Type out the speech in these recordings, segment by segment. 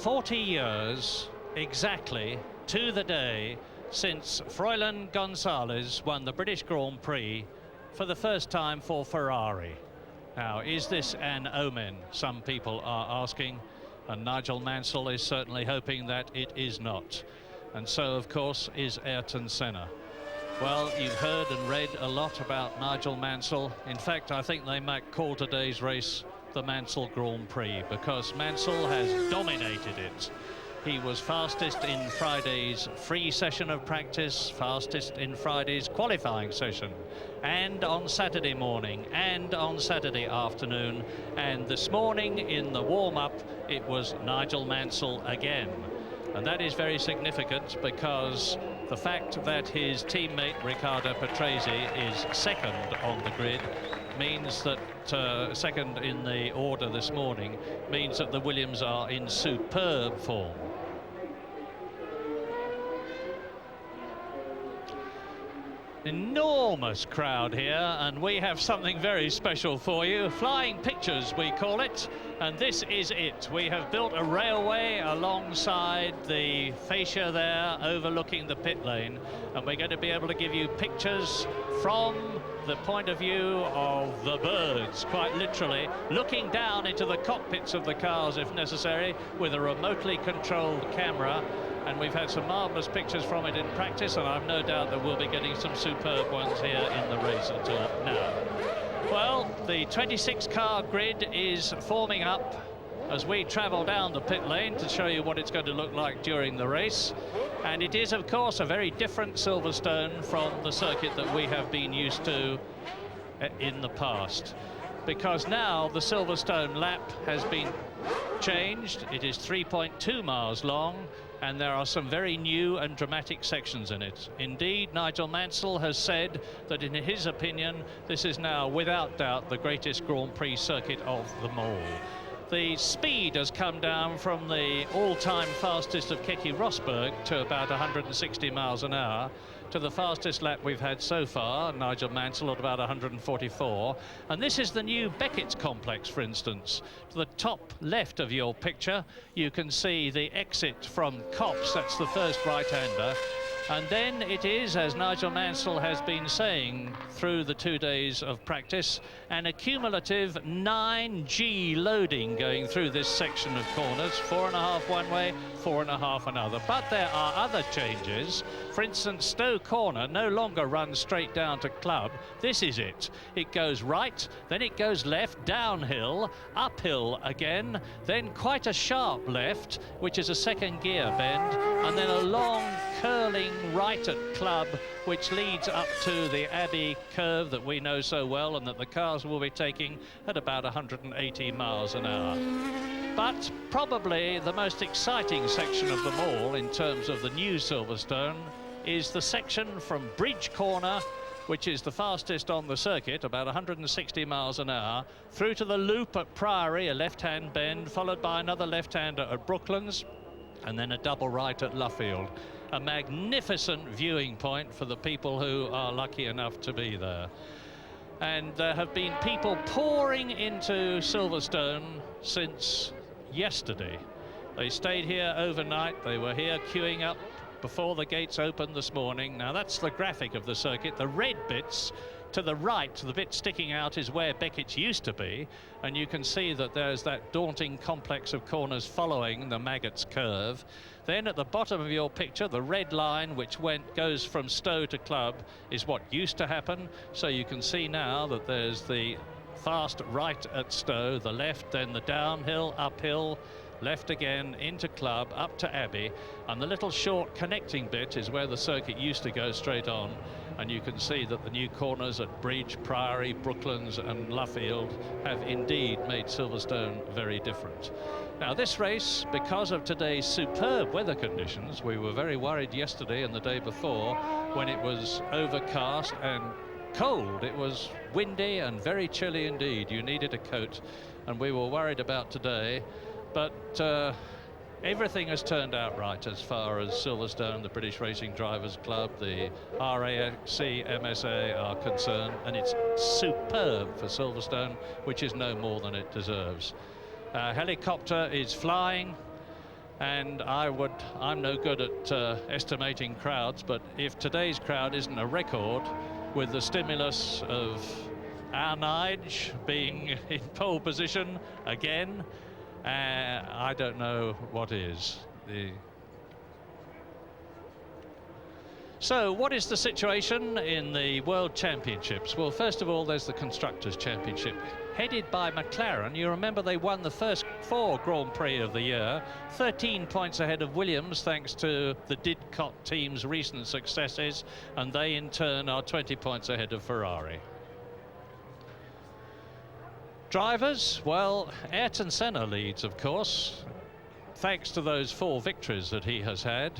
40 years exactly to the day since Froilan Gonzalez won the British Grand Prix for the first time for Ferrari. Now, is this an omen? Some people are asking, and Nigel Mansell is certainly hoping that it is not. And so, of course, is Ayrton Senna. Well, you've heard and read a lot about Nigel Mansell. In fact, I think they might call today's race the Mansell Grand Prix, because Mansell has dominated it. He was fastest in Friday's free session of practice, fastest in Friday's qualifying session, and on Saturday morning, and on Saturday afternoon, and this morning in the warm-up it was Nigel Mansell again. And that is very significant, because the fact that his teammate Riccardo Patrese is second on the grid means that second in the order this morning means that the Williams are in superb form. Enormous crowd here, and we have something very special for you. Flying pictures, we call it, and this is it. We have built a railway alongside the fascia there overlooking the pit lane, and we're going to be able to give you pictures from the point of view of the birds, quite literally, looking down into the cockpits of the cars if necessary with a remotely controlled camera. And we've had some marvellous pictures from it in practice, and I've no doubt that we'll be getting some superb ones here in the race until now. Well, the 26-car grid is forming up as we travel down the pit lane to show you what it's going to look like during the race. And it is, of course, a very different Silverstone from the circuit that we have been used to in the past, because now the Silverstone lap has been changed. It is 3.2 miles long, and there are some very new and dramatic sections in it. Indeed, Nigel Mansell has said that in his opinion this is now without doubt the greatest Grand Prix circuit of them all. The speed has come down from the all-time fastest of Keke Rosberg to about 160 miles an hour to the fastest lap we've had so far, Nigel Mansell, at about 144. And this is the new Beckett's complex, for instance. To the top left of your picture, you can see the exit from Copse. That's the first right-hander. And then it is, as Nigel Mansell has been saying through the 2 days of practice, an accumulative 9G loading going through this section of corners, 4.5 one way, 4.5 another. But there are other changes. For instance, Stowe Corner no longer runs straight down to Club. This is it. It goes right, then it goes left, downhill, uphill again, then quite a sharp left, which is a second gear bend, and then a long curling right at Club, which leads up to the Abbey curve that we know so well and that the cars will be taking at about 180 miles an hour. But probably the most exciting section of them all in terms of the new Silverstone is the section from Bridge Corner, which is the fastest on the circuit, about 160 miles an hour, through to the loop at Priory, a left-hand bend, followed by another left-hander at Brooklands, and then a double right at Luffield. A magnificent viewing point for the people who are lucky enough to be there. And there have been people pouring into Silverstone since yesterday. They stayed here overnight. They were here queuing up before the gates opened this morning. Now that's the graphic of the circuit. The red bits to the right, the bit sticking out, is where Beckett's used to be, and you can see that there's that daunting complex of corners following the Maggots curve. Then at the bottom of your picture, the red line which goes from Stowe to Club is what used to happen. So you can see now that there's the fast right at Stowe, the left, then the downhill, uphill, left again into Club, up to Abbey, and the little short connecting bit is where the circuit used to go straight on. And you can see that the new corners at Bridge, Priory, Brooklands and Luffield have indeed made Silverstone very different. Now this race, because of today's superb weather conditions, we were very worried yesterday and the day before when it was overcast and cold. It was windy and very chilly indeed. You needed a coat, and we were worried about today. But everything has turned out right as far as Silverstone, the British Racing Drivers Club, the RAC, MSA are concerned, and it's superb for Silverstone, which is no more than it deserves. Helicopter is flying. And I'm no good at estimating crowds, but if today's crowd isn't a record, with the stimulus of our Nige being in pole position again, I don't know what is. So what is the situation in the World Championships? Well, first of all, there's the Constructors' Championship, headed by McLaren. You remember they won the first 4 Grand Prix of the year, 13 points ahead of Williams thanks to the Didcot team's recent successes, and they in turn are 20 points ahead of Ferrari. Drivers, well, Ayrton Senna leads, of course, thanks to those 4 victories that he has had.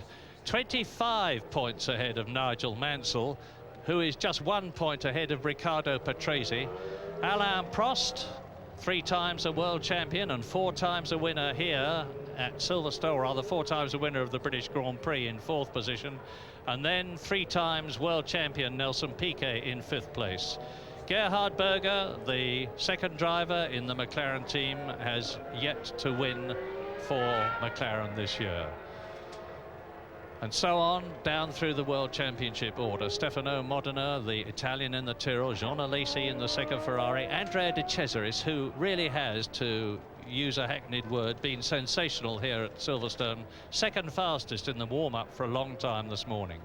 25 points ahead of Nigel Mansell, who is just 1 point ahead of Riccardo Patrese. Alain Prost, 3 times a world champion and 4 times a winner here at Silverstone, or rather 4 times a winner of the British Grand Prix, in 4th position. And then 3 times world champion Nelson Piquet in 5th place. Gerhard Berger, the 2nd driver in the McLaren team, has yet to win for McLaren this year. And so on, down through the World Championship order. Stefano Modena, the Italian in the Tyrrell, Jean Alesi in the 2nd Ferrari, Andrea De Cesaris, who really has, to use a hackneyed word, been sensational here at Silverstone. 2nd fastest in the warm-up for a long time this morning.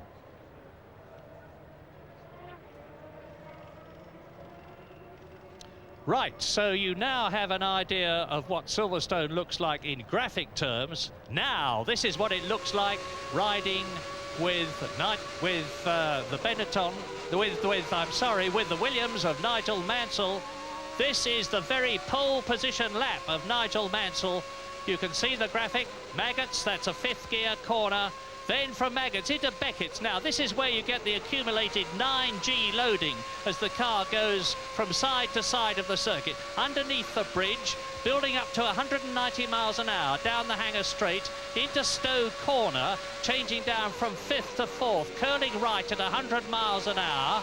Right, so you now have an idea of what Silverstone looks like in graphic terms. Now, this is what it looks like riding with the Benetton, with the Williams of Nigel Mansell. This is the very pole position lap of Nigel Mansell. You can see the graphic. Maggots, that's a 5th gear corner. Then from Maggots into Beckett's. Now, this is where you get the accumulated 9G loading as the car goes from side to side of the circuit. Underneath the bridge, building up to 190 miles an hour down the Hangar Straight into Stowe Corner, changing down from 5th to 4th, curling right at 100 miles an hour.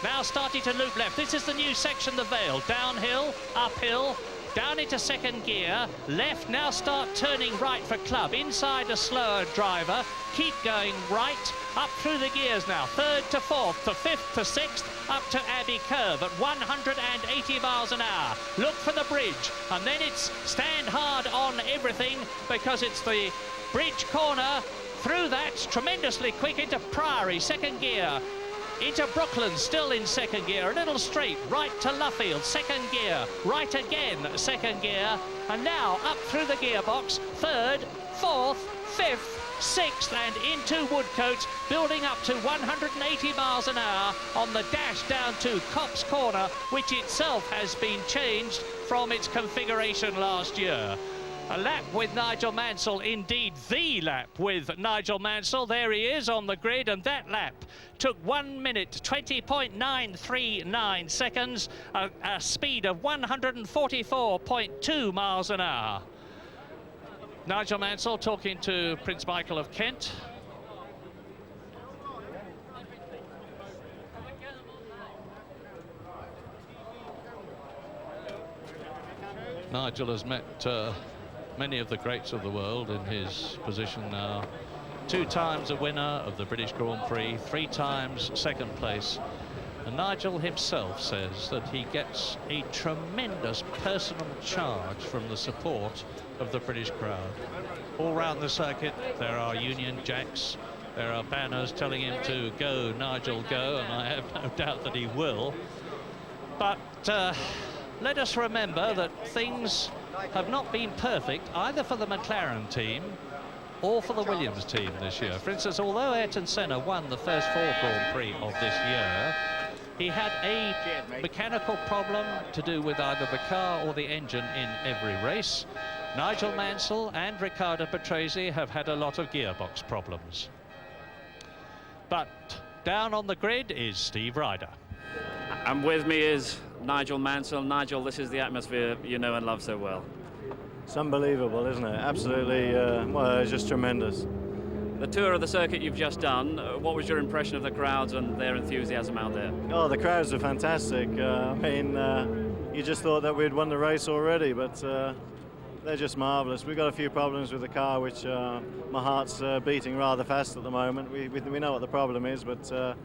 Now starting to loop left. This is the new section, the Vale. Downhill, uphill, down into 2nd gear, left, now start turning right for Club, inside a slower driver, keep going right, up through the gears now, 3rd to 4th, to 5th to 6th, up to Abbey Curve at 180 miles an hour. Look for the bridge, and then it's stand hard on everything, because it's the bridge corner, through that, tremendously quick into Priory, 2nd gear, into Brooklands, still in 2nd gear, a little straight, right to Luffield, 2nd gear, right again, 2nd gear, and now up through the gearbox, 3rd, 4th, 5th, 6th, and into Woodcote, building up to 180 miles an hour on the dash down to Copse Corner, which itself has been changed from its configuration last year. A lap with Nigel Mansell, indeed the lap with Nigel Mansell. There he is on the grid, and that lap took 1 minute, 20.939 seconds, a speed of 144.2 miles an hour. Nigel Mansell talking to Prince Michael of Kent. Nigel has met many of the greats of the world in his position now. 2 times a winner of the British Grand Prix, 3 times 2nd place. And Nigel himself says that he gets a tremendous personal charge from the support of the British crowd. All round the circuit there are Union Jacks, there are banners telling him to go, Nigel, go, and I have no doubt that he will. But let us remember that things have not been perfect either for the McLaren team or for the Williams team this year. For instance, although Ayrton Senna won the first 4 Grand Prix of this year, he had a mechanical problem to do with either the car or the engine in every race. Nigel Mansell and Riccardo Patrese have had a lot of gearbox problems. But down on the grid is Steve Ryder. And with me is Nigel Mansell. Nigel, this is the atmosphere you know and love so well. It's unbelievable, isn't it? Absolutely, well, it's just tremendous. The tour of the circuit you've just done, what was your impression of the crowds and their enthusiasm out there? Oh, the crowds are fantastic. I mean, you just thought that we'd won the race already, but They're just marvellous. We've got a few problems with the car, which my heart's beating rather fast at the moment. We know what the problem is, but the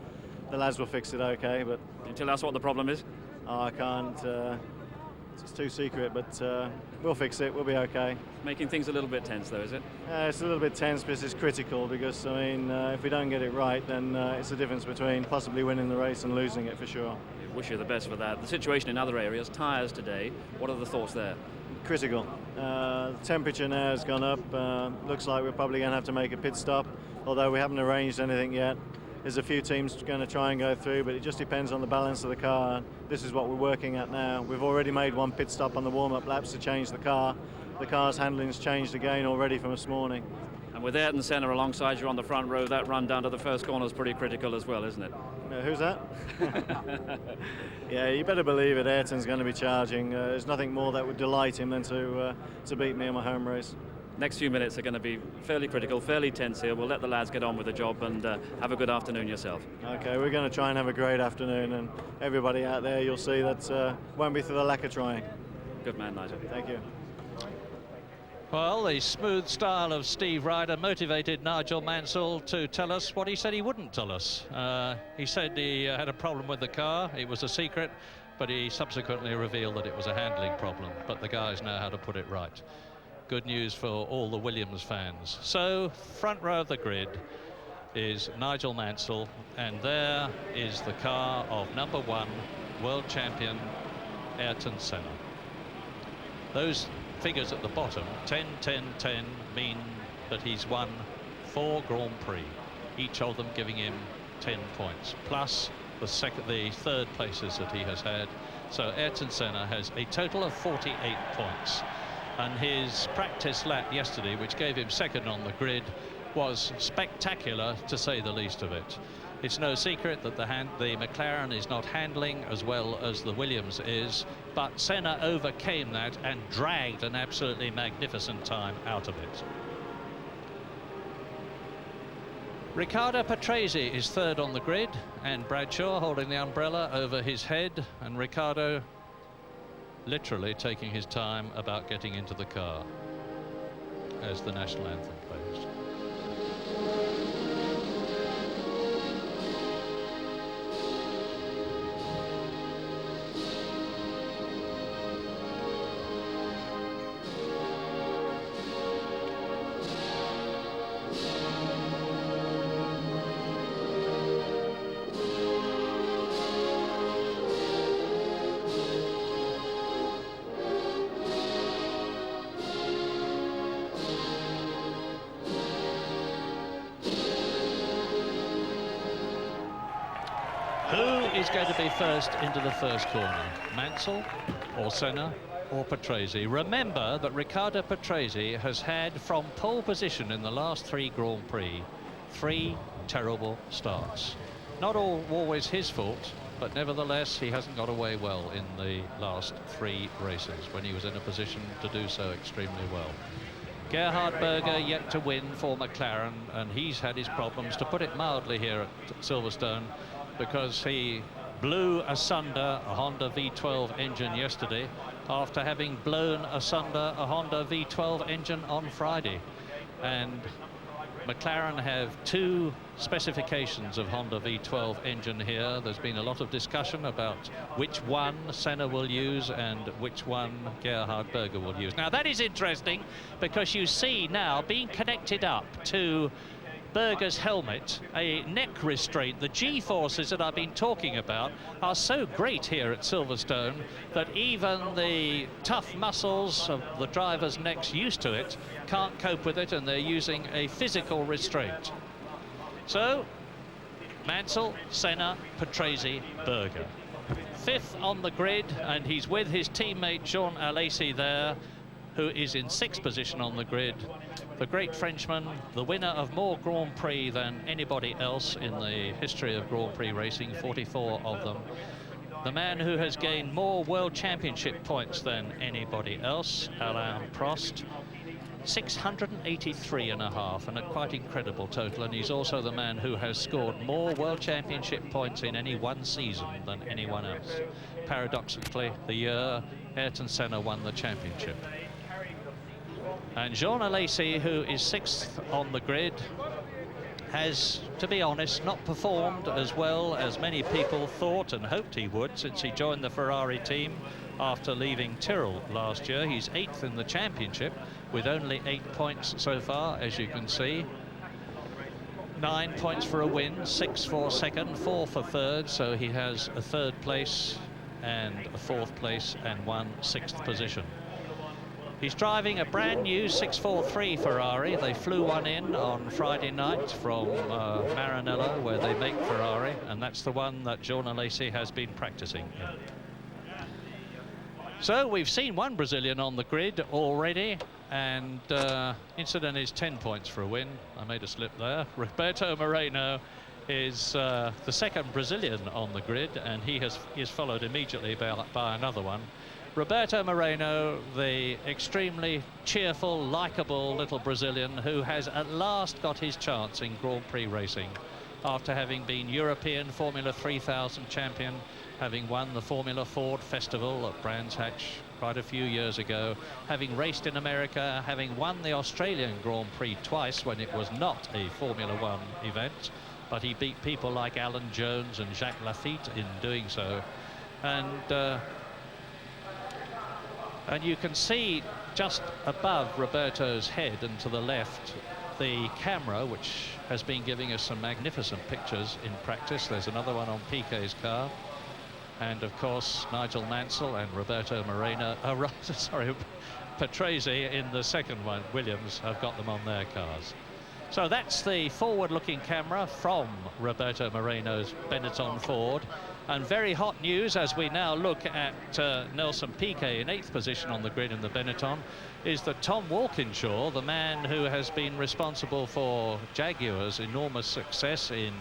lads will fix it okay. But Can you tell us what the problem is? I can't. It's too secret, but we'll fix it. We'll be okay. Making things a little bit tense, though, is it? It's a little bit tense because it's critical. Because I mean, if we don't get it right, then it's the difference between possibly winning the race and losing it for sure. Wish you the best for that. The situation in other areas, tyres today. What are the thoughts there? Critical. The temperature now has gone up. Looks like we're probably going to have to make a pit stop, although we haven't arranged anything yet. There's a few teams going to try and go through, but it just depends on the balance of the car. This is what we're working at now. We've already made one pit stop on the warm-up laps to change the car. The car's handling's changed again already from this morning. And with Ayrton Senna alongside you on the front row, that run down to the first corner is pretty critical as well, isn't it? Who's that? Yeah, you better believe it. Ayrton's going to be charging. There's nothing more that would delight him than to beat me in my home race. Next few minutes are going to be fairly critical, fairly tense here. We'll let the lads get on with the job and have a good afternoon yourself. Okay, we're going to try and have a great afternoon, and everybody out there, you'll see that won't be for the lack of trying. Good man, Nigel. Thank you. Well, the smooth style of Steve Ryder motivated Nigel Mansell to tell us what he said he wouldn't tell us. He said he had a problem with the car. It was a secret, but he subsequently revealed that it was a handling problem. But the guys know how to put it right. Good news for all the Williams fans. So, front row of the grid is Nigel Mansell, and there is the car of number 1 world champion Ayrton Senna. Those figures at the bottom, 10, 10, 10, mean that he's won 4 Grand Prix, each of them giving him 10 points, plus the third places that he has had. So Ayrton Senna has a total of 48 points. And his practice lap yesterday, which gave him second on the grid, was spectacular, to say the least of it. It's no secret that the McLaren is not handling as well as the Williams is, but Senna overcame that and dragged an absolutely magnificent time out of it. Riccardo Patrese is third on the grid, and Bradshaw holding the umbrella over his head, and Riccardo literally taking his time about getting into the car as the national anthem plays. Who is going to be first into the first corner? Mansell or Senna or Patrese? Remember that Riccardo Patrese has had from pole position in the last 3 Grand Prix 3 terrible starts. Not always his fault, but nevertheless he hasn't got away well in the last 3 races when he was in a position to do so extremely well. Gerhard Berger yet to win for McLaren, and he's had his problems, to put it mildly, here at Silverstone, because he blew asunder a Honda V12 engine yesterday after having blown asunder a Honda V12 engine on Friday. And McLaren have 2 specifications of Honda V12 engine here. There's been a lot of discussion about which one Senna will use and which one Gerhard Berger will use. Now that is interesting, because you see now being connected up to Berger's helmet a neck restraint. The G-forces that I've been talking about are so great here at Silverstone that even the tough muscles of the drivers' necks used to it can't cope with it, and they're using a physical restraint. So Mansell, Senna, Patrese, Berger. 5th on the grid, and he's with his teammate Jean Alesi there, who is in 6th position on the grid. The great Frenchman, the winner of more Grand Prix than anybody else in the history of Grand Prix racing, 44 of them. The man who has gained more World Championship points than anybody else, Alain Prost, 683 and a half, and a quite incredible total. And he's also the man who has scored more World Championship points in any one season than anyone else. Paradoxically, the year Ayrton Senna won the championship. And Jean Alesi, who is 6th on the grid, has, to be honest, not performed as well as many people thought and hoped he would since he joined the Ferrari team after leaving Tyrrell last year. He's 8th in the championship with only 8 points so far, as you can see. 9 points for a win, 6 for second, 4 for third, so he has a 3rd place and a 4th place and 1 6th position. He's driving a brand new 643 Ferrari. They flew one in on Friday night from Maranello, where they make Ferrari, and that's the one that Jean Alesi has been practicing in. So we've seen one Brazilian on the grid already, and incident is 10 points for a win. I made a slip there. Roberto Moreno is the 2nd Brazilian on the grid, and he is followed immediately by another one. Roberto Moreno, the extremely cheerful, likeable little Brazilian who has at last got his chance in Grand Prix racing after having been European Formula 3000 champion, having won the Formula Ford Festival at Brands Hatch quite a few years ago, having raced in America, having won the Australian Grand Prix twice when it was not a Formula One event, but he beat people like Alan Jones and Jacques Lafitte in doing so. And you can see just above Roberto's head and to the left the camera, which has been giving us some magnificent pictures in practice. There's another one on Piquet's car, and of course Nigel Mansell and Roberto Moreno, Patrese in the second one. Williams have got them on their cars. So that's the forward-looking camera from Roberto Moreno's Benetton Ford. And very hot news as we now look at Nelson Piquet in 8th position on the grid in the Benetton is that Tom Walkinshaw, the man who has been responsible for Jaguar's enormous success in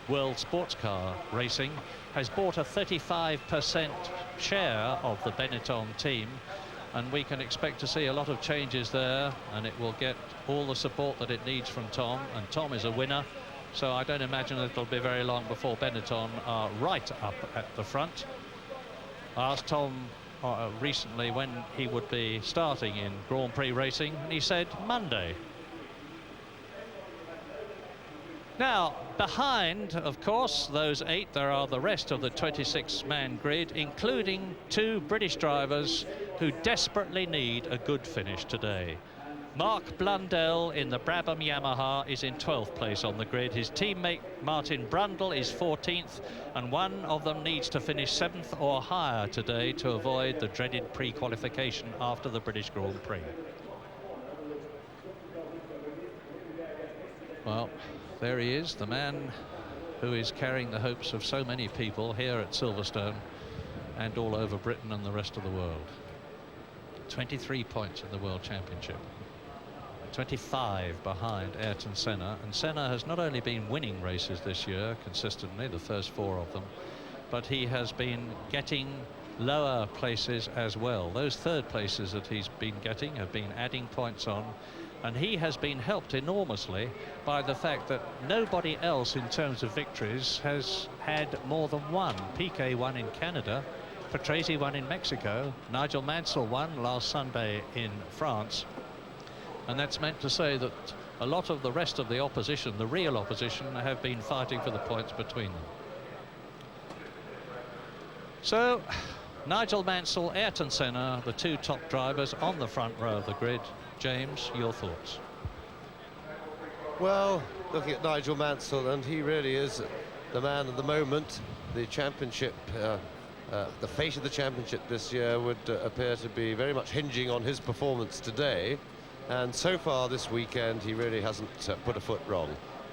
world sports car racing, has bought a 35% share of the Benetton team, and we can expect to see a lot of changes there, and it will get all the support that it needs from Tom, and Tom is a winner. So I don't imagine it'll be very long before Benetton are right up at the front. I asked Tom recently when he would be starting in Grand Prix racing, and he said Monday. Now, behind, of course, those 8, there are the rest of the 26-man grid, including 2 British drivers who desperately need a good finish today. Mark Blundell in the Brabham Yamaha is in 12th place on the grid. His teammate Martin Brundle is 14th, and one of them needs to finish 7th or higher today to avoid the dreaded pre-qualification after the British Grand Prix. Well, there he is, the man who is carrying the hopes of so many people here at Silverstone and all over Britain and the rest of the world. 23 points in the World Championship. 25 behind Ayrton Senna, and Senna has not only been winning races this year consistently, the first 4 of them, but he has been getting lower places as well. Those 3rd places that he's been getting have been adding points on, and he has been helped enormously by the fact that nobody else in terms of victories has had more than one. Piquet won in Canada, Patrese won in Mexico, Nigel Mansell won last Sunday in France. And that's meant to say that a lot of the rest of the opposition, the real opposition, have been fighting for the points between them. So, Nigel Mansell, Ayrton Senna, the 2 top drivers on the front row of the grid. James, your thoughts? Well, looking at Nigel Mansell, and he really is the man at the moment. The championship, the fate of the championship this year would appear to be very much hinging on his performance today. And so far this weekend, he really hasn't put a foot wrong.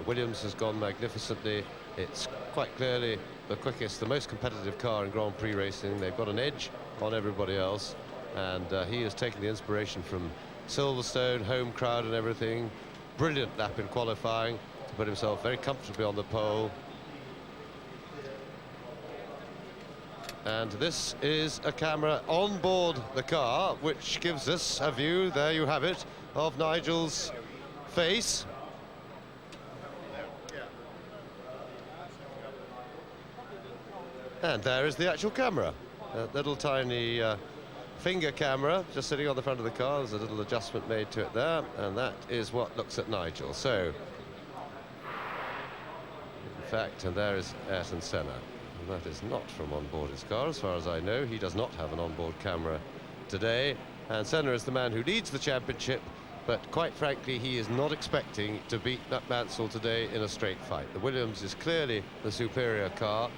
Williams has gone magnificently. It's quite clearly the quickest, the most competitive car in Grand Prix racing. They've got an edge on everybody else, and he has taken the inspiration from Silverstone, home crowd and everything. Brilliant lap in qualifying to put himself very comfortably on the pole. And this is a camera on board the car, which gives us a view, there you have it, of Nigel's face. And there is the actual camera. A little tiny finger camera just sitting on the front of the car. There's a little adjustment made to it there, and that is what looks at Nigel. So, in fact, and there is Ayrton Senna. And that is not from on board his car, as far as I know. He does not have an onboard camera today. And Senna is the man who leads the championship, but quite frankly, he is not expecting to beat Mansell today in a straight fight. The Williams is clearly the superior car.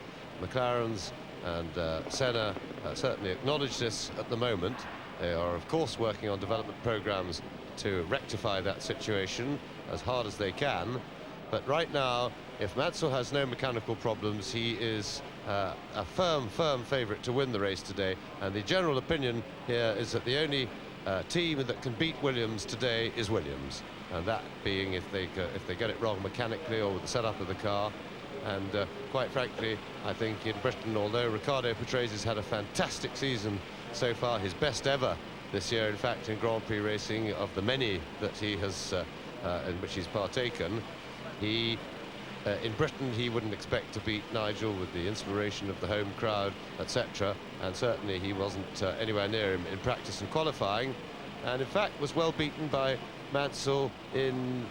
McLaren's and Senna certainly acknowledge this at the moment. They are, of course, working on development programs to rectify that situation as hard as they can. But right now, if Mansell has no mechanical problems, he is a firm favourite to win the race today. And the general opinion here is that the only team that can beat Williams today is Williams. And that being if they get it wrong mechanically or with the setup of the car. And quite frankly, I think in Britain, although Riccardo Patrese has had a fantastic season so far, his best ever this year, in fact, in Grand Prix racing of the many that he has in which he's partaken, in Britain he wouldn't expect to beat Nigel with the inspiration of the home crowd, etc. And certainly he wasn't anywhere near him in practice and qualifying, and in fact was well beaten by Mansell in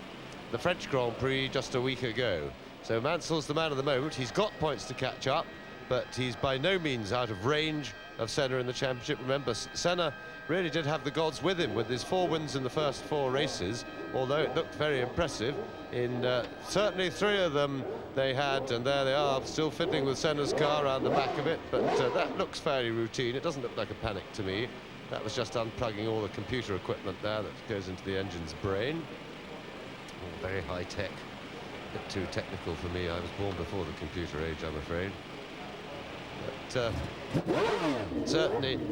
the French Grand Prix just a week ago. So Mansell's the man of the moment. He's got points to catch up, but he's by no means out of range of Senna in the championship. Remember, Senna really did have the gods with him with his 4 wins in the first 4 races, although it looked very impressive. In certainly 3 of them they had, and there they are, still fiddling with Senna's car around the back of it, but that looks fairly routine. It doesn't look like a panic to me. That was just unplugging all the computer equipment there that goes into the engine's brain. Oh, very high-tech. A bit too technical for me. I was born before the computer age, I'm afraid. But certainly the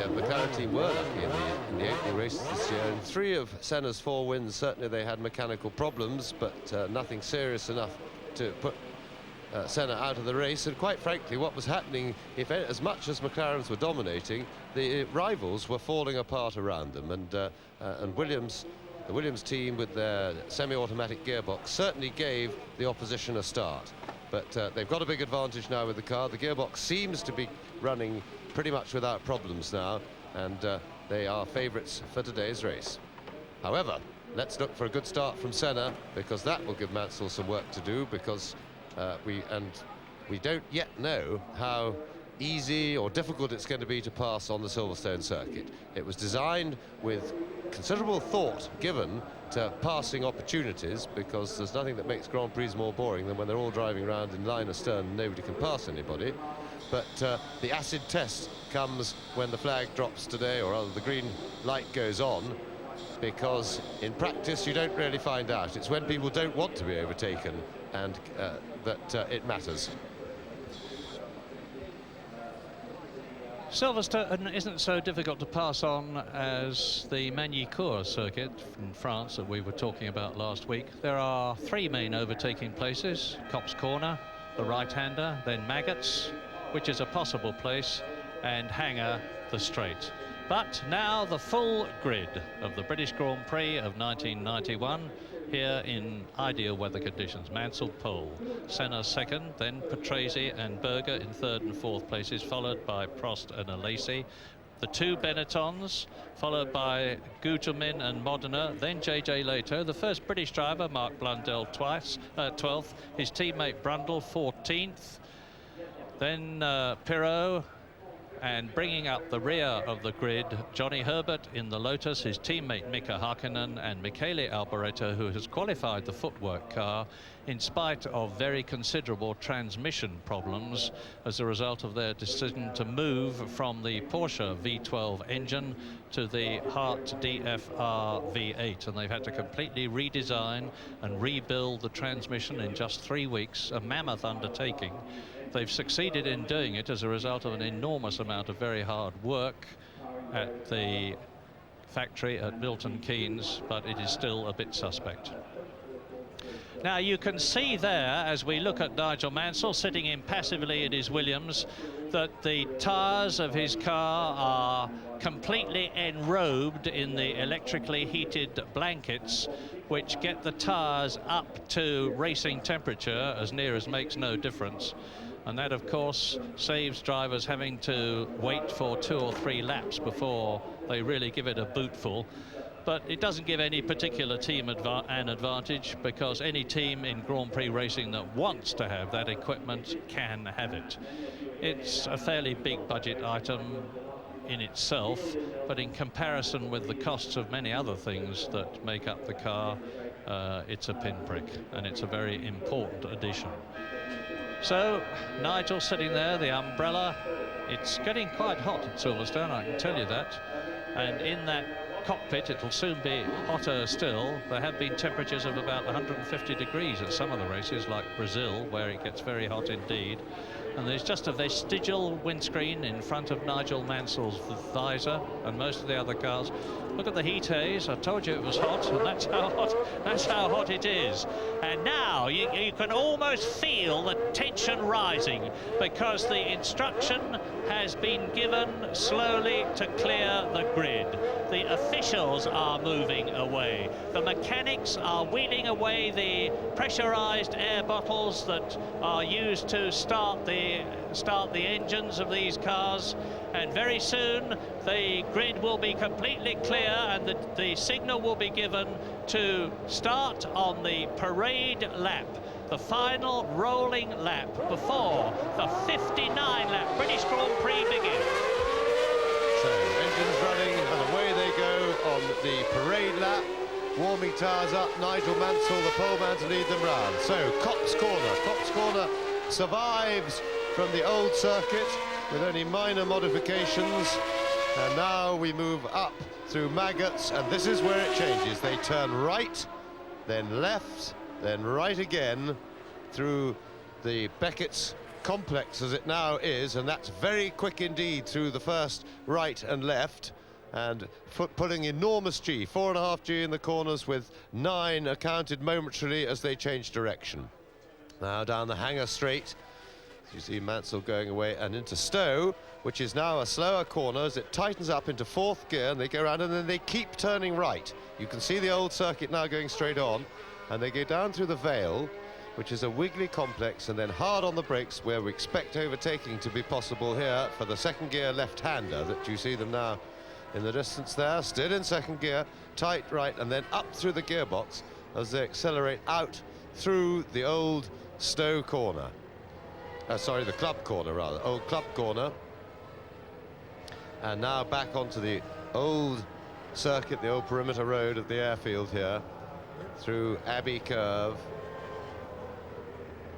McLaren team were lucky in the opening races this year. In 3 of Senna's 4 wins, certainly they had mechanical problems, but nothing serious enough to put Senna out of the race. And quite frankly, what was happening, as much as McLarens were dominating, the rivals were falling apart around them. And the Williams team with their semi-automatic gearbox certainly gave the opposition a start. But they've got a big advantage now with the car. The gearbox seems to be running pretty much without problems now, and they are favourites for today's race. However, let's look for a good start from Senna, because that will give Mansell some work to do, because we don't yet know how easy or difficult it's going to be to pass on the Silverstone circuit. It was designed with considerable thought given to passing opportunities, because there's nothing that makes Grand Prix more boring than when they're all driving around in line astern and nobody can pass anybody. But the acid test comes when the flag drops today, or rather the green light goes on, because in practice you don't really find out. It's when people don't want to be overtaken and that it matters. Silverstone isn't so difficult to pass on as the Magny-Cours circuit in France that we were talking about last week. There are 3 main overtaking places: Copse Corner, the right-hander, then Maggots, which is a possible place, and Hanger, the straight. But now the full grid of the British Grand Prix of 1991, here in ideal weather conditions. Mansell pole, Senna second, then Patrese and Berger in 3rd and 4th places, followed by Prost and Alesi. The 2 Benettons, followed by Gugelmin and Modena, then JJ Leto. The first British driver, Mark Blundell, 12th. His teammate Brundle, 14th. Then Pirot. And bringing up the rear of the grid, Johnny Herbert in the Lotus, his teammate Mika Hakkinen, and Michele Alboreto, who has qualified the footwork car in spite of very considerable transmission problems as a result of their decision to move from the Porsche V12 engine to the Hart DFR V8, and they've had to completely redesign and rebuild the transmission in just 3 weeks, a mammoth undertaking. They've succeeded in doing it as a result of an enormous amount of very hard work at the factory at Milton Keynes, but it is still a bit suspect. Now you can see there, as we look at Nigel Mansell sitting impassively in his Williams, that the tyres of his car are completely enrobed in the electrically heated blankets, which get the tyres up to racing temperature as near as makes no difference. And that, of course, saves drivers having to wait for 2 or 3 laps before they really give it a bootful. But it doesn't give any particular team an advantage, because any team in Grand Prix racing that wants to have that equipment can have it. It's a fairly big budget item in itself, but in comparison with the costs of many other things that make up the car, it's a pinprick, and it's a very important addition. So Nigel sitting there, the umbrella. It's getting quite hot at Silverstone, I can tell you that. And in that cockpit, it'll soon be hotter still. There have been temperatures of about 150 degrees at some of the races, like Brazil, where it gets very hot indeed. And there's just a vestigial windscreen in front of Nigel Mansell's visor and most of the other cars. Look at the heat haze. I told you it was hot, and that's how hot it is. And now you can almost feel the tension rising, because the instruction has been given slowly to clear the grid. The officials are moving away. The mechanics are wheeling away the pressurized air bottles that are used to start the engines of these cars, and very soon the grid will be completely clear, and the signal will be given to start on the parade lap, the final rolling lap before the 59-lap British Grand Prix begins. So, engines running, and away they go on the parade lap. Warming tyres up, Nigel Mansell, the pole man, to lead them round. So, Copse Corner survives from the old circuit with only minor modifications, and now we move up through Maggots, and this is where it changes. They turn right, then left, then right again through the Beckett's complex as it now is, and that's very quick indeed through the first right and left, and pulling enormous G, 4.5 G in the corners, with 9 accounted momentarily as they change direction. Now down the Hanger Straight, you see Mansell going away and into Stowe, which is now a slower corner as it tightens up into 4th gear, and they go around and then they keep turning right. You can see the old circuit now going straight on, and they go down through the Vale, which is a wiggly complex, and then hard on the brakes, where we expect overtaking to be possible here for the 2nd gear left-hander that you see them now in the distance there, still in 2nd gear, tight right, and then up through the gearbox as they accelerate out through the old Stowe corner. Sorry, the club corner rather, old club corner. And now back onto the old circuit, the old perimeter road of the airfield here, through Abbey Curve.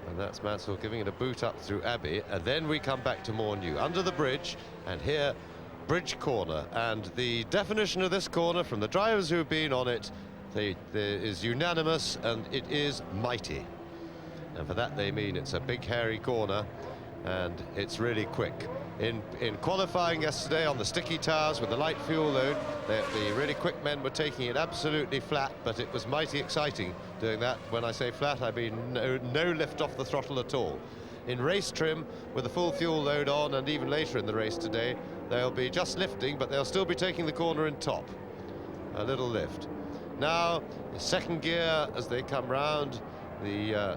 And that's Mansell giving it a boot up through Abbey, and then we come back to Morneau, under the bridge, and here, Bridge Corner. And the definition of this corner from the drivers who have been on it, is unanimous, and it is mighty. And for that they mean it's a big hairy corner, and it's really quick. In qualifying yesterday on the sticky tires with the light fuel load, the really quick men were taking it absolutely flat, but it was mighty exciting doing that. When I say flat, I mean no lift off the throttle at all. In race trim, with the full fuel load on, and even later in the race today, they'll be just lifting, but they'll still be taking the corner in top. A little lift. Now, the 2nd gear as they come round the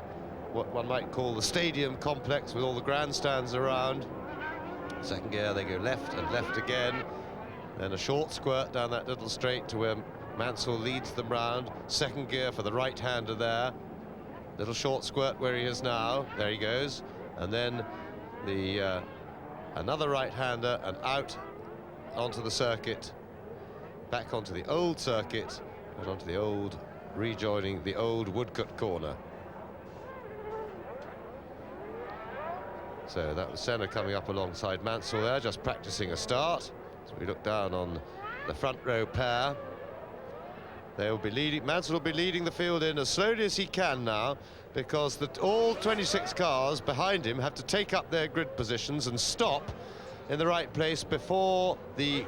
what one might call the stadium complex with all the grandstands around. 2nd gear, they go left and left again, then a short squirt down that little straight to where Mansell leads them round. 2nd gear for the right-hander there, little short squirt where he is now, there he goes, and then the another right-hander, and out onto the circuit, back onto the old circuit, and onto the old, rejoining the old Woodcote corner. So that was Senna coming up alongside Mansell there, just practicing a start. So we look down on the front row pair. They will be leading, Mansell will be leading the field in as slowly as he can now, because all 26 cars behind him have to take up their grid positions and stop in the right place before the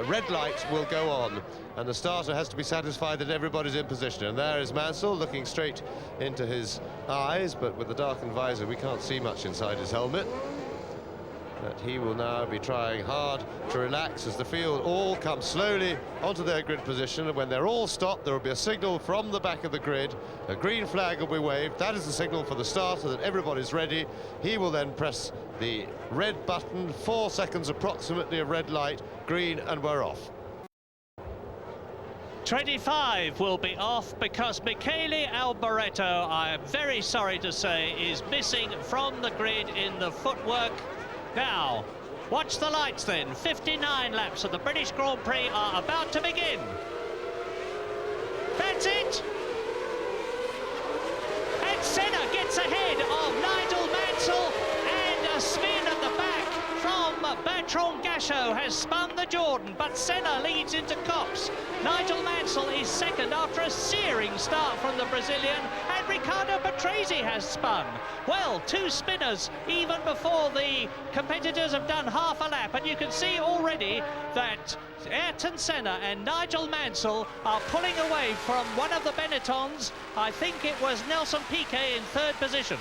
red light will go on, and the starter has to be satisfied that everybody's in position. And there is Mansell looking straight into his eyes, but with the darkened visor we can't see much inside his helmet. But he will now be trying hard to relax as the field all comes slowly onto their grid position, and when they're all stopped, there will be a signal from the back of the grid. A green flag will be waved. That is the signal for the start, so that everybody's ready. He will then press the red button, 4 seconds approximately of red light, green, and we're off. 25 will be off because Michele Alboreto, I am very sorry to say, is missing from the grid in the footwork. Now, watch the lights then. 59 laps of the British Grand Prix are about to begin. That's it. And Senna gets ahead of Nigel Mansell, and a spin at the back from Bertrand Gachot has spun the Jordan, but Senna leads into Copse. Nigel Mansell is second after a searing start from the Brazilian, and Riccardo Patrese has spun. Well, 2 spinners even before the competitors have done half a lap, and you can see already that Ayrton Senna and Nigel Mansell are pulling away from one of the Benettons. I think it was Nelson Piquet in 3rd position.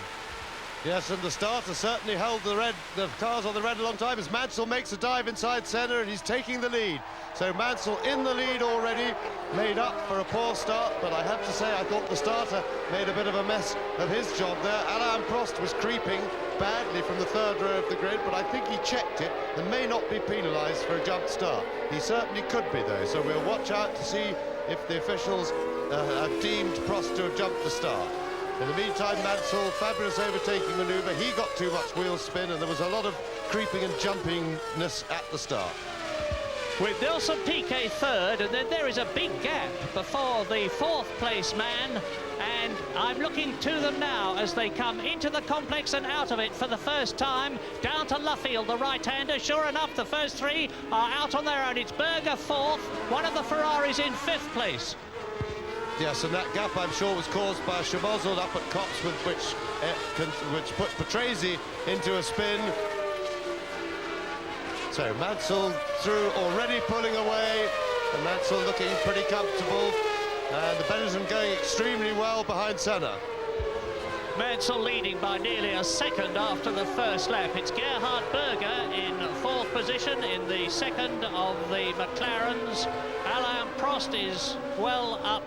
Yes, and the starter certainly held the cars on the red a long time as Mansell makes a dive inside Senna, and he's taking the lead. So Mansell in the lead already, made up for a poor start, but I have to say I thought the starter made a bit of a mess of his job there. Alain Prost was creeping badly from the 3rd row of the grid, but I think he checked it and may not be penalised for a jump start. He certainly could be though, so we'll watch out to see if the officials have deemed Prost to have jumped the start. In the meantime, Mansell, fabulous overtaking manoeuvre. He got too much wheel spin, and there was a lot of creeping and jumpingness at the start. With Nelson Piquet 3rd, and then there is a big gap before the 4th place man, and I'm looking to them now as they come into the complex and out of it for the first time. Down to Luffield, the right-hander. Sure enough, the first 3 are out on their own. It's Berger 4th, one of the Ferraris in 5th place. Yes, and that gap, I'm sure, was caused by a Schmozzle up at Copse, with which put Patrese into a spin. So Mansell through, already pulling away, and Mansell looking pretty comfortable, and the Benetton going extremely well behind Senna. Mansell leading by nearly a second after the first lap. It's Gerhard Berger in 4th position in the 2nd of the McLarens. Alain Prost is well up.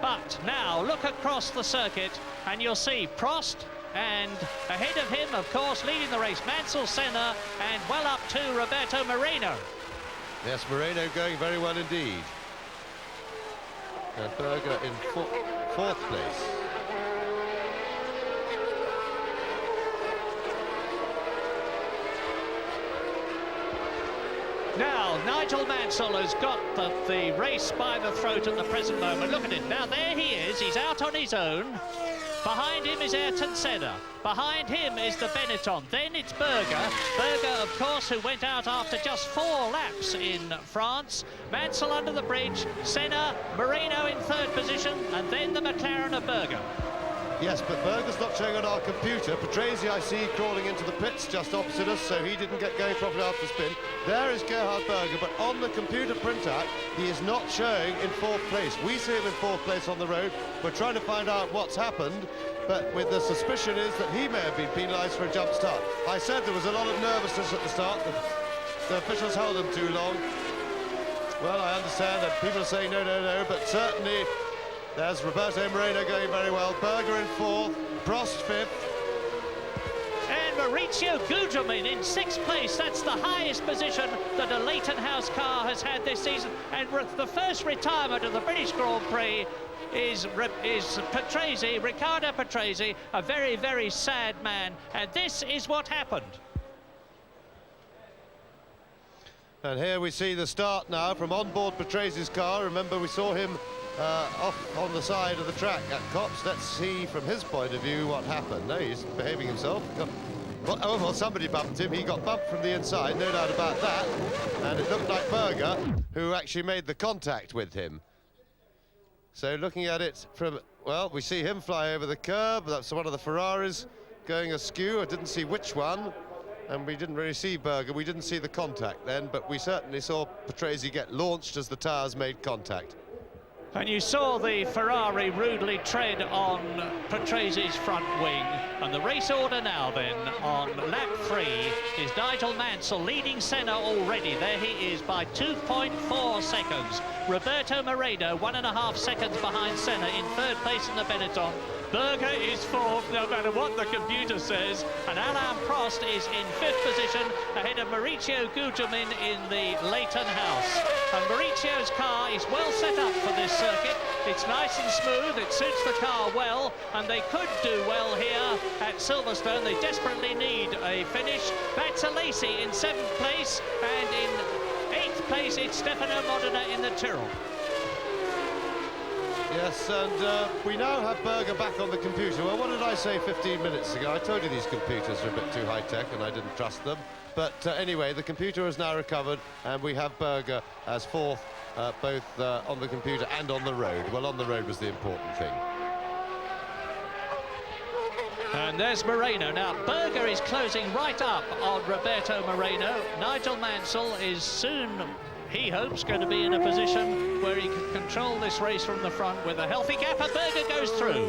But now look across the circuit and you'll see Prost, and ahead of him, of course, leading the race, Mansell, Senna, and well up to Roberto Moreno. Yes, Moreno going very well indeed. And Berger in 4th place. Now, Nigel Mansell has got the race by the throat at the present moment. Look at it. Now, there he is. He's out on his own. Behind him is Ayrton Senna. Behind him is the Benetton. Then it's Berger. Berger, of course, who went out after just 4 laps in France. Mansell under the bridge. Senna, Moreno in 3rd position. And then the McLaren of Berger. Yes, but Berger's not showing on our computer. Patrese, I see, crawling into the pits just opposite us, so he didn't get going properly after the spin. There is Gerhard Berger, but on the computer printout, he is not showing in 4th place. We see him in 4th place on the road. We're trying to find out what's happened, but with the suspicion is that he may have been penalised for a jump start. I said there was a lot of nervousness at the start. The officials held him too long. Well, I understand that people are saying no, but certainly there's Roberto Moreno going very well. Berger in 4th, Prost 5th. And Maurizio Gugelmin in 6th place. That's the highest position that a Leighton House car has had this season. And the first retirement of the British Grand Prix is Patrese, Riccardo Patrese, a very, very sad man. And this is what happened. And here we see the start now from on board Patrese's car. Remember, we saw him off on the side of the track at Copse. Let's see from his point of view what happened. No, he's behaving himself. Well, somebody bumped him. He got bumped from the inside, no doubt about that. And it looked like Berger who actually made the contact with him. So looking at it from, well, we see him fly over the curb. That's one of the Ferraris going askew. I didn't see which one. And we didn't really see Berger. We didn't see the contact then, but we certainly saw Patrese get launched as the tyres made contact. And you saw the Ferrari rudely tread on Patrese's front wing. And the race order now then on lap 3 is Nigel Mansell leading Senna already. There he is by 2.4 seconds. Roberto Moreno 1.5 seconds behind Senna in third place in the Benetton. Berger is fourth, no matter what the computer says, and Alain Prost is in fifth position, ahead of Mauricio Gugelmin in the Leighton House. And Mauricio's car is well set up for this circuit. It's nice and smooth, it suits the car well, and they could do well here at Silverstone. They desperately need a finish. That's Alesi in 7th place, and in 8th place it's Stefano Modena in the Tyrrell. Yes, and we now have Berger back on the computer. Well, what did I say 15 minutes ago? I told you these computers are a bit too high-tech and I didn't trust them. But anyway, the computer has now recovered and we have Berger as fourth, both on the computer and on the road. Well, on the road was the important thing. And there's Moreno. Now, Berger is closing right up on Roberto Moreno. Nigel Mansell is soon, he hopes, going to be in a position where he can control this race from the front with a healthy gap, and Berger goes through.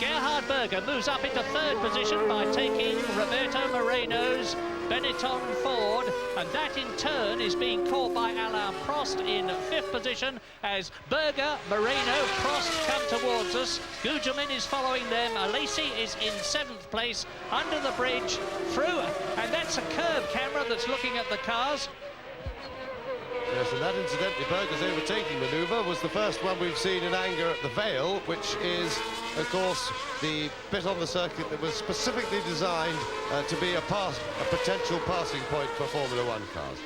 Gerhard Berger moves up into third position by taking Roberto Moreno's Benetton Ford, and that in turn is being caught by Alain Prost in fifth position as Berger, Moreno, Prost come towards us. Gugelmin is following them. Alesi is in 7th place under the bridge through, and that's a curve camera that's looking at the cars. Yes, and that incidentally, Berger's overtaking manoeuvre was the first one we've seen in anger at the Vale, which is, of course, the bit on the circuit that was specifically designed to be a potential passing point for Formula One cars.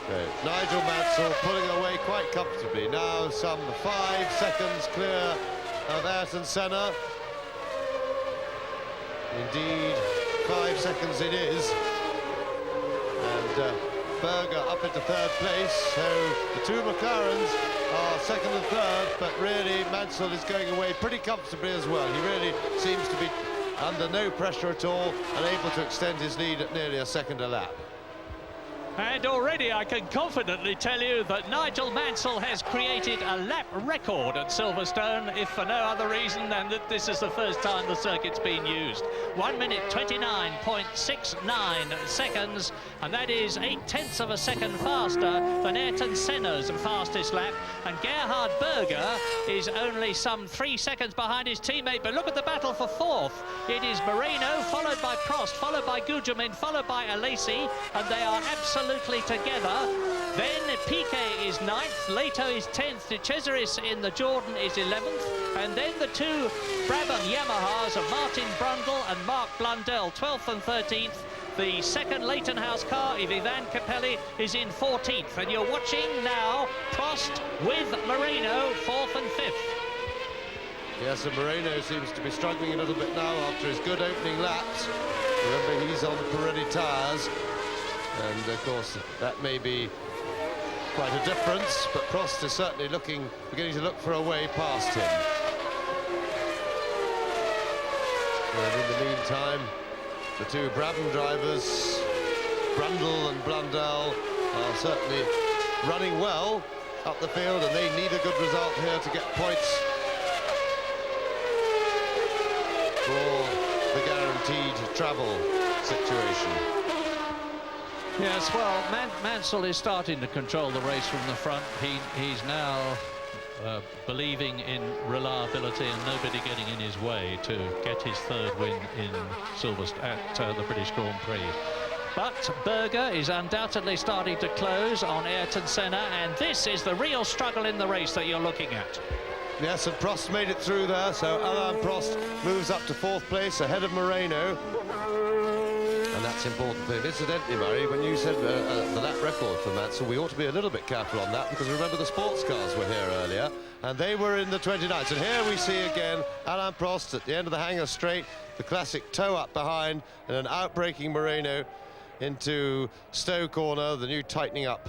So, Nigel Mansell pulling away quite comfortably. Now some 5 seconds clear of Ayrton Senna. Indeed, 5 seconds it is. And Berger up into third place, so the two McLarens are second and third, but really Mansell is going away pretty comfortably as well. He really seems to be under no pressure at all and able to extend his lead at nearly a second a lap. And already I can confidently tell you that Nigel Mansell has created a lap record at Silverstone, if for no other reason than that this is the first time the circuit's been used. 1 minute 29.69 seconds, and that is 0.8 of a second faster than Ayrton Senna's fastest lap. And Gerhard Berger is only some 3 seconds behind his teammate, but look at the battle for fourth. It is Moreno, followed by Prost, followed by Gugelmin, followed by Alesi, and they are absolutely together. Then Piquet is 9th, Leto is 10th, De Cesaris in the Jordan is 11th, and then the two Brabham Yamahas of Martin Brundle and Mark Blundell, 12th and 13th. The second Leighton House car of Ivan Capelli is in 14th, and you're watching now Prost with Moreno 4th and 5th. Yes, and Moreno seems to be struggling a little bit now after his good opening laps. Remember, he's on Pirelli tyres. And of course that may be quite a difference, but Prost is certainly beginning to look for a way past him. And in the meantime, the two Brabham drivers, Brundle and Blundell, are certainly running well up the field, and they need a good result here to get points for the guaranteed travel situation. Yes, well, Mansell is starting to control the race from the front. He's now believing in reliability and nobody getting in his way to get his third win in Silverstone at the British Grand Prix. But Berger is undoubtedly starting to close on Ayrton Senna, and this is the real struggle in the race that you're looking at. Yes, and Prost made it through there, so Alain Prost moves up to 4th place ahead of Moreno. And that's important for him. Incidentally, Murray, when you said the lap record for Mansell, we ought to be a little bit careful on that, because remember the sports cars were here earlier, and they were in the 29th. And here we see again Alain Prost at the end of the hanger straight, the classic toe up behind, and an outbraking Moreno into Stowe corner, the new tightening up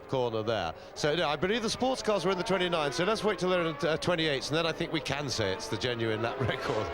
corner there. So no, I believe the sports cars were in the 29th, so let's wait till they're in the 28th, and then I think we can say it's the genuine lap record.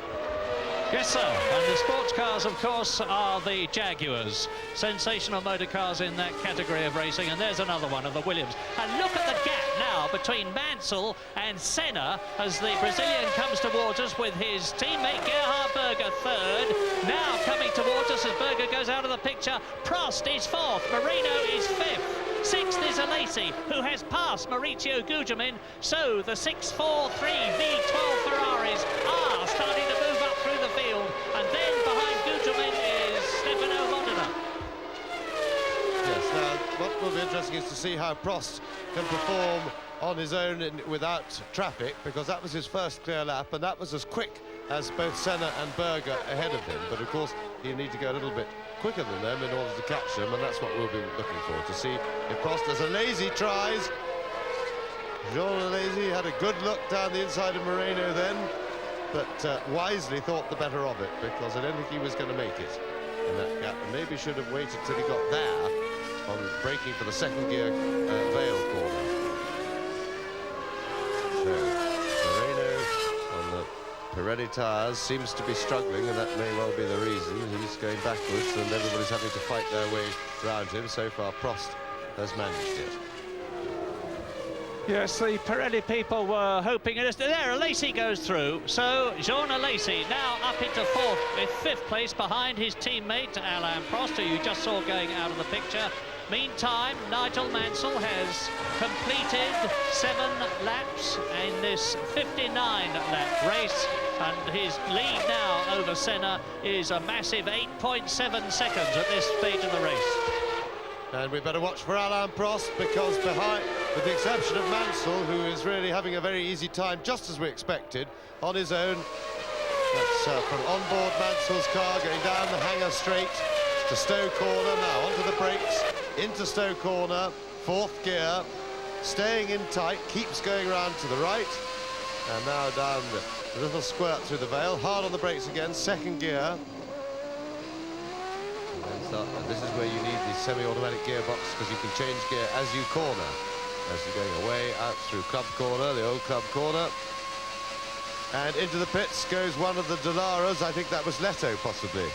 Yes, sir. And the sports cars, of course, are the Jaguars. Sensational motor cars in that category of racing. And there's another one of the Williams. And look at the gap now between Mansell and Senna as the Brazilian comes towards us with his teammate Gerhard Berger third. Now coming towards us as Berger goes out of the picture. Prost is fourth. Marino is fifth. Sixth is Alesi, who has passed Maurizio Gugelmin. So the 643 V12 Ferraris are starting to move up through the field. And then behind Gugelmin is Stefano Modena. Yes, now what will be interesting is to see how Prost can perform on his own without traffic, because that was his first clear lap, and that was as quick as both Senna and Berger ahead of him. But of course, you need to go a little bit quicker than them in order to catch them, and that's what we'll be looking for, to see if Prost, as Alesi tries. Jean Alesi had a good look down the inside of Moreno then, but wisely thought the better of it, because I don't think he was going to make it in that gap, and maybe should have waited till he got there on braking for the second gear Vale corner. So Moreno on the Pirelli tyres seems to be struggling, and that may well be the reason. He's going backwards and everybody's having to fight their way round him. So far Prost has managed it. Yes, the Pirelli people were hoping it. There, Alesi goes through. So Jean Alesi now up into fifth place behind his teammate Alain Prost, who you just saw going out of the picture. Meantime, Nigel Mansell has completed 7 laps in this 59-lap race, and his lead now over Senna is a massive 8.7 seconds at this stage of the race. And we better watch for Alain Prost, because behind, with the exception of Mansell, who is really having a very easy time, just as we expected, on his own. That's from onboard Mansell's car, going down the Hangar straight to Stowe Corner, now onto the brakes, into Stowe Corner, 4th gear, staying in tight, keeps going round to the right, and now down the little squirt through the Vale, hard on the brakes again, 2nd gear. And this is where you need the semi-automatic gearbox, because you can change gear as you corner, as you're going away out through Club Corner, the old Club Corner. And into the pits goes one of the Delaras. I think that was Leto, possibly.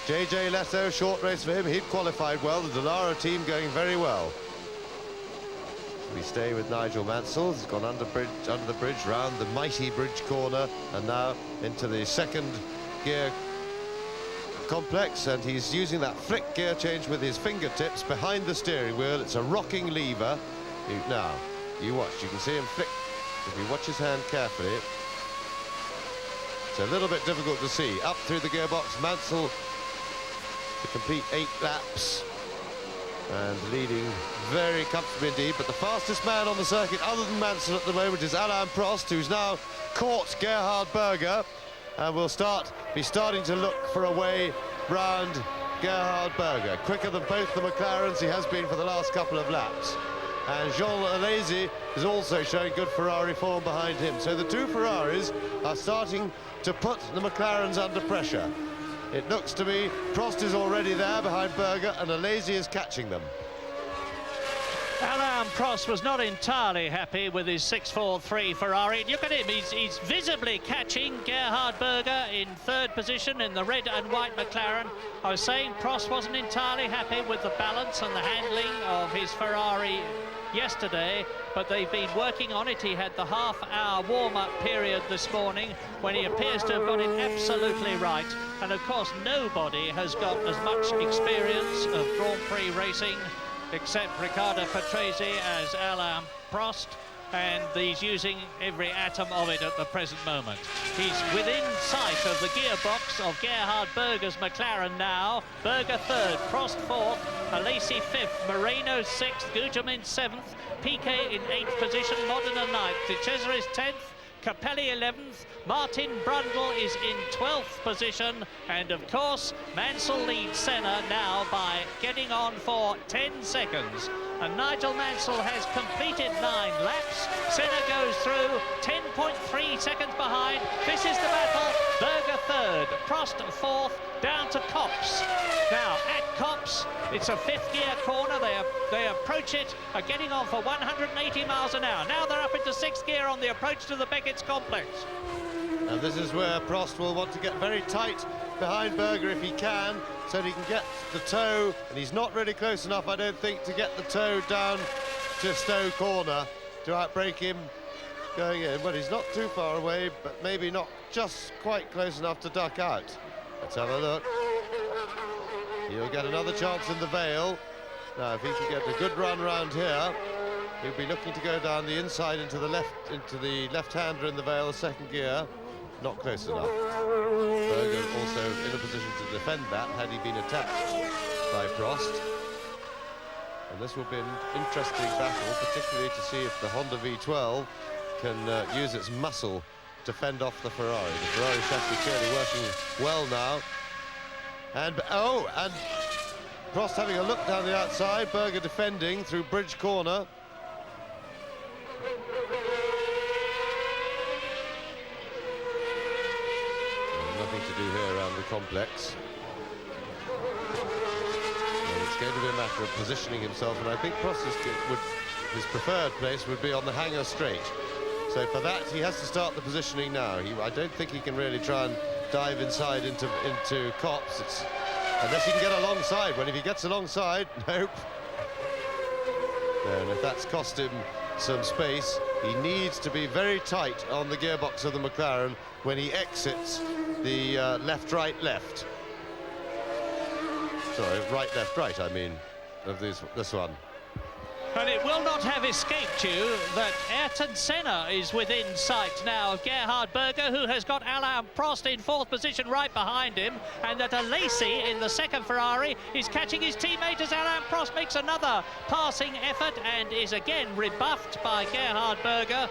JJ Leto, short race for him. He'd qualified well. The Delara team going very well. We stay with Nigel Mansell. He's gone under the bridge, round the mighty bridge corner, and now into the 2nd gear complex, and he's using that flick gear change with his fingertips behind the steering wheel. It's a rocking lever. Now, you watch. You can see him flick. If you watch his hand carefully, it's a little bit difficult to see. Up through the gearbox, Mansell to complete 8 laps and leading very comfortably indeed. But the fastest man on the circuit, other than Mansell at the moment, is Alain Prost, who's now caught Gerhard Berger, and will be starting to look for a way round Gerhard Berger. Quicker than both the McLarens he has been for the last couple of laps. And Jean Alesi is also showing good Ferrari form behind him. So the 2 Ferraris are starting to put the McLarens under pressure. It looks to me Prost is already there behind Berger, and Alesi is catching them. Alain Prost was not entirely happy with his 643 Ferrari. Look at him, he's visibly catching Gerhard Berger in 3rd position in the red and white McLaren. I was saying Prost wasn't entirely happy with the balance and the handling of his Ferrari yesterday, but they've been working on it. He had the half-hour warm-up period this morning when he appears to have got it absolutely right. And of course, nobody has got as much experience of Grand Prix racing except Riccardo Patrese as Alain Prost, and he's using every atom of it at the present moment. He's within sight of the gearbox of Gerhard Berger's McLaren now. Berger 3rd, Prost 4th, Alesi 5th, Moreno 6th, Gugelmin 7th, Piquet in 8th position, Modena 9th, De Cesare is 10th, Capelli 11th, Martin Brundle is in 12th position, and of course Mansell leads Senna now by getting on for 10 seconds. And Nigel Mansell has completed 9 laps. Senna goes through 10.3 seconds behind. This is the battle. Berger 3rd, Prost 4th, down to Copse. Now at Copse, it's a 5th gear corner. They approach it, are getting on for 180 miles an hour. Now they're up into 6th gear on the approach to the Beckett's complex. And this is where Prost will want to get very tight behind Berger if he can, so that he can get the toe, and he's not really close enough, I don't think, to get the toe down to Stowe corner to outbrake him going in. But he's not too far away, but maybe not just quite close enough to duck out. Let's have a look. He'll get another chance in the Vale. Now, if he can get a good run round here, he'll be looking to go down the inside into the left-hander in the Vale, second gear. Not close enough. Berger also in a position to defend that had he been attacked by Prost. And this will be an interesting battle, particularly to see if the Honda V12 can use its muscle to fend off the Ferrari. The Ferrari chassis clearly working well now. And Prost having a look down the outside, Berger defending through Bridge Corner. Nothing to do here around the complex. And it's going to be a matter of positioning himself, and I think Prost his preferred place would be on the hangar straight. So for that, he has to start the positioning now. I don't think he can really try and dive inside into Copse. Unless he can get alongside. When if he gets alongside, nope. And if that's cost him some space, he needs to be very tight on the gearbox of the McLaren when he exits the left-right-left. Sorry, right-left-right, I mean, of this one. And it will not have escaped you that Ayrton Senna is within sight now of Gerhard Berger, who has got Alain Prost in fourth position right behind him, and that Alesi in the second Ferrari is catching his teammate as Alain Prost makes another passing effort and is again rebuffed by Gerhard Berger.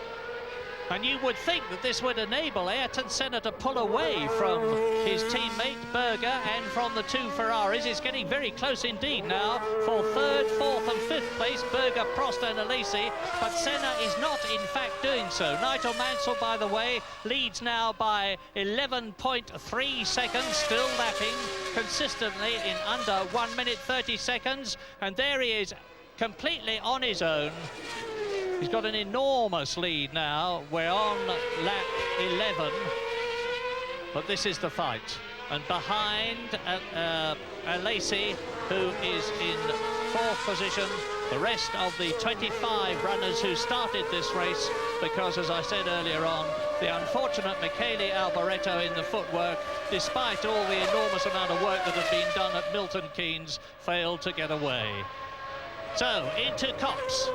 And you would think that this would enable Ayrton Senna to pull away from his teammate Berger and from the two Ferraris. It's getting very close indeed now for third, fourth and fifth place, Berger, Prost and Alesi. But Senna is not in fact doing so. Nigel Mansell, by the way, leads now by 11.3 seconds, still lapping consistently in under 1 minute 30 seconds. And there he is, completely on his own. He's got an enormous lead now. We're on lap 11, but this is the fight. And behind Alesi, who is in fourth position, the rest of the 25 runners who started this race, because, as I said earlier on, the unfortunate Michele Alboreto in the footwork, despite all the enormous amount of work that had been done at Milton Keynes, failed to get away. So, into Copse.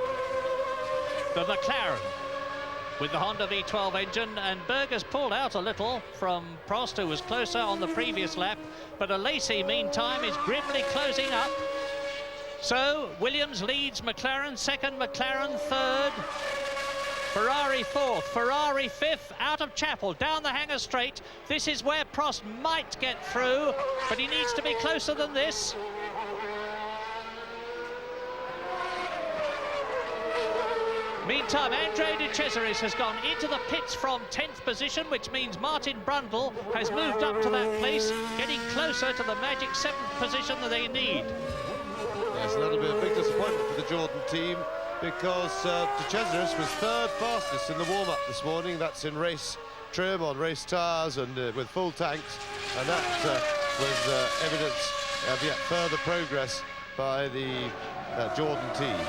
The McLaren with the Honda V12 engine, and Berger's pulled out a little from Prost, who was closer on the previous lap, but Alesi meantime is grimly closing up. So Williams leads McLaren second, McLaren third, Ferrari fourth, Ferrari fifth, out of Chapel, down the hangar straight. This is where Prost might get through, but he needs to be closer than this. Meantime, Andre de Cesaris has gone into the pits from 10th position, which means Martin Brundle has moved up to that place, getting closer to the magic 7th position that they need. Yes, that'll be a big disappointment for the Jordan team, because de Cesaris was third fastest in the warm-up this morning. That's in race trim, on race tyres and with full tanks, and that was evidence of yet further progress by the Jordan team.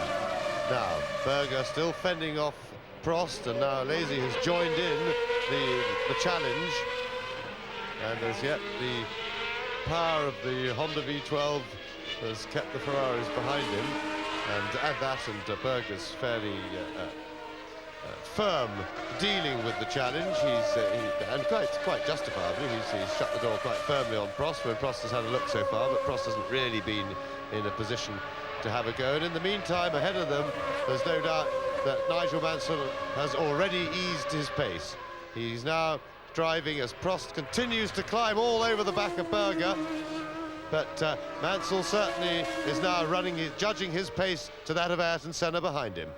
Now, Berger still fending off Prost, and now Alesi has joined in the challenge. And as yet, the power of the Honda V12 has kept the Ferraris behind him. And add that, and Berger's fairly firm dealing with the challenge. And quite justifiably, he's shut the door quite firmly on Prost, when Prost has had a look so far, but Prost hasn't really been in a position to have a go. And in the meantime, ahead of them, there's no doubt that Nigel Mansell has already eased his pace. He's now driving as Prost continues to climb all over the back of Berger, but Mansell certainly is now judging his pace to that of Ayrton Senna behind him.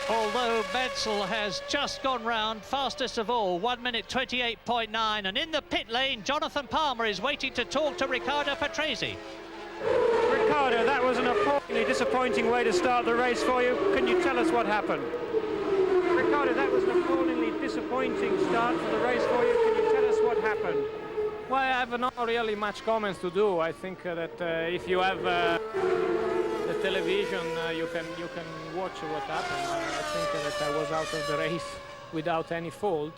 Although Mansell has just gone round fastest of all, 1 minute 28.9, and in the pit lane, Jonathan Palmer is waiting to talk to Riccardo Patrese. Riccardo, that was an appallingly disappointing way to start the race for you. Can you tell us what happened? Riccardo, that was an appallingly disappointing start. start for the race for you. Can you tell us what happened? Well, I have not really much comments to do. I think that if you have the television, you can watch what happened. I think that I was out of the race without any fault.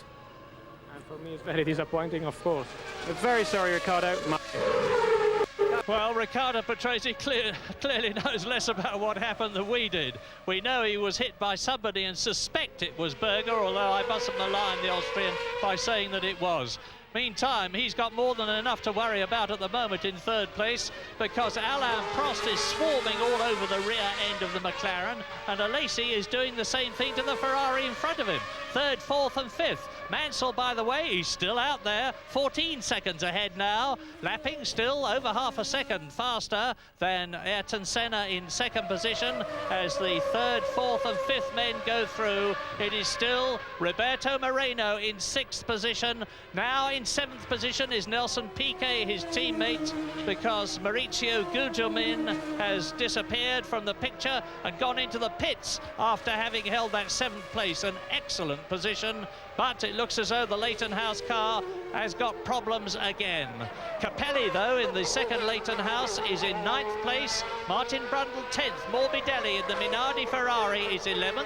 And for me, it's very disappointing, of course. We're very sorry, Riccardo. Well, Riccardo Patrese clearly knows less about what happened than we did. We know he was hit by somebody and suspect it was Berger, although I mustn't malign the Austrian by saying that it was. Meantime, he's got more than enough to worry about at the moment in third place, because Alain Prost is swarming all over the rear end of the McLaren, and Alesi is doing the same thing to the Ferrari in front of him. Third, fourth and fifth. Mansell, by the way, he's still out there, 14 seconds ahead now, lapping still over half a second faster than Ayrton Senna in second position. As the third, fourth and fifth men go through, it is still Roberto Moreno in sixth position. Now in seventh position is Nelson Piquet, his teammate, because Maurizio Gugelmin has disappeared from the picture and gone into the pits after having held that seventh place, an excellent position. But it looks as though the Leighton House car has got problems again. Capelli, though, in the second Leighton House is in ninth place. Martin Brundle 10th. Morbidelli in the Minardi Ferrari is 11th.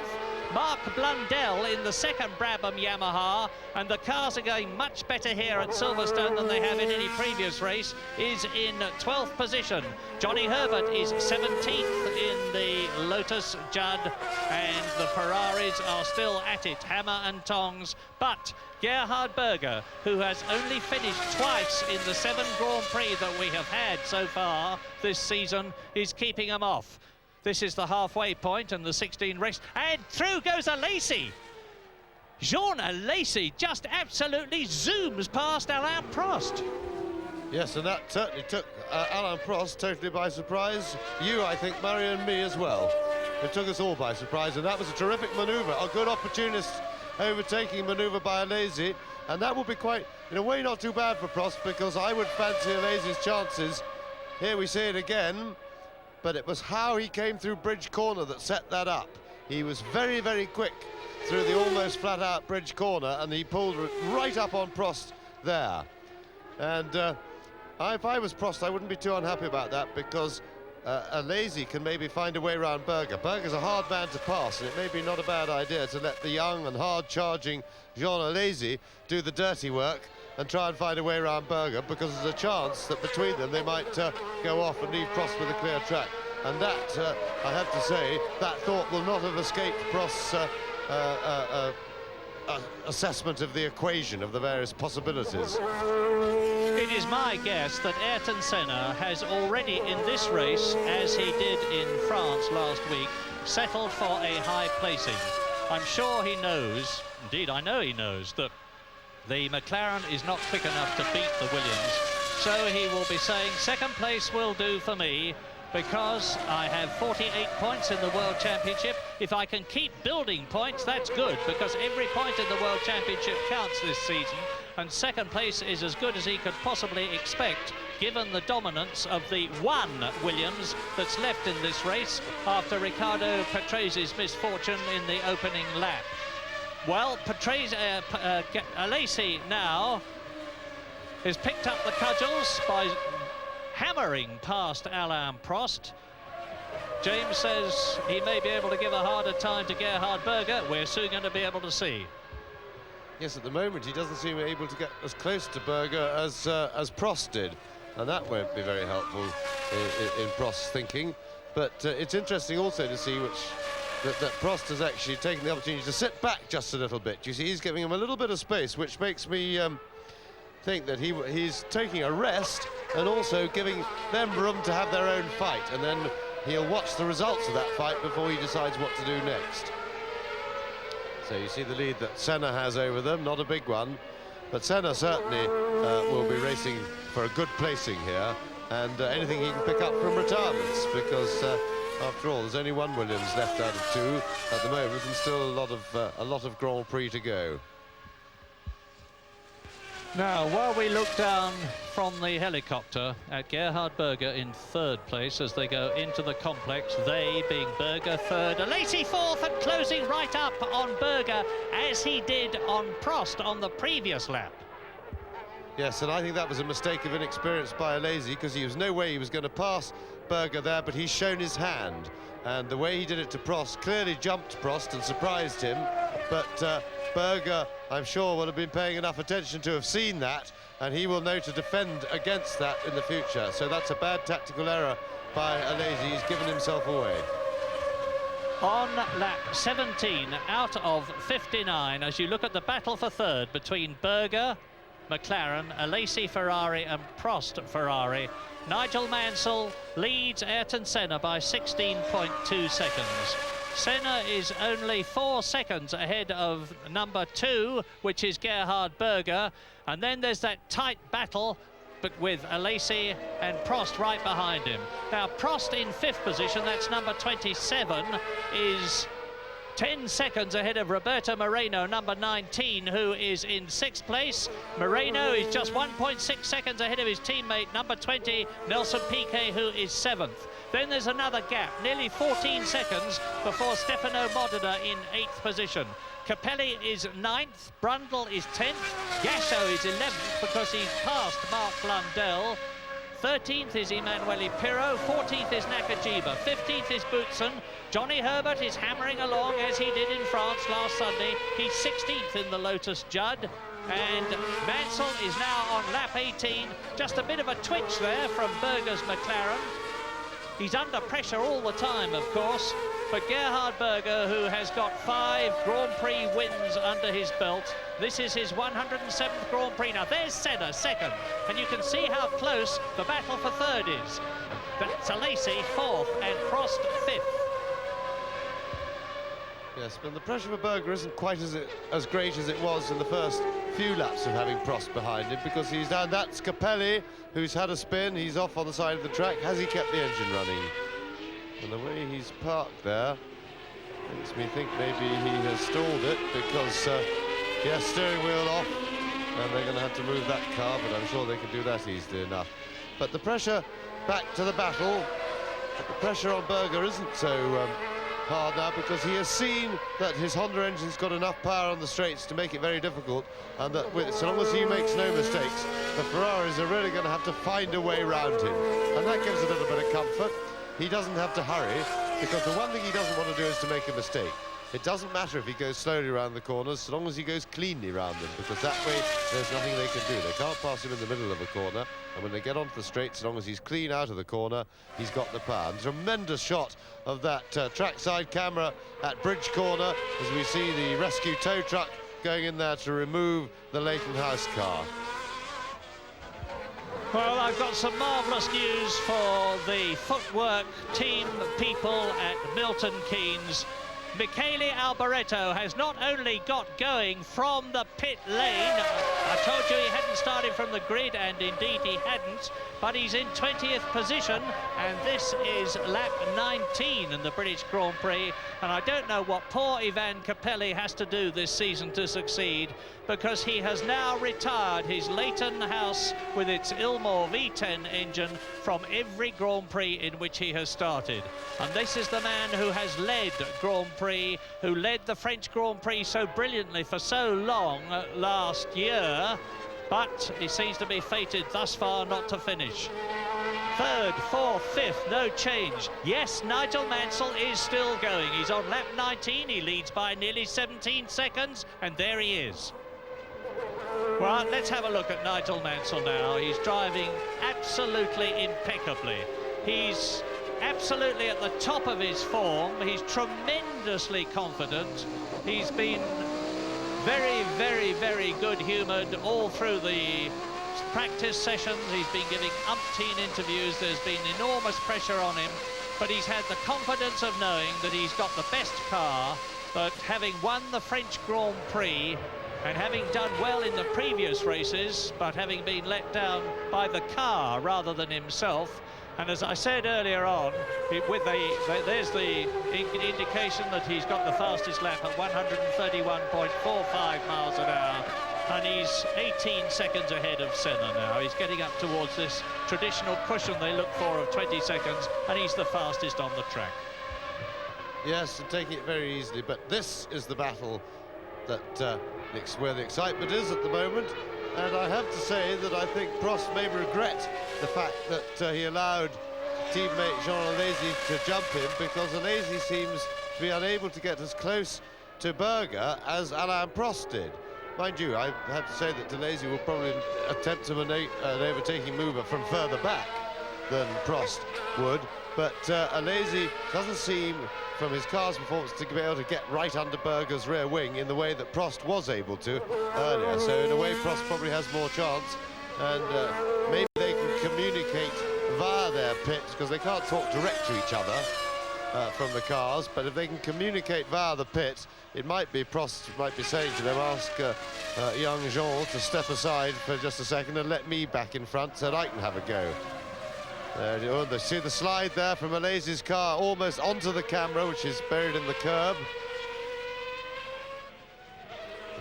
Mark Blundell in the second Brabham Yamaha, and the cars are going much better here at Silverstone than they have in any previous race, is in 12th position. Johnny Herbert is 17th in the Lotus Judd, and the Ferraris are still at it, hammer and tongs. But Gerhard Berger, who has only finished twice in the 7 Grand Prix that we have had so far this season, is keeping them off. This is the halfway point and the 16 race, and through goes Alesi. Jean Alesi just absolutely zooms past Alain Prost. Yes, and that certainly took Alain Prost totally by surprise. You, I think, Murray, and me as well. It took us all by surprise, and that was a terrific manoeuvre, a good opportunist overtaking manoeuvre by Alesi, and that will be quite, in a way, not too bad for Prost, because I would fancy Alesi's chances. Here we see it again. But it was how he came through Bridge Corner that set that up. He was very, very quick through the almost flat-out Bridge Corner, and he pulled right up on Prost there. And if I was Prost, I wouldn't be too unhappy about that, because Alesi can maybe find a way around Berger. Berger's a hard man to pass, and it may be not a bad idea to let the young and hard-charging Jean Alesi do the dirty work and try and find a way around Berger, because there's a chance that between them they might go off and leave Prost with a clear track. And that, I have to say, that thought will not have escaped Prost's assessment of the equation of the various possibilities. It is my guess that Ayrton Senna has already in this race, as he did in France last week, settled for a high placing. I'm sure he knows, indeed I know he knows, that the McLaren is not quick enough to beat the Williams, so he will be saying second place will do for me, because I have 48 points in the World Championship. If I can keep building points, that's good, because every point in the World Championship counts this season, and second place is as good as he could possibly expect, given the dominance of the one Williams that's left in this race after Riccardo Patrese's misfortune in the opening lap. Well, Alesi now has picked up the cudgels by hammering past Alain Prost. James says he may be able to give a harder time to Gerhard Berger. We're soon going to be able to see. Yes, at the moment he doesn't seem able to get as close to Berger as Prost did, and that won't be very helpful in Prost's thinking. But it's interesting also to see that Prost has actually taken the opportunity to sit back just a little bit. You see, he's giving him a little bit of space, which makes me think that he's taking a rest and also giving them room to have their own fight, and then he'll watch the results of that fight before he decides what to do next. So you see the lead that Senna has over them, not a big one, but Senna certainly will be racing for a good placing here, and anything he can pick up from retirements, because after all, there's only one Williams left out of 2 at the moment, and still a lot of Grand Prix to go. Now, while we look down from the helicopter at Gerhard Berger in 3rd place as they go into the complex, they being Berger 3rd, Alesi 4th, and closing right up on Berger as he did on Prost on the previous lap. Yes, and I think that was a mistake of inexperience by Alesi, because he was no way he was going to pass Berger there, but he's shown his hand. And the way he did it to Prost clearly jumped Prost and surprised him. But Berger, I'm sure, will have been paying enough attention to have seen that, and he will know to defend against that in the future. So that's a bad tactical error by Alesi. He's given himself away. On lap 17 out of 59, as you look at the battle for 3rd between Berger, McLaren, Alesi Ferrari and Prost Ferrari, Nigel Mansell leads Ayrton Senna by 16.2 seconds. Senna is only 4 seconds ahead of number 2, which is Gerhard Berger, and then there's that tight battle but with Alesi and Prost right behind him. Now Prost in 5th position, that's number 27, is 10 seconds ahead of Roberto Moreno, number 19, who is in 6th place. Moreno is just 1.6 seconds ahead of his teammate, number 20, Nelson Piquet, who is 7th. Then there's another gap, nearly 14 seconds before Stefano Modena in 8th position. Capelli is 9th, Brundle is 10th, Gasho is 11th because he's passed Mark Blundell. 13th is Emanuele Pirro, 14th is Nakajima, 15th is Boutsen. Johnny Herbert is hammering along as he did in France last Sunday. He's 16th in the Lotus Judd. And Mansell is now on lap 18. Just a bit of a twitch there from Berger's McLaren. He's under pressure all the time, of course. But Gerhard Berger, who has got 5 Grand Prix wins under his belt, this is his 107th Grand Prix. Now there's Senna 2nd, and you can see how close the battle for 3rd is. That's Alesi 4th and Prost 5th. Yes, but the pressure for Berger isn't quite as great as it was in the first few laps of having Prost behind him, because he's down. That's Capelli, who's had a spin. He's off on the side of the track. Has he kept the engine running? And the way he's parked there makes me think maybe he has stalled it, because yes, steering wheel off, and they're going to have to move that car, but I'm sure they can do that easily enough. But the pressure back to the battle, the pressure on Berger isn't so hard now, because he has seen that his Honda engine's got enough power on the straights to make it very difficult, and that so long as he makes no mistakes, the Ferraris are really going to have to find a way around him, and that gives a little bit of comfort. He doesn't have to hurry, because the one thing he doesn't want to do is to make a mistake. It doesn't matter if he goes slowly around the corners, so long as he goes cleanly around them, because that way there's nothing they can do. They can't pass him in the middle of a corner, and when they get onto the straight, so long as he's clean out of the corner, he's got the power. And tremendous shot of that trackside camera at Bridge Corner, as we see the rescue tow truck going in there to remove the Leighton House car. Well, I've got some marvellous news for the footwork team people at Milton Keynes. Michele Alboreto has not only got going from the pit lane, I told you he hadn't started from the grid, and indeed he hadn't, but he's in 20th position, and this is lap 19 in the British Grand Prix, and I don't know what poor Ivan Capelli has to do this season to succeed, because he has now retired his Leighton House with its Ilmor V10 engine from every Grand Prix in which he has started. And this is the man who has led Grand Prix, who led the French Grand Prix so brilliantly for so long last year, but he seems to be fated thus far not to finish. 3rd, 4th, 5th, no change. Yes, Nigel Mansell is still going. He's on lap 19, he leads by nearly 17 seconds, and there he is. Well, let's have a look at Nigel Mansell now. He's driving absolutely impeccably. He's absolutely at the top of his form. He's tremendously confident. He's been very, very, very good-humoured all through the practice sessions. He's been giving umpteen interviews. There's been enormous pressure on him, but he's had the confidence of knowing that he's got the best car, but having won the French Grand Prix and having done well in the previous races, but having been let down by the car rather than himself. And as I said earlier on, there's the indication that he's got the fastest lap at 131.45 miles an hour. And he's He's 18 seconds ahead of Senna now. He's getting up towards this traditional cushion they look for of 20 seconds, and he's the fastest on the track. Yes, and taking it very easily, but this is the battle that where the excitement is at the moment. And I have to say that I think Prost may regret the fact that he allowed teammate Jean Alesi to jump him, because Alesi seems to be unable to get as close to Berger as Alain Prost did. Mind you, I have to say that Alesi will probably attempt to an overtaking mover from further back than Prost would, but Alesi doesn't seem, from his car's performance, to be able to get right under Berger's rear wing in the way that Prost was able to earlier. So in a way, Prost probably has more chance, and maybe they can communicate via their pits, because they can't talk direct to each other from the cars, but if they can communicate via the pit, it might be Prost might be saying to them, ask young Jean to step aside for just a second and let me back in front so that I can have a go. They see the slide there from Alesi's car almost onto the camera, which is buried in the curb.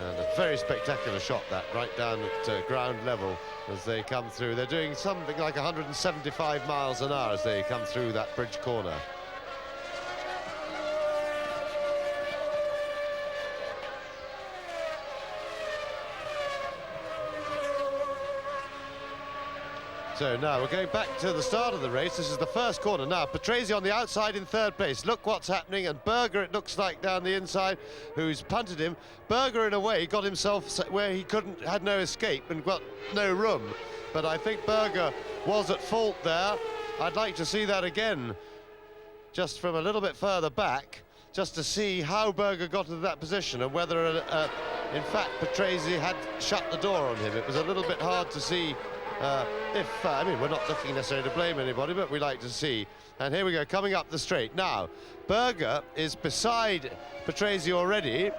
And a very spectacular shot, that, right down at ground level as they come through. They're doing something like 175 miles an hour as they come through that bridge corner. So now we're going back to the start of the race. This is the first corner. Now Patrese on the outside in third place. Look what's happening, and Berger, it looks like, down the inside, who's punted him. Berger, in a way, got himself where he had no escape and got no room. But I think Berger was at fault there. I'd like to see that again, just from a little bit further back, just to see how Berger got into that position and whether, in fact, Patrese had shut the door on him. It was a little bit hard to see. I mean, we're not looking necessarily to blame anybody, but we like to see. And here we go, coming up the straight. Now, Berger is beside Patrese already.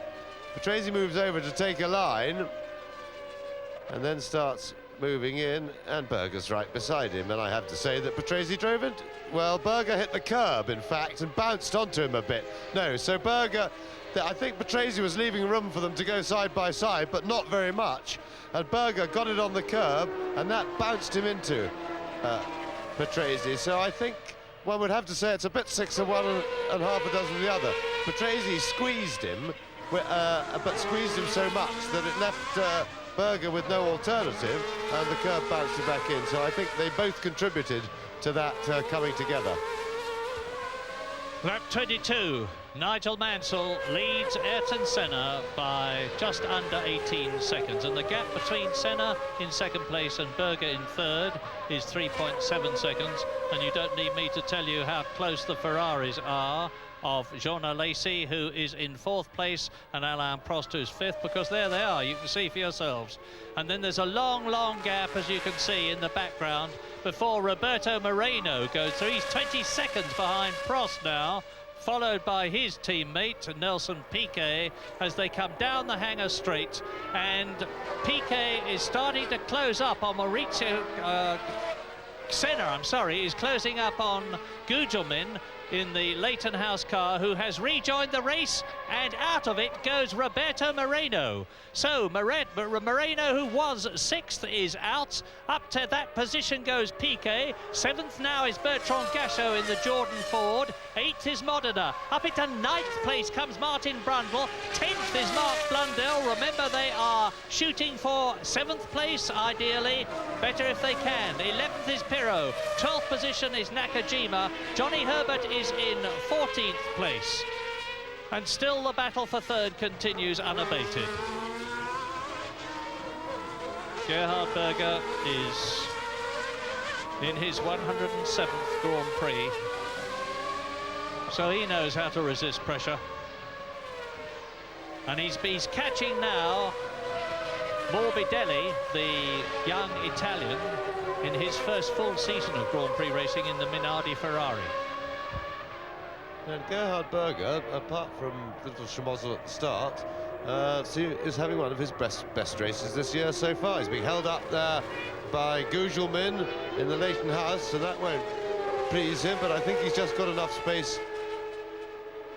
Patrese moves over to take a line and then starts moving in, and Berger's right beside him. And I have to say that Patrese drove it. Well, Berger hit the curb, in fact, and bounced onto him a bit. No, so Berger, I think Patrese was leaving room for them to go side by side, but not very much. And Berger got it on the curb, and that bounced him into Patrese. So I think one would have to say it's a bit 6 of one and half a dozen of the other. Patrese squeezed him, but squeezed him so much that it left Berger with no alternative, and the curb bounced him back in. So I think they both contributed to that coming together. Lap 22, Nigel Mansell leads Ayrton Senna by just under 18 seconds, and the gap between Senna in second place and Berger in third is 3.7 seconds, and you don't need me to tell you how close the Ferraris are of Jean Alesi, who is in fourth place, and Alain Prost, who's fifth, because there they are, you can see for yourselves. And then there's a long, long gap, as you can see in the background, before Roberto Moreno goes through. He's 20 seconds behind Prost now, followed by his teammate Nelson Piquet as they come down the hangar straight, and Piquet is starting to close up on Senna, I'm sorry, is closing up on Gugelmin in the Leighton House car, who has rejoined the race, and out of it goes Roberto Moreno. So Moreno, who was sixth, is out. Up to that position goes Piquet. Seventh now is Bertrand Gachot in the Jordan Ford. Eighth is Modena. Up into ninth place comes Martin Brundle. 10th is Mark Blundell. Remember, they are shooting for seventh place, ideally. Better if they can. 11th is Pirro. 12th position is Nakajima. Johnny Herbert is in 14th place. And still the battle for third continues unabated. Gerhard Berger is in his 107th Grand Prix, so he knows how to resist pressure. And he's catching now Morbidelli, the young Italian, in his first full season of Grand Prix racing in the Minardi Ferrari. And Gerhard Berger, apart from little schmozzle at the start, is having one of his best races this year so far. He's being held up there by Gugelmin in the Leighton House, so that won't please him, but I think he's just got enough space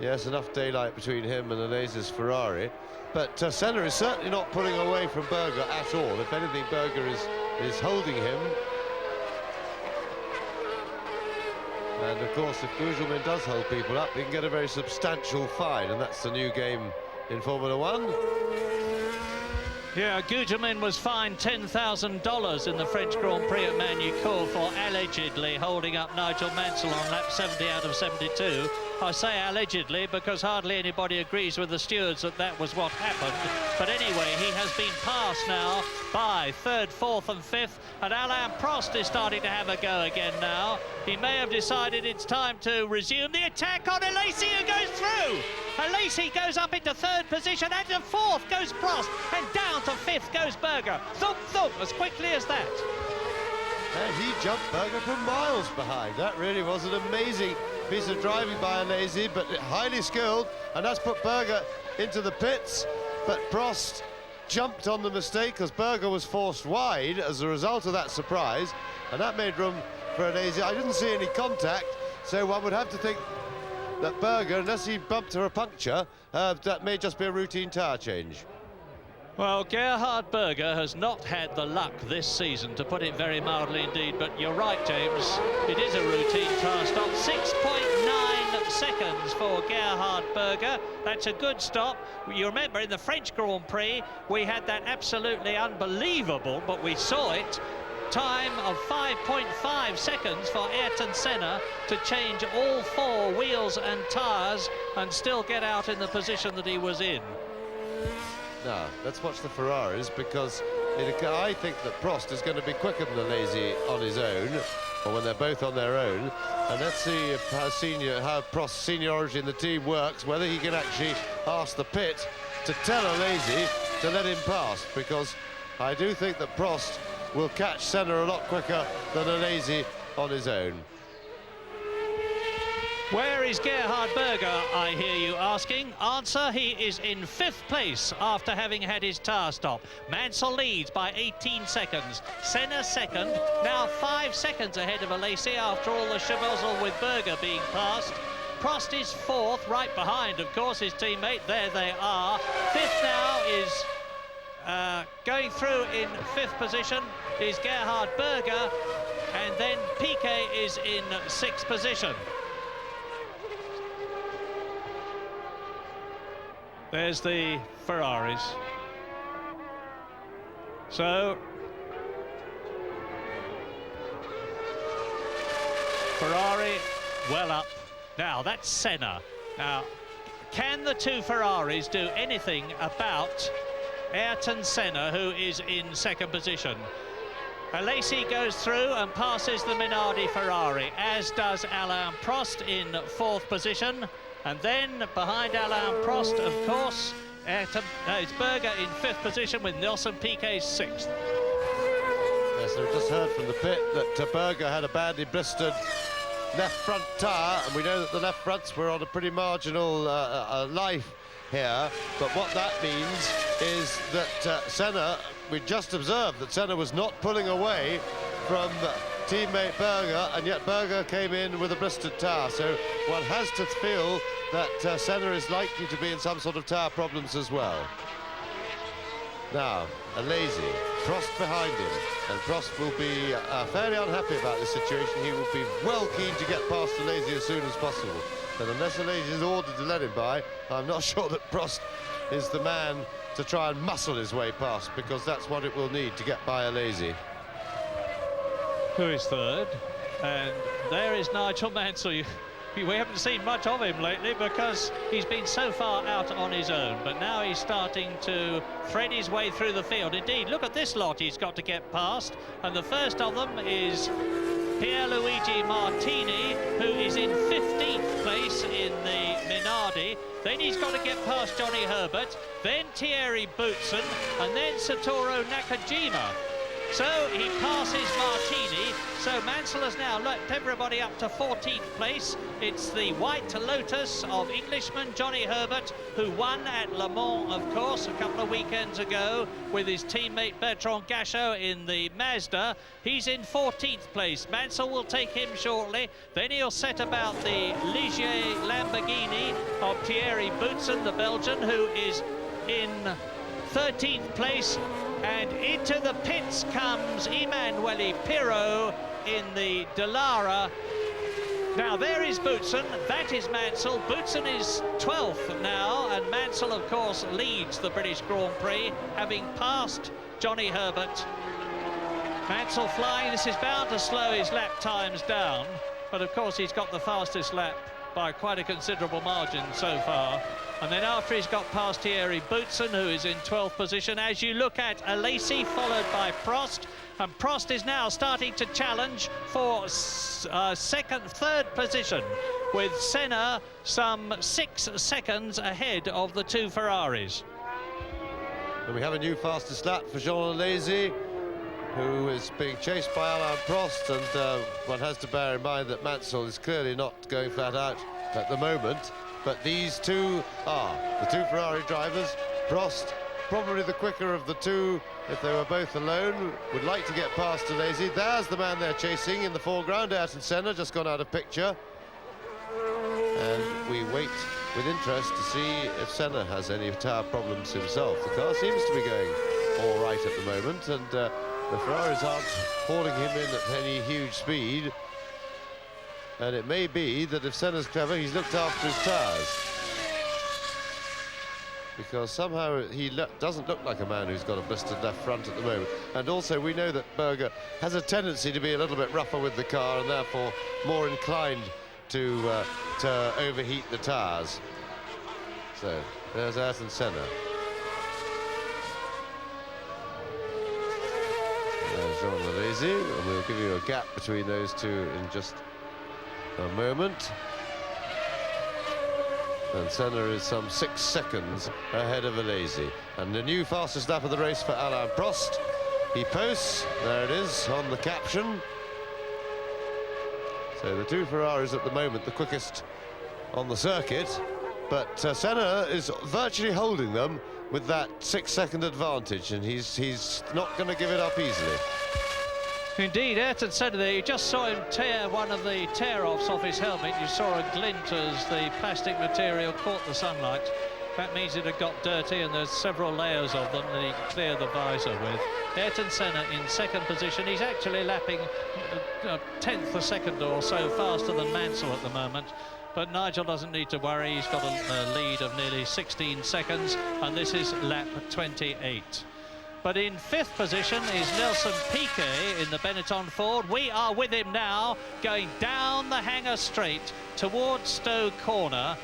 Yes, enough daylight between him and Alesi's Ferrari. But Senna is certainly not pulling away from Berger at all. If anything, Berger is holding him. And of course, if Gugelmin does hold people up, he can get a very substantial fine, and that's the new game in Formula One. Yeah, Gugelmin was fined $10,000 in the French Grand Prix at Magny-Cours for allegedly holding up Nigel Mansell on lap 70 out of 72. I say allegedly because hardly anybody agrees with the stewards that that was what happened. But anyway, he has been passed now by 3rd, 4th and 5th, and Alain Prost is starting to have a go again now. He may have decided it's time to resume the attack on Alesi, who goes through. Alesi goes up into 3rd position, and to 4th goes Prost, and down to 5th goes Berger. Thump, thump, as quickly as that. And he jumped Berger from miles behind. That really was an amazing piece of driving by Alesi, but highly skilled, and that's put Berger into the pits. But Prost jumped on the mistake because Berger was forced wide as a result of that surprise, and that made room for Alesi. I didn't see any contact, so one would have to think that Berger, unless he bumped her a puncture, that may just be a routine tyre change. Well, Gerhard Berger has not had the luck this season, to put it very mildly indeed, but you're right, James. It is a routine tyre stop. 6.9 seconds for Gerhard Berger. That's a good stop. You remember in the French Grand Prix, we had that absolutely unbelievable, but we saw it, time of 5.5 seconds for Ayrton Senna to change all 4 wheels and tyres and still get out in the position that he was in. Now, let's watch the Ferraris, because I think that Prost is going to be quicker than Alesi on his own, or when they're both on their own. And let's see if how Prost's seniority in the team works, whether he can actually ask the pit to tell Alesi to let him pass, because I do think that Prost will catch Senna a lot quicker than Alesi on his own. Where is Gerhard Berger, I hear you asking? Answer, he is in 5th place after having had his tyre stop. Mansell leads by 18 seconds. Senna 2nd, now 5 seconds ahead of Alesi after all the schmozzle with Berger being passed. Prost is 4th, right behind, of course, his teammate. There they are. 5th now is going through in 5th position is Gerhard Berger, and then Piquet is in 6th position. There's the Ferraris. So, Ferrari well up. Now, that's Senna. Now, can the 2 Ferraris do anything about Ayrton Senna, who is in 2nd position? Alesi goes through and passes the Minardi Ferrari, as does Alain Prost in 4th position. And then behind Alain Prost, of course, it's Berger in 5th position with Nelson Piquet 6th. Yes, we've just heard from the pit that Berger had a badly blistered left front tyre, and we know that the left fronts were on a pretty marginal life here. But what that means is that Senna, we just observed that Senna was not pulling away from teammate Berger, and yet Berger came in with a blistered tyre. So one has to feel that Senna is likely to be in some sort of tyre problems as well. Now, Alesi, Prost behind him, and Prost will be fairly unhappy about this situation. He will be well keen to get past Alesi as soon as possible. But unless Alesi is ordered to let him by, I'm not sure that Prost is the man to try and muscle his way past, because that's what it will need to get by Alesi. Who is 3rd? And there is Nigel Mansell. We haven't seen much of him lately because he's been so far out on his own, but now he's starting to thread his way through the field. Indeed, look at this lot he's got to get past, and the first of them is Pierluigi Martini, who is in 15th place in the Minardi. Then he's got to get past Johnny Herbert, then Thierry Boutsen, and then Satoru Nakajima. So he passes Martini. So Mansell has now leapt everybody up to 14th place. It's the White Lotus of Englishman Johnny Herbert, who won at Le Mans, of course, a couple of weekends ago with his teammate Bertrand Gachot in the Mazda. He's in 14th place. Mansell will take him shortly. Then he'll set about the Ligier Lamborghini of Thierry Boutsen, the Belgian, who is in 13th place. And into the pits comes Emanuele Pirro in the Dallara. Now there is Boutsen, that is Mansell. Boutsen is 12th now, and Mansell, of course, leads the British Grand Prix, having passed Johnny Herbert. Mansell flying, this is bound to slow his lap times down, but of course he's got the fastest lap by quite a considerable margin so far. And then after he's got past Thierry Boutsen, who is in 12th position, as you look at Alesi, followed by Prost, and Prost is now starting to challenge for third position, with Senna some 6 seconds ahead of the two Ferraris. And we have a new fastest lap for Jean Alesi, who is being chased by Alain Prost, and one has to bear in mind that Mansell is clearly not going flat out at the moment. But these two are the two Ferrari drivers. Prost, probably the quicker of the two if they were both alone, would like to get past Alesi. There's the man they're chasing in the foreground, Ayrton Senna, just gone out of picture. And we wait with interest to see if Senna has any tire problems himself. The car seems to be going all right at the moment, and the Ferraris aren't hauling him in at any huge speed. And it may be that if Senna's clever, he's looked after his tyres. Because somehow he doesn't look like a man who's got a blistered left front at the moment. And also we know that Berger has a tendency to be a little bit rougher with the car and therefore more inclined to overheat the tyres. So there's Ayrton Senna. There's Jean Alesi, and we'll give you a gap between those two in just a moment. And Senna is some 6 seconds ahead of Alesi. And the new fastest lap of the race for Alain Prost. He posts, there it is, on the caption. So the two Ferraris at the moment, the quickest on the circuit. But Senna is virtually holding them with that 6-second advantage, and he's not going to give it up easily. Indeed, Ayrton Senna there, you just saw him tear one of the tear-offs off his helmet. You saw a glint as the plastic material caught the sunlight. That means it had got dirty, and there's several layers of them that he cleared the visor with. Ayrton Senna in second position. He's actually lapping a tenth a second or so faster than Mansell at the moment. But Nigel doesn't need to worry. He's got a lead of nearly 16 seconds, and this is lap 28. But in fifth position is Nelson Piquet in the Benetton Ford. We are with him now, going down the Hangar Straight towards Stowe Corner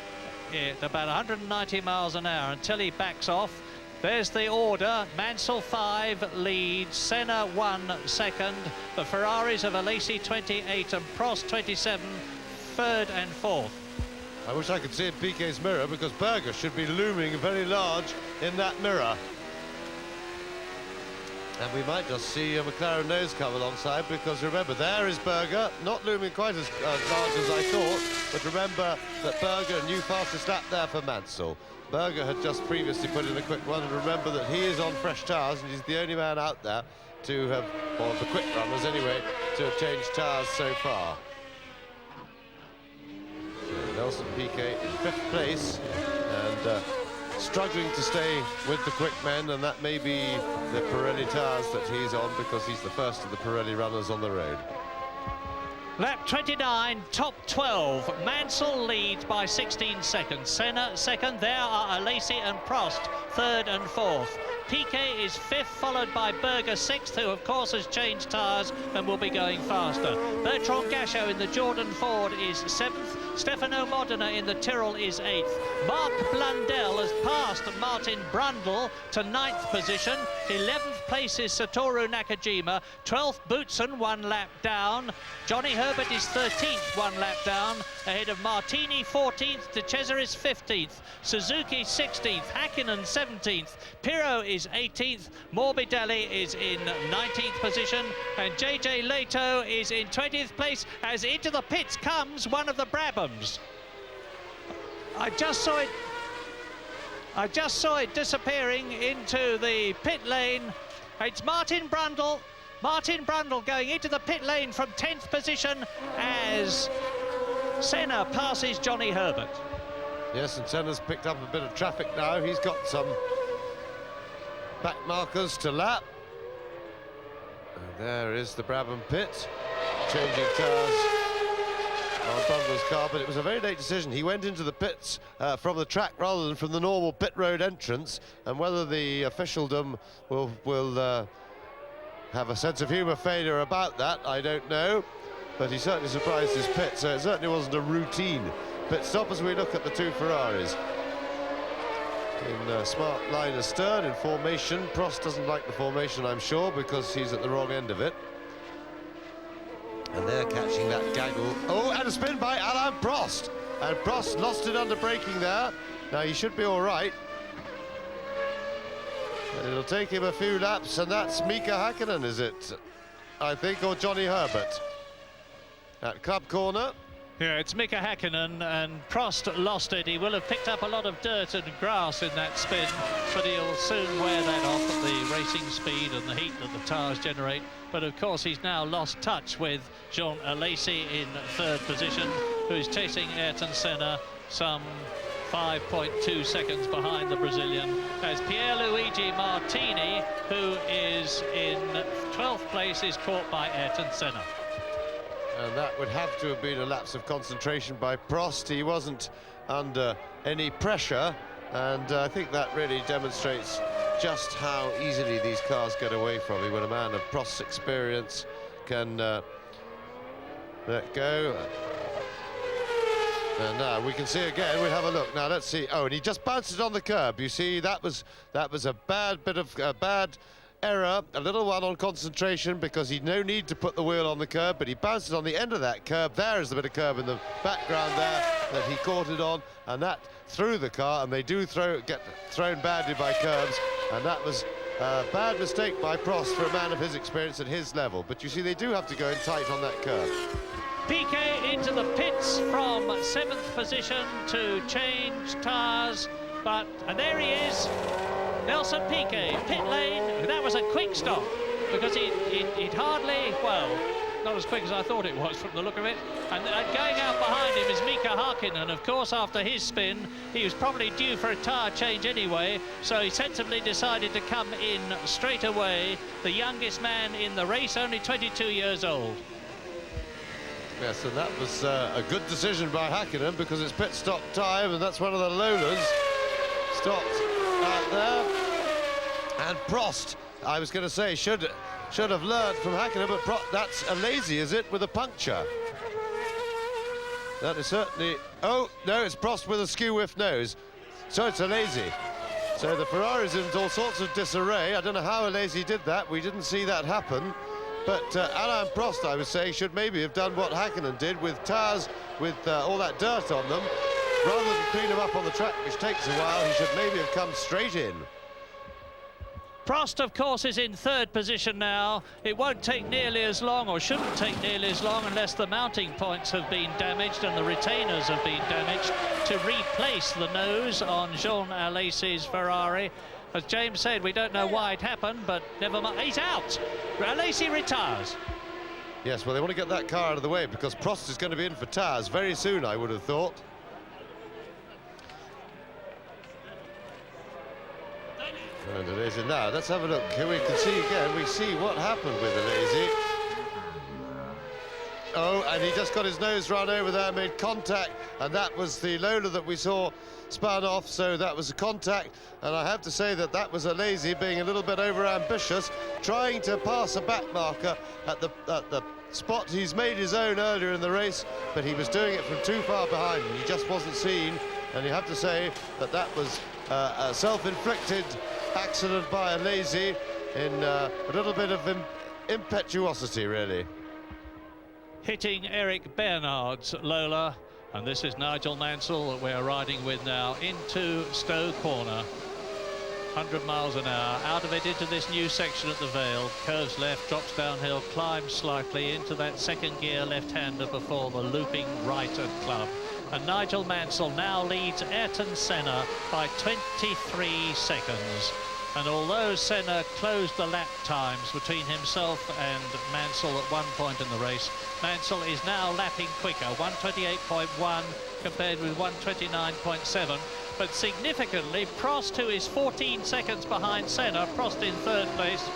at about 190 miles an hour until he backs off. There's the order. Mansell 5 leads, Senna 1 second, the Ferraris of Alesi 28 and Prost 27, third and fourth. I wish I could see in Piquet's mirror, because Berger should be looming very large in that mirror. And we might just see a McLaren nose come alongside, because remember, there is Berger, not looming quite as large as I thought, but remember that Berger, new fastest lap there for Mansell. Berger had just previously put in a quick one, and remember that he is on fresh tyres, and he's the only man out there to have, or the quick runners anyway, to have changed tyres so far. So Nelson Piquet in fifth place, and struggling to stay with the quick men, and that may be the Pirelli tyres that he's on, because he's the first of the Pirelli runners on the road. Lap 29, top 12. Mansell leads by 16 seconds. Senna second. There are Alesi and Prost, third and fourth. Piquet is fifth, followed by Berger sixth, who of course has changed tyres and will be going faster. Bertrand Gachot in the Jordan Ford is seventh. Stefano Modena in the Tyrrell is 8th. Mark Blundell has passed Martin Brundle to 9th position. 11th place is Satoru Nakajima. 12th Boutsen, 1 lap down. Johnny Herbert is 13th, 1 lap down, ahead of Martini 14th, De Cesaris 15th, Suzuki 16th, Hakkinen 17th, Pirro is 18th, Morbidelli is in 19th position, and JJ Leto is in 20th place, as into the pits comes one of the Brabhams. I just saw it disappearing into the pit lane. It's Martin Brundle. Martin Brundle going into the pit lane from 10th position as Senna passes Johnny Herbert. Yes, and Senna's picked up a bit of traffic now. He's got some back markers to lap. And there is the Brabham pit, changing tyres on Brundle's car, but it was a very late decision. He went into the pits from the track rather than from the normal pit road entrance, and whether the officialdom will have a sense of humour failure about that, I don't know, but he certainly surprised his pit, so it certainly wasn't a routine pit stop as we look at the two Ferraris. In smart line astern, in formation. Prost doesn't like the formation, I'm sure, because he's at the wrong end of it. And they're catching that gaggle. Oh, and a spin by Alain Prost. And Prost lost it under braking there. Now, he should be all right. And it'll take him a few laps, and that's Mika Hakkinen, is it? I think, or Johnny Herbert. At club corner. Yeah, it's Mika Hakkinen, and Prost lost it. He will have picked up a lot of dirt and grass in that spin, but he'll soon wear that off at the racing speed and the heat that the tyres generate. But of course, he's now lost touch with Jean Alesi in 3rd position, who's chasing Ayrton Senna some 5.2 seconds behind the Brazilian, as Pierluigi Martini, who is in 12th place, is caught by Ayrton Senna. And that would have to have been a lapse of concentration by Prost. He wasn't under any pressure, and I think that really demonstrates just how easily these cars get away from him when a man of Prost's experience can let go. And now we can see again, we'll have a look. Now let's see. Oh, and he just bounced it on the curb. You see, that was a bad bit of bad error, a little one on concentration, because he'd no need to put the wheel on the curb, but he bounced it on the end of that curb. There is the bit of curb in the background there that he caught it on, and that threw the car, and they do get thrown badly by curbs, and that was a bad mistake by Prost for a man of his experience at his level. But you see, they do have to go in tight on that curb. Piquet into the pits from 7th position to change tyres, and there he is, Nelson Piquet, pit lane. That was a quick stop, because he'd hardly, well, not as quick as I thought it was from the look of it. And going out behind him is Mika Hakkinen. Of course, after his spin, he was probably due for a tyre change anyway, so he sensibly decided to come in straight away. The youngest man in the race, only 22 years old. Yes, and that was a good decision by Hakkinen, because it's pit stop time, and that's one of the Lolas stopped out there. And Prost, I was going to say, should have learned from Hakkinen, but that's Alesi, is it, with a puncture? That is certainly... Oh, no, it's Prost with a skew-whiff nose. So it's Alesi. So the Ferrari's in all sorts of disarray. I don't know how Alesi did that. We didn't see that happen. But Alain Prost, I would say, should maybe have done what Hakkinen did with tyres with all that dirt on them. Rather than clean them up on the track, which takes a while, he should maybe have come straight in. Prost, of course, is in 3rd position now. It won't take nearly as long, or shouldn't take nearly as long, unless the mounting points have been damaged and the retainers have been damaged, to replace the nose on Jean Alesi's Ferrari. As James said, we don't know why it happened, but never mind. He's out. Alesi retires. Yes, well, they want to get that car out of the way, because Prost is going to be in for tyres very soon, I would have thought. And Alesi now, let's have a look. Here we can see again, we see what happened with Alesi. Oh, and he just got his nose run over there, made contact, and that was the Lola that we saw spun off, so that was a contact. And I have to say that was Alesi being a little bit over-ambitious, trying to pass a back marker at the spot he's made his own earlier in the race, but he was doing it from too far behind. He just wasn't seen, and you have to say that that was a self-inflicted accident by a lazy in a little bit of impetuosity, really. Hitting Eric Bernard's Lola, and this is Nigel Mansell that we're riding with now into Stowe Corner. 100 miles an hour, out of it into this new section at the Vale, curves left, drops downhill, climbs slightly into that second gear left-hander before the looping right at club. And Nigel Mansell now leads Ayrton Senna by 23 seconds. And although Senna closed the lap times between himself and Mansell at one point in the race, Mansell is now lapping quicker, 128.1 compared with 129.7. But significantly, Prost, who is 14 seconds behind Senna, Prost in third place,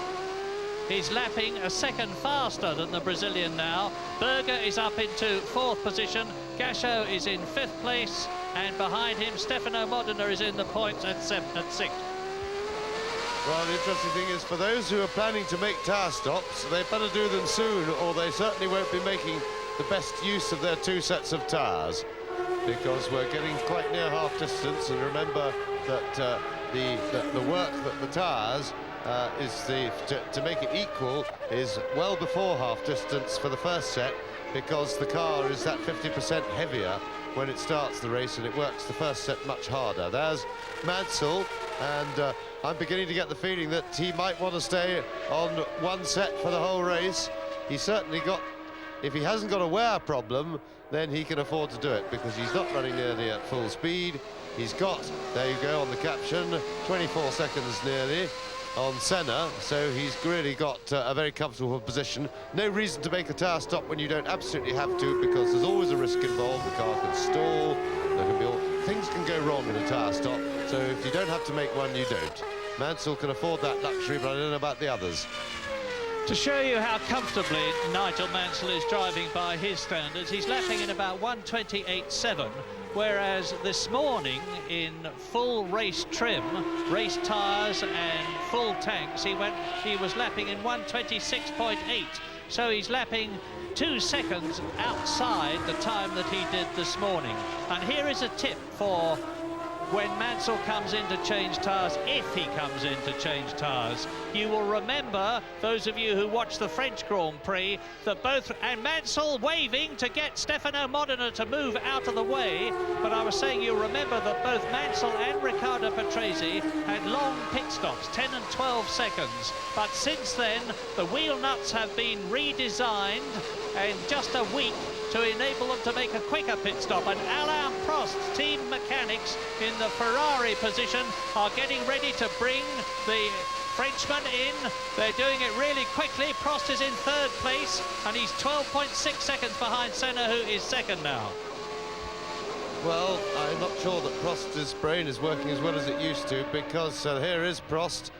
is lapping a second faster than the Brazilian now. Berger is up into fourth position, Gachot is in fifth place, and behind him Stefano Modena is in the points at sixth. Well, the interesting thing is, for those who are planning to make tyre stops, they better do them soon, or they certainly won't be making the best use of their two sets of tyres, because we're getting quite near half distance. And remember that the work that the tyres to make it equal is well before half distance for the first set, because the car is that 50% heavier when it starts the race, and it works the first set much harder. There's Mansell, and I'm beginning to get the feeling that he might want to stay on one set for the whole race. He certainly got, if he hasn't got a wear problem, then he can afford to do it, because he's not running nearly at full speed. He's got, there you go on the caption, 24 seconds nearly on Senna, so he's really got a very comfortable position. No reason to make a tyre stop when you don't absolutely have to, because there's always a risk involved. The car can stall, there can be things can go wrong in a tyre stop, so if you don't have to make one, you don't. Mansell can afford that luxury, but I don't know about the others. To show you how comfortably Nigel Mansell is driving by his standards, he's lapping in about 128.7, whereas this morning in full race trim, race tyres and full tanks, he was lapping in 126.8. So he's lapping 2 seconds outside the time that he did this morning. And here is a tip for when Mansell comes in to change tyres, if he comes in to change tyres. You will remember, those of you who watched the French Grand Prix, that and Mansell waving to get Stefano Modena to move out of the way, but I was saying you remember that both Mansell and Riccardo Patrese had long pit stops, 10 and 12 seconds, but since then the wheel nuts have been redesigned in just a week to enable them to make a quicker pit stop. And Alain Prost's team mechanics in the Ferrari position are getting ready to bring the Frenchman in. They're doing it really quickly. Prost is in third place, and he's 12.6 seconds behind Senna, who is second now. Well, I'm not sure that Prost's brain is working as well as it used to, because here is Prost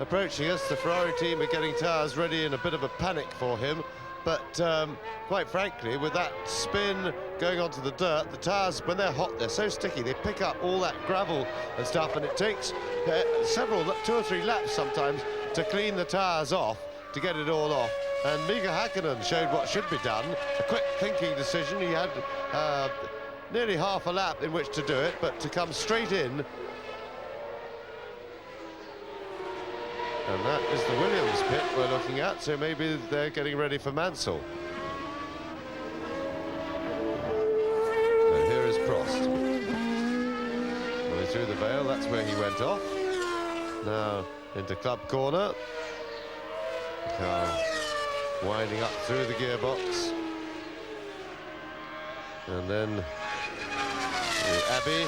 approaching us. The Ferrari team are getting tyres ready in a bit of a panic for him. But quite frankly, with that spin going onto the dirt, the tyres, when they're hot, they're so sticky, they pick up all that gravel and stuff, and it takes 2 or 3 laps sometimes to clean the tyres off, to get it all off. And Mika Häkkinen showed what should be done, a quick thinking decision. He had nearly half a lap in which to do it, but to come straight in. And that is the Williams pit we're looking at, so maybe they're getting ready for Mansell. So here is Prost. Going through the Vale, that's where he went off. Now into Club Corner. Car winding up through the gearbox. And then Abbey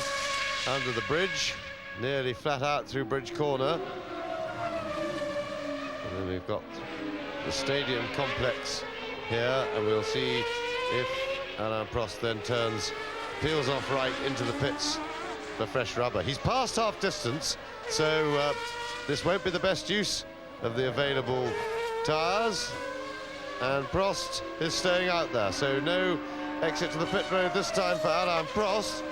under the bridge, nearly flat out through Bridge Corner. And then we've got the stadium complex here, and we'll see if Alain Prost then peels off right into the pits for fresh rubber. He's past half distance, so this won't be the best use of the available tyres, and Prost is staying out there, so no exit to the pit road this time for Alain Prost.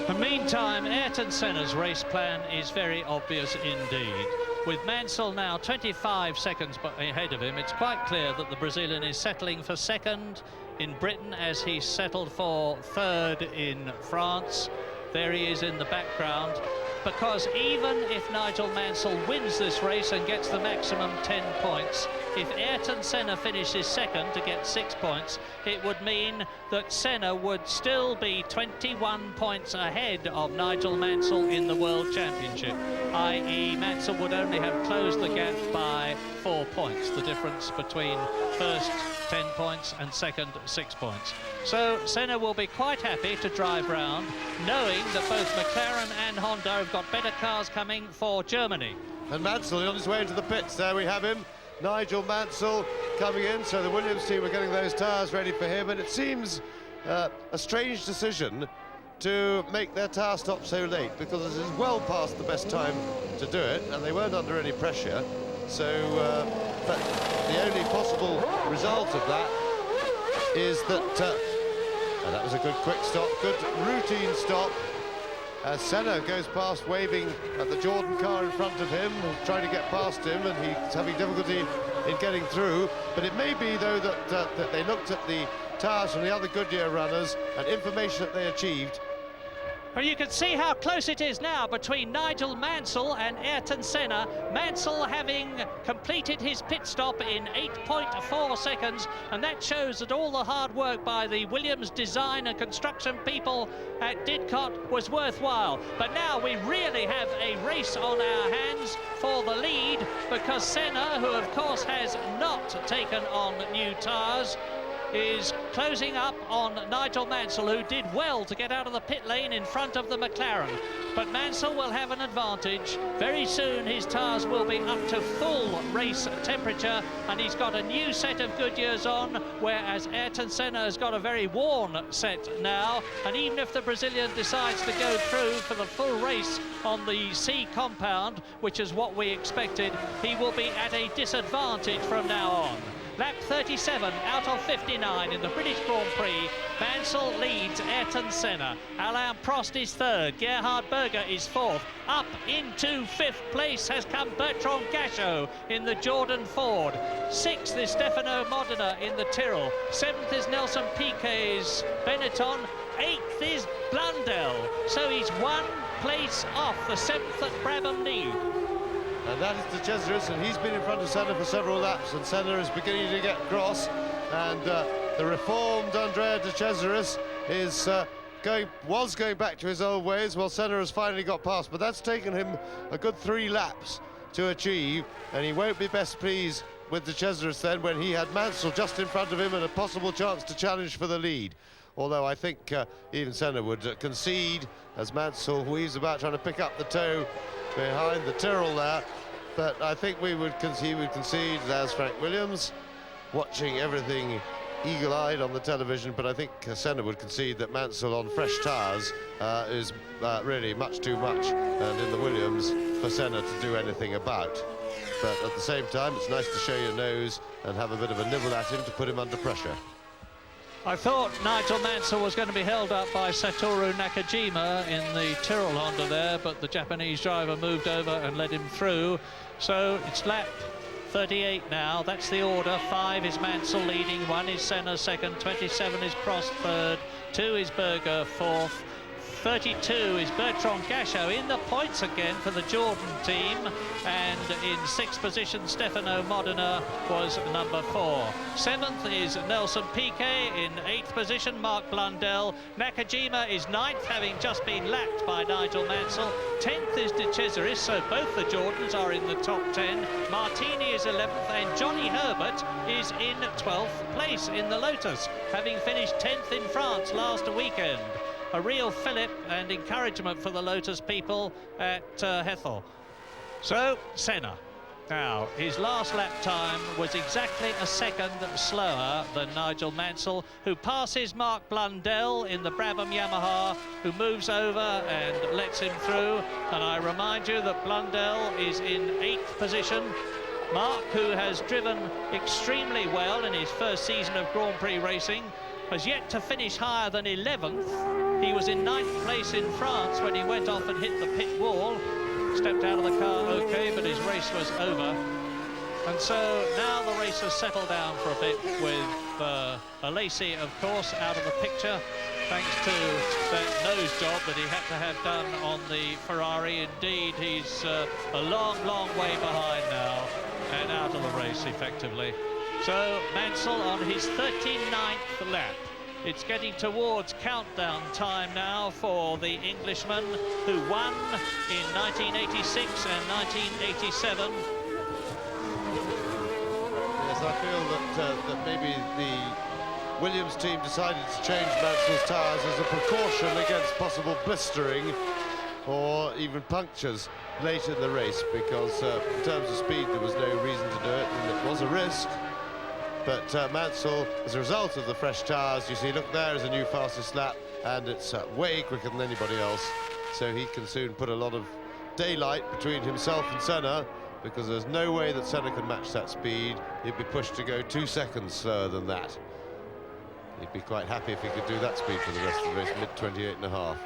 In the meantime, Ayrton Senna's race plan is very obvious indeed. With Mansell now 25 seconds ahead of him, it's quite clear that the Brazilian is settling for second in Britain as he settled for third in France. There he is in the background, because even if Nigel Mansell wins this race and gets the maximum 10 points, if Ayrton Senna finishes second to get 6 points, it would mean that Senna would still be 21 points ahead of Nigel Mansell in the World Championship, i.e. Mansell would only have closed the gap by 4 points, the difference between first 10 points and second 6 points. So Senna will be quite happy to drive round, knowing that both McLaren and Honda have got better cars coming for Germany. And Mansell on his way into the pits. There we have him, Nigel Mansell coming in. So the Williams team are getting those tyres ready for him, and it seems a strange decision to make their tyre stop so late, because it is well past the best time to do it, and they weren't under any pressure. So but the only possible result of that is that and that was a good quick stop, good routine stop, as Senna goes past, waving at the Jordan car in front of him, trying to get past him, and he's having difficulty in getting through. But it may be, though, that they looked at the tyres from the other Goodyear runners and information that they achieved. Well, you can see how close it is now between Nigel Mansell and Ayrton Senna. Mansell having completed his pit stop in 8.4 seconds, and that shows that all the hard work by the Williams design and construction people at Didcot was worthwhile. But now we really have a race on our hands for the lead, because Senna, who of course has not taken on new tyres, is closing up on Nigel Mansell, who did well to get out of the pit lane in front of the McLaren. But Mansell will have an advantage. Very soon his tyres will be up to full race temperature, and he's got a new set of Goodyears on, whereas Ayrton Senna has got a very worn set now. And even if the Brazilian decides to go through for the full race on the C compound, which is what we expected, he will be at a disadvantage from now on. Lap 37 out of 59 in the British Grand Prix. Mansell leads Ayrton Senna. Alain Prost is third. Gerhard Berger is fourth. Up into fifth place has come Bertrand Gachot in the Jordan Ford. Sixth is Stefano Modena in the Tyrrell. Seventh is Nelson Piquet's Benetton. Eighth is Blundell. So he's 1 place off the seventh at Brabham lead. And that is De Cesaris, and he's been in front of Senna for several laps, and Senna is beginning to get cross. And the reformed Andrea De Cesaris is was going back to his old ways. Well, Senna has finally got past, but that's taken him a good 3 laps to achieve, and he won't be best pleased with De Cesaris then, when he had Mansell just in front of him and a possible chance to challenge for the lead. Although I think even Senna would concede, as Mansell weaves about trying to pick up the toe behind the Tyrrell there. But I think he would concede, as Frank Williams, watching everything eagle-eyed on the television. But I think Senna would concede that Mansell on fresh tyres is really much too much, and in the Williams for Senna to do anything about. But at the same time, it's nice to show your nose and have a bit of a nibble at him to put him under pressure. I thought Nigel Mansell was going to be held up by Satoru Nakajima in the Tyrrell Honda there, but the Japanese driver moved over and led him through. So it's lap 38 now. That's the order. 5 is Mansell leading, 1 is Senna second, 27 is Prost third, 2 is Berger fourth, 32 is Bertrand Gachot in the points again for the Jordan team, and in 6th position Stefano Modena was number 4. 7th is Nelson Piquet. In 8th position Mark Blundell. Nakajima is 9th, having just been lapped by Nigel Mansell. 10th is De Cesaris, so both the Jordans are in the top 10. Martini is 11th, and Johnny Herbert is in 12th place in the Lotus, having finished 10th in France last weekend. A real fillip and encouragement for the Lotus people at Hethel. So, Senna. Now, his last lap time was exactly a second slower than Nigel Mansell, who passes Mark Blundell in the Brabham Yamaha, who moves over and lets him through. And I remind you that Blundell is in 8th position. Mark, who has driven extremely well in his first season of Grand Prix racing, has yet to finish higher than 11th. He was in 9th place in France when he went off and hit the pit wall. stepped out of the car okay, but his race was over. And so now the race has settled down for a bit with Alesi, of course, out of the picture, thanks to that nose job that he had to have done on the Ferrari. Indeed, he's a long, long way behind now and out of the race, effectively. So Mansell on his 39th lap. It's getting towards countdown time now for the Englishman who won in 1986 and 1987. Yes, I feel that maybe the Williams team decided to change Mansell's tyres as a precaution against possible blistering or even punctures late in the race, because in terms of speed there was no reason to do it, and it was a risk. But Mansell, as a result of the fresh tyres, you see, look, there is a new fastest lap, and it's way quicker than anybody else, so he can soon put a lot of daylight between himself and Senna, because there's no way that Senna can match that speed. He'd be pushed to go 2 seconds slower than that. He'd be quite happy if he could do that speed for the rest of the race, mid-28.5.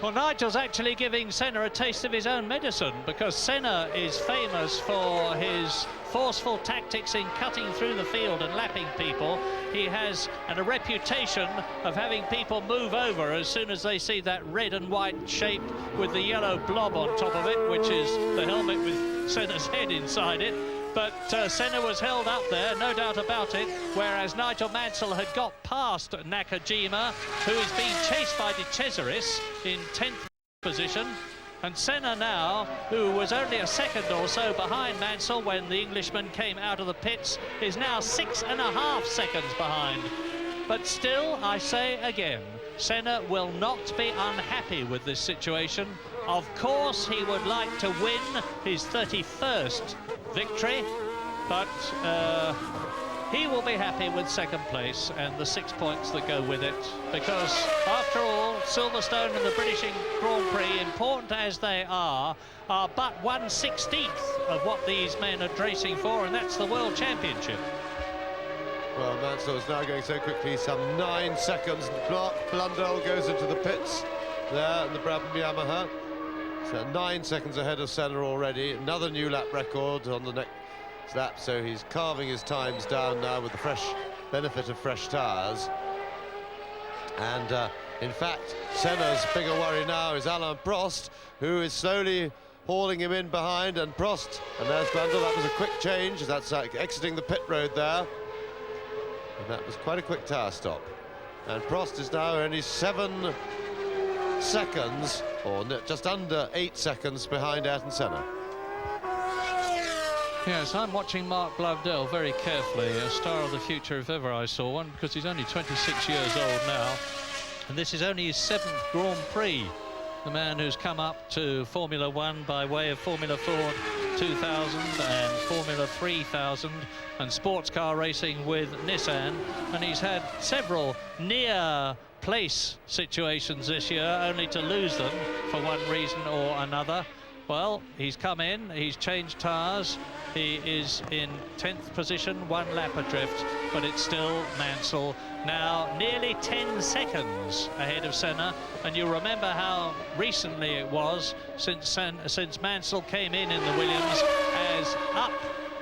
Well, Nigel's actually giving Senna a taste of his own medicine, because Senna is famous for his forceful tactics in cutting through the field and lapping people. He has a reputation of having people move over as soon as they see that red and white shape with the yellow blob on top of it, which is the helmet with Senna's head inside it. But Senna was held up there, no doubt about it, whereas Nigel Mansell had got past Nakajima, who is being chased by De Cesaris in 10th position. And Senna now, who was only a second or so behind Mansell when the Englishman came out of the pits, is now 6.5 seconds behind. But still, I say again, Senna will not be unhappy with this situation. Of course, he would like to win his 31st victory, but he will be happy with second place and the 6 points that go with it, because after all, Silverstone and the British Grand Prix, important as they are but 1/16th of what these men are racing for, and that's the World Championship. Well, Mansell is now going so quickly, some 9 seconds. Mark Blundell goes into the pits there in the Brabham Yamaha. So 9 seconds ahead of Senna already. Another new lap record on the next lap, so he's carving his times down now with the fresh benefit of fresh tyres. And in fact, Senna's bigger worry now is Alain Prost, who is slowly hauling him in behind, and Prost, and there's Blundell. That was a quick change. That's exiting the pit road there. And that was quite a quick tyre stop. And Prost is now only 7 seconds, or just under 8 seconds behind Ayrton Senna. Yes, I'm watching Mark Blundell very carefully, a star of the future if ever I saw one, because he's only 26 years old now, and this is only his 7th Grand Prix. The man who's come up to Formula One by way of Formula Ford 2000 and Formula 3000 and sports car racing with Nissan, and he's had several near place situations this year, only to lose them for one reason or another. Well, he's come in, he's changed tyres, he is in 10th position, 1 lap adrift, but it's still Mansell now nearly 10 seconds ahead of Senna. And you remember how recently it was since Mansell came in the Williams, as up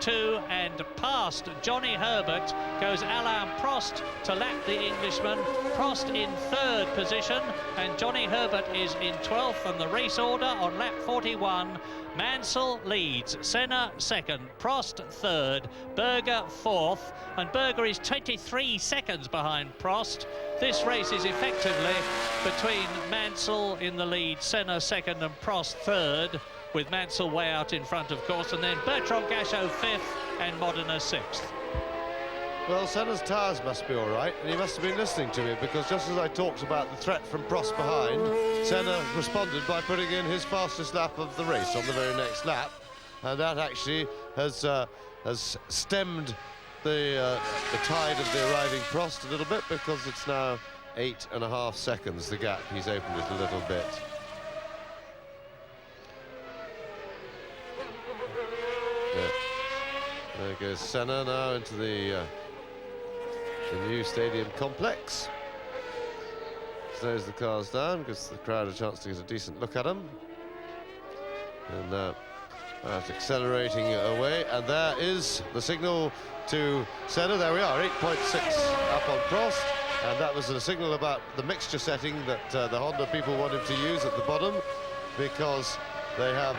to and past Johnny Herbert goes Alain Prost to lap the Englishman. Prost in 3rd position and Johnny Herbert is in 12th, and the race order on lap 41. Mansell leads, Senna 2nd, Prost 3rd, Berger 4th, and Berger is 23 seconds behind Prost. This race is effectively between Mansell in the lead, Senna 2nd and Prost 3rd, with Mansell way out in front, of course, and then Bertrand Gachot 5th and Modena 6th. Well, Senna's tyres must be all right, and he must have been listening to me, because just as I talked about the threat from Prost behind, Senna responded by putting in his fastest lap of the race on the very next lap, and that actually has stemmed the tide of the arriving Prost a little bit, because it's now 8.5 seconds, the gap. He's opened it a little bit. There goes Senna now into the new stadium complex. Slows the cars down, gives the crowd a chance to get a decent look at him. And that's accelerating away, and there is the signal to Senna. There we are, 8.6 up on Prost, and that was a signal about the mixture setting that the Honda people wanted to use at the bottom, because they have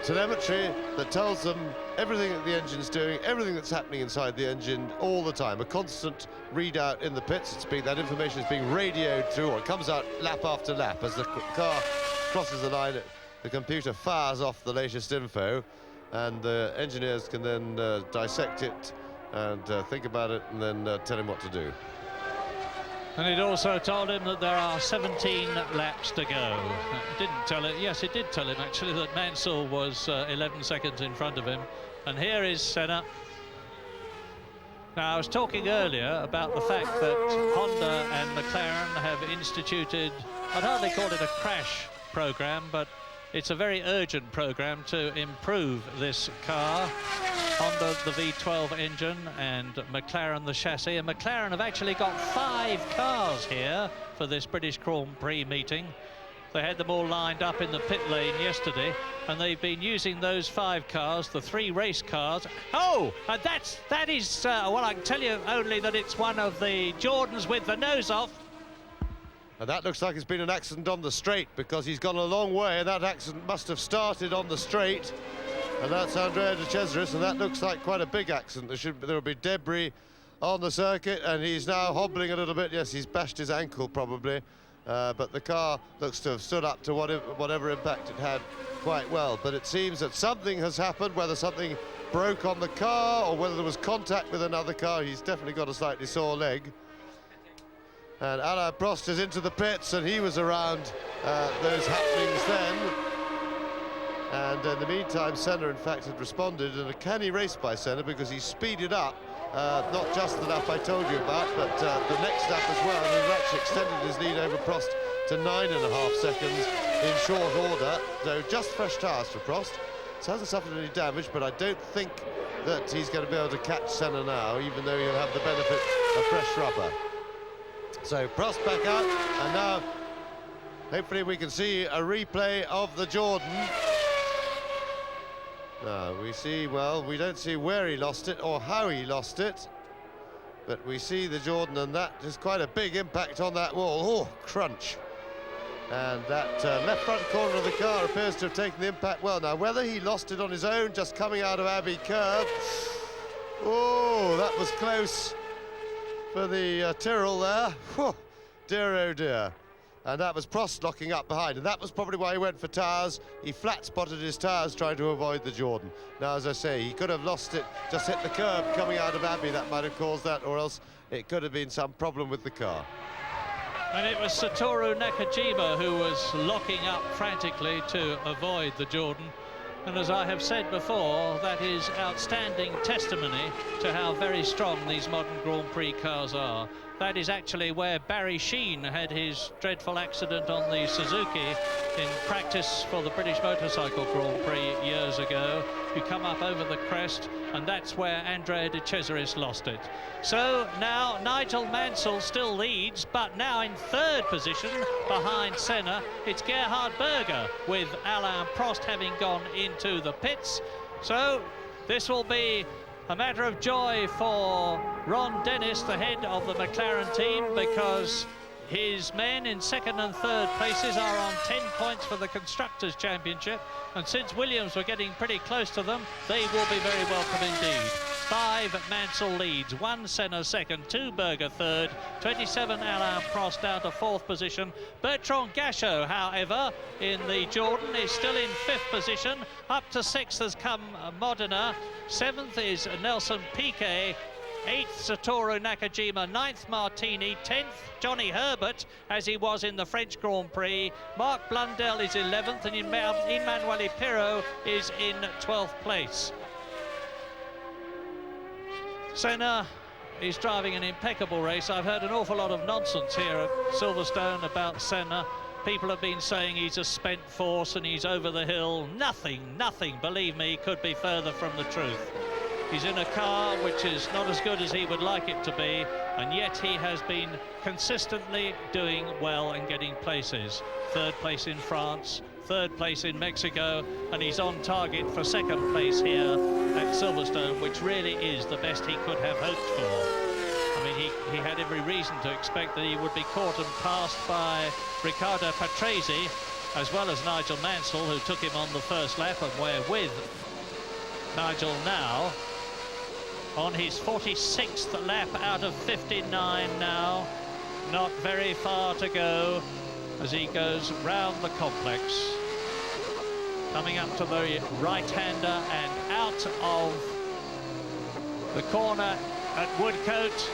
telemetry that tells them everything that the engine's doing, everything that's happening inside the engine all the time. A constant readout in the pits. That information is being radioed through, or it comes out lap after lap as the car crosses the line. The computer fires off the latest info, and the engineers can then dissect it and think about it, and then tell him what to do. And it also told him that there are 17 laps to go. It didn't tell it. Yes, it did tell him actually that Mansell was 11 seconds in front of him. And here is Senna. Now, I was talking earlier about the fact that Honda and McLaren have instituted, I'd hardly call it a crash program, but it's a very urgent program to improve this car. Honda the V12 engine and McLaren the chassis, and McLaren have actually got 5 cars here for this British Grand Prix meeting. They had them all lined up in the pit lane yesterday, and they've been using those 5 cars, the 3 race cars. Oh, and that is well, I can tell you only that it's one of the Jordans with the nose off. And that looks like it's been an accident on the straight, because he's gone a long way, and that accident must have started on the straight. And that's Andrea de Cesaris, and that looks like quite a big accident. There will be debris on the circuit, and he's now hobbling a little bit. Yes, he's bashed his ankle probably, but the car looks to have stood up to whatever impact it had quite well. But it seems that something has happened, whether something broke on the car or whether there was contact with another car. He's definitely got a slightly sore leg. And Alain Prost is into the pits, and he was around those happenings then. And in the meantime, Senna, in fact, had responded, in a canny race by Senna, because he speeded up, not just the lap I told you about, but the next lap as well, and he actually extended his lead over Prost to 9.5 seconds in short order. So just fresh tyres for Prost. He hasn't suffered any damage, but I don't think that he's going to be able to catch Senna now, even though he'll have the benefit of fresh rubber. So Prost back out, and now hopefully we can see a replay of the Jordan. Now we see, well, we don't see where he lost it or how he lost it, but we see the Jordan, and that is quite a big impact on that wall. Oh, crunch. And that left front corner of the car appears to have taken the impact well. Now, whether he lost it on his own just coming out of Abbey Curve, oh, that was close for the Tyrrell there. Whew, dear oh dear. And that was Prost locking up behind, and that was probably why he went for tyres. He flat spotted his tyres trying to avoid the Jordan. Now, as I say, he could have lost it, just hit the curb coming out of Abbey. That might have caused that, or else it could have been some problem with the car. And it was Satoru Nakajima who was locking up frantically to avoid the Jordan. And as I have said before, that is outstanding testimony to how very strong these modern Grand Prix cars are. That is actually where Barry Sheene had his dreadful accident on the Suzuki in practice for the British Motorcycle Grand Prix years ago. You come up over the crest, and that's where Andrea de Cesaris lost it. So now Nigel Mansell still leads, but now in 3rd position behind Senna, it's Gerhard Berger, with Alain Prost having gone into the pits. So this will be a matter of joy for Ron Dennis, the head of the McLaren team, because his men in 2nd and 3rd places are on 10 points for the Constructors' Championship, and since Williams were getting pretty close to them, they will be very welcome indeed. 5 Mansell leads, 1 Senna 2nd, 2 Berger 3rd, 27 Alain Prost down to 4th position. Bertrand Gachot, however, in the Jordan is still in 5th position. Up to 6th has come Modena, 7th is Nelson Piquet, 8th Satoru Nakajima, 9th Martini, 10th Johnny Herbert, as he was in the French Grand Prix. Marc Blundell is 11th, and Emmanuel Pirot is in 12th place. Senna is driving an impeccable race. I've heard an awful lot of nonsense here at Silverstone about Senna. People have been saying he's a spent force and he's over the hill. Nothing, believe me, could be further from the truth. He's in a car which is not as good as he would like it to be, and yet he has been consistently doing well and getting places. 3rd place in France, third place in Mexico, and he's on target for second place here at Silverstone, which really is the best he could have hoped for. I mean, he had every reason to expect that he would be caught and passed by Riccardo Patrese, as well as Nigel Mansell, who took him on the first lap, and we're with Nigel now on his 46th lap out of 59 now. Not very far to go as he goes round the complex, coming up to the right-hander and out of the corner at Woodcote,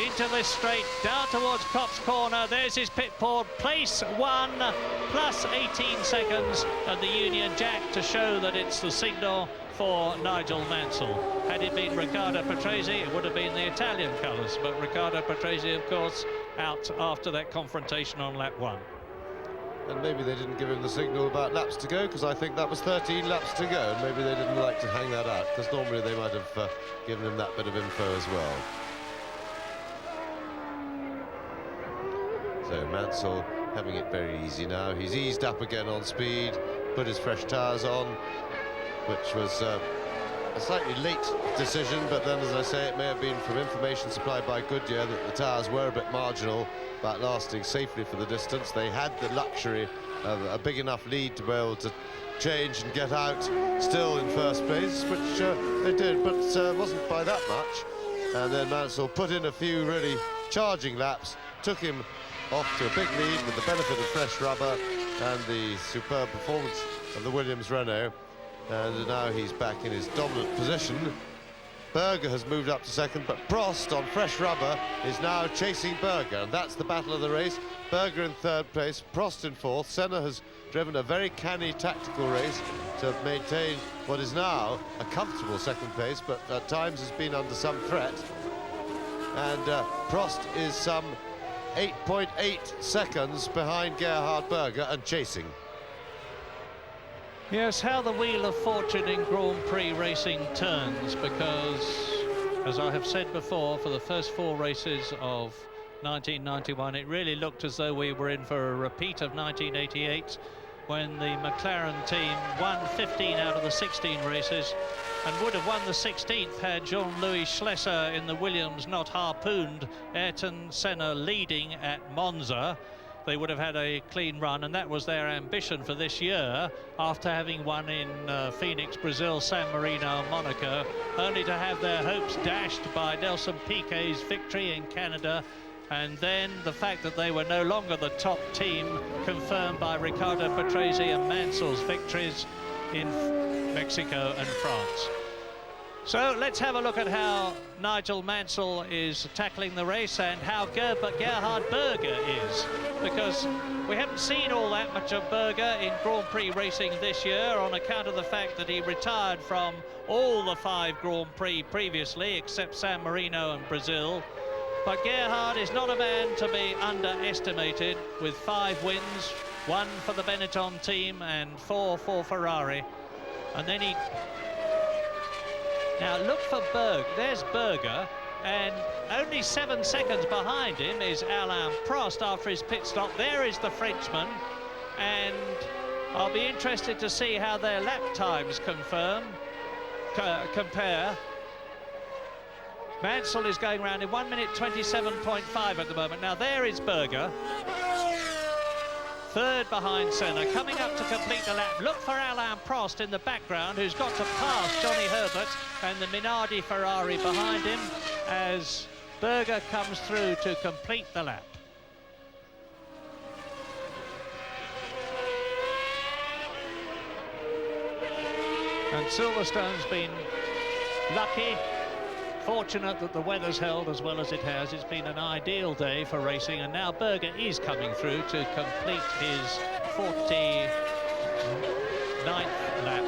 into this straight, down towards Copse Corner. There's his pit board, place 1 plus 18 seconds at the Union Jack to show that it's the signal for Nigel Mansell. Had it been Riccardo Patrese, it would have been the Italian colours, but Riccardo Patrese, of course, out after that confrontation on lap 1. And maybe they didn't give him the signal about laps to go, because I think that was 13 laps to go, and maybe they didn't like to hang that out, because normally they might have given him that bit of info as well. So Mansell having it very easy now. He's eased up again on speed, put his fresh tyres on, which was a slightly late decision, but then, as I say, it may have been from information supplied by Goodyear that the tyres were a bit marginal about lasting safely for the distance. They had the luxury of a big enough lead to be able to change and get out still in first place, which they did, but wasn't by that much. And then Mansell put in a few really charging laps, took him off to a big lead with the benefit of fresh rubber and the superb performance of the Williams Renault. And now he's back in his dominant position. Berger has moved up to second, but Prost on fresh rubber is now chasing Berger, and that's the battle of the race. Berger in third place, Prost in fourth. Senna has driven a very canny tactical race to maintain what is now a comfortable second place, but at times has been under some threat. And Prost is some 8.8 seconds behind Gerhard Berger and chasing. Yes, how the wheel of fortune in Grand Prix racing turns, because, as I have said before, for the first 4 races of 1991, it really looked as though we were in for a repeat of 1988, when the McLaren team won 15 out of the 16 races and would have won the 16th had Jean-Louis Schlesser in the Williams not harpooned Ayrton Senna leading at Monza. They would have had a clean run, and that was their ambition for this year, after having won in Phoenix, Brazil, San Marino, Monaco, only to have their hopes dashed by Nelson Piquet's victory in Canada, and then the fact that they were no longer the top team confirmed by Riccardo Patrese and Mansell's victories in Mexico and France. So let's have a look at how Nigel Mansell is tackling the race and how Gerhard Berger is, because we haven't seen all that much of Berger in Grand Prix racing this year on account of the fact that he retired from all the 5 Grand Prix previously except San Marino and Brazil. But Gerhard is not a man to be underestimated, with 5 wins, 1 for the Benetton team and 4 for Ferrari. And then he... Now look for Berger, there's Berger, and only 7 seconds behind him is Alain Prost after his pit stop. There is the Frenchman, and I'll be interested to see how their lap times compare. Mansell is going around in 1 minute 27.5 at the moment. Now there is Berger, third behind Senna, coming up to complete the lap. Look for Alain Prost in the background, who's got to pass Johnny Herbert and the Minardi Ferrari behind him as Berger comes through to complete the lap. And Silverstone's been lucky, fortunate that the weather's held as well as it has. It's been an ideal day for racing, and now Berger is coming through to complete his 49th lap.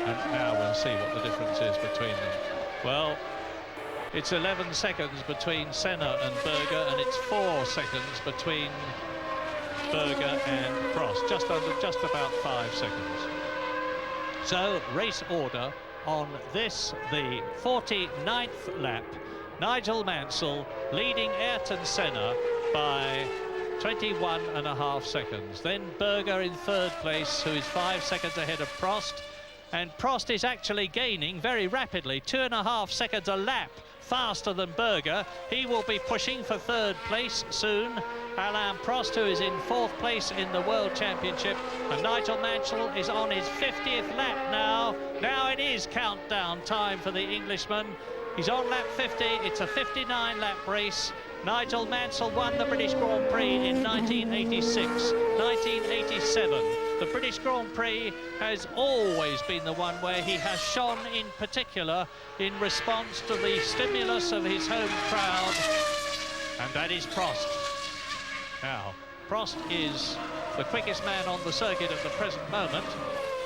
And now we'll see what the difference is between them. Well, it's 11 seconds between Senna and Berger, and it's 4 seconds between Berger and Prost, just about 5 seconds. So, race order on this, the 49th lap. Nigel Mansell leading Ayrton Senna by 21.5 seconds. Then Berger in third place, who is 5 seconds ahead of Prost. And Prost is actually gaining very rapidly, 2.5 seconds a lap faster than Berger. He will be pushing for third place soon. Alain Prost, who is in fourth place in the World Championship, and Nigel Mansell is on his 50th lap now. Now it is countdown time for the Englishman. He's on lap 50. It's a 59-lap race. Nigel Mansell won the British Grand Prix in 1986, 1987. The British Grand Prix has always been the one where he has shone in particular in response to the stimulus of his home crowd, and that is Prost. Now, Prost is the quickest man on the circuit at the present moment.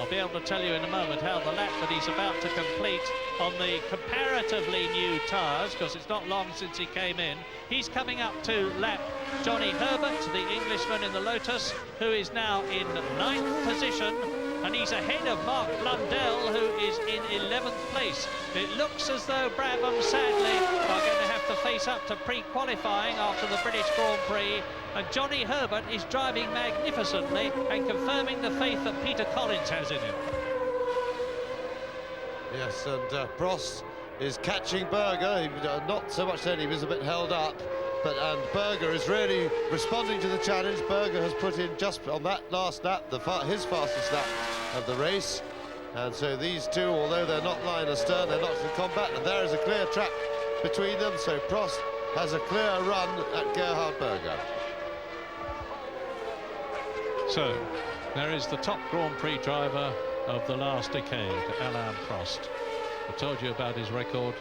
I'll be able to tell you in a moment how the lap that he's about to complete on the comparatively new tyres, because it's not long since he came in. He's coming up to lap Johnny Herbert, the Englishman in the Lotus, who is now in 9th position, and he's ahead of Mark Blundell, who is in 11th place. It looks as though Brabham, sadly, are going to have to face up to pre-qualifying after the British Grand Prix, and Johnny Herbert is driving magnificently and confirming the faith that Peter Collins has in him. Yes, and Prost is catching Berger. Not so much then, he was a bit held up, and Berger is really responding to the challenge. Berger has put in just on that last lap his fastest lap of the race, and so these two, although they're not line astern, they're not in combat, and there is a clear track between them, so Prost has a clear run at Gerhard Berger. So, there is the top Grand Prix driver of the last decade, Alain Prost. I told you about his record,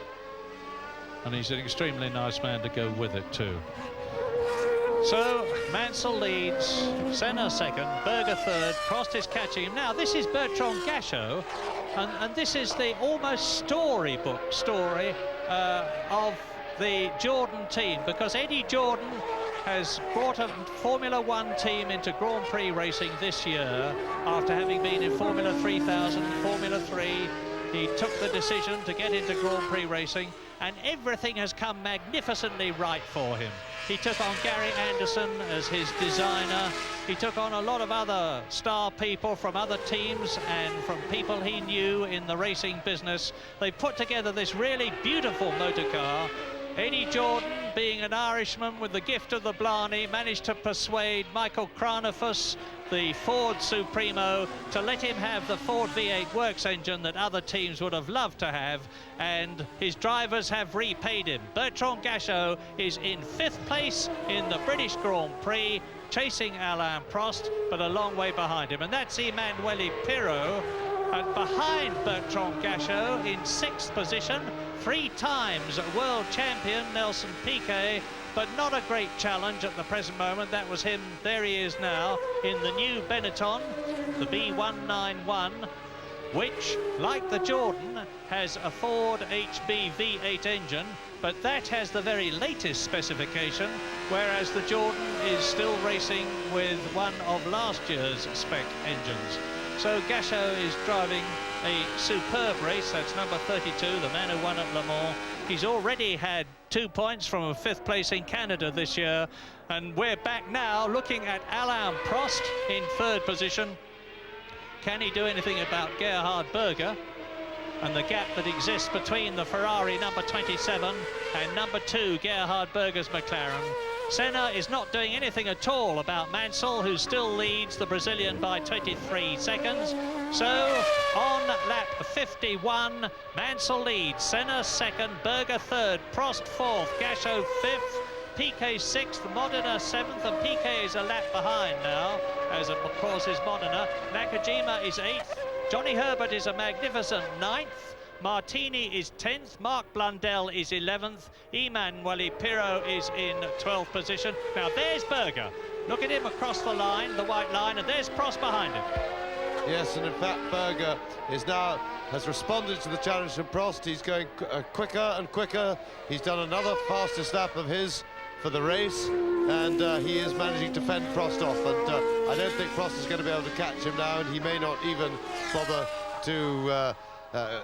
and he's an extremely nice man to go with it too. So, Mansell leads, Senna second, Berger third, Prost is catching him. Now, this is Bertrand Gachot, and this is the almost storybook story of the Jordan team, because Eddie Jordan has brought a Formula One team into Grand Prix racing this year after having been in Formula 3000, Formula 3. He took the decision to get into Grand Prix racing, and everything has come magnificently right for him. He took on Gary Anderson as his designer. He took on a lot of other star people from other teams and from people he knew in the racing business. They put together this really beautiful motor car. Eddie Jordan, being an Irishman with the gift of the Blarney, managed to persuade Michael Kranofus, the Ford Supremo, to let him have the Ford V8 works engine that other teams would have loved to have, and his drivers have repaid him. Bertrand Gachot is in 5th place in the British Grand Prix, chasing Alain Prost, but a long way behind him, and that's Emanuele Pirro. And behind Bertrand Gachot in 6th position, 3 times world champion Nelson Piquet, but not a great challenge at the present moment. That was him. There he is now in the new Benetton, the B191, which, like the Jordan, has a Ford HB V8 engine, but that has the very latest specification, whereas the Jordan is still racing with one of last year's spec engines. So Gachot is driving a superb race. That's number 32, the man who won at Le Mans. He's already had 2 points from a 5th place in Canada this year. And we're back now looking at Alain Prost in 3rd position. Can he do anything about Gerhard Berger and the gap that exists between the Ferrari number 27 and number 2, Gerhard Berger's McLaren? Senna is not doing anything at all about Mansell, who still leads the Brazilian by 23 seconds. So, on lap 51, Mansell leads, Senna 2nd, Berger 3rd, Prost 4th, Gachot 5th, Piquet 6th, Modena 7th, and Piquet is a lap behind now, as of course is Modena. Nakajima is 8th, Johnny Herbert is a magnificent 9th, Martini is 10th, Mark Blundell is 11th, Emanuele Pirro is in 12th position. Now there's Berger. Look at him across the line, the white line, and there's Prost behind him. Yes, and in fact Berger has responded to the challenge from Prost. He's going quicker and quicker. He's done another fastest lap of his for the race, and he is managing to fend Prost off, and I don't think Prost is going to be able to catch him now, and he may not even bother to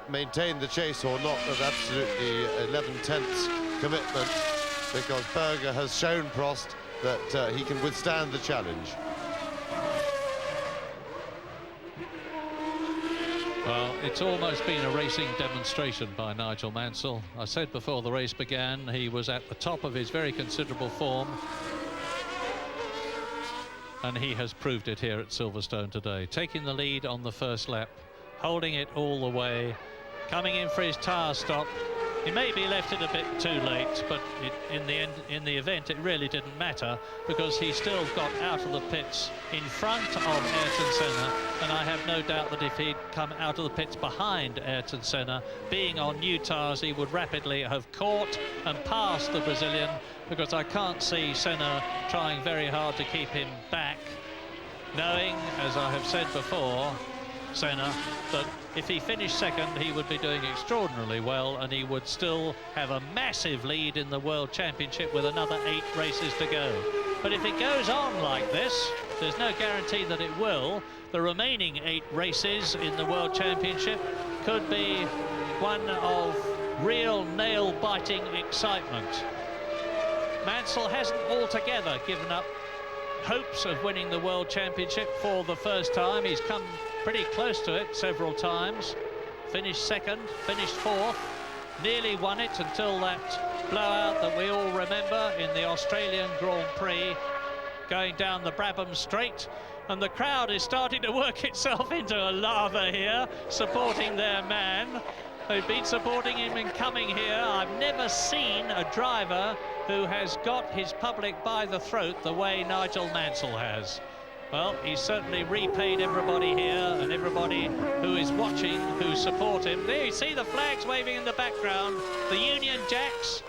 maintain the chase or not at absolutely 11/10 commitment, because Berger has shown Prost that he can withstand the challenge. Well, it's almost been a racing demonstration by Nigel Mansell. I said before the race began, he was at the top of his very considerable form. And he has proved it here at Silverstone today, taking the lead on the first lap, holding it all the way, coming in for his tyre stop. He maybe left it a bit too late, but in the event, it really didn't matter, because he still got out of the pits in front of Ayrton Senna, and I have no doubt that if he'd come out of the pits behind Ayrton Senna, being on new tyres, he would rapidly have caught and passed the Brazilian, because I can't see Senna trying very hard to keep him back, knowing, as I have said before, Senna, that if he finished second, he would be doing extraordinarily well, and he would still have a massive lead in the World Championship with another 8 races to go. But if it goes on like this, there's no guarantee that it will. The remaining 8 races in the World Championship could be one of real nail-biting excitement. Mansell hasn't altogether given up hopes of winning the World Championship for the first time. He's come pretty close to it several times. Finished second, finished fourth, nearly won it until that blowout that we all remember in the Australian Grand Prix, going down the Brabham Straight. And the crowd is starting to work itself into a lather here, supporting their man. They've been supporting him in coming here. I've never seen a driver who has got his public by the throat the way Nigel Mansell has. Well, he's certainly repaid everybody here and everybody who is watching, who support him. There you see the flags waving in the background, the Union Jacks.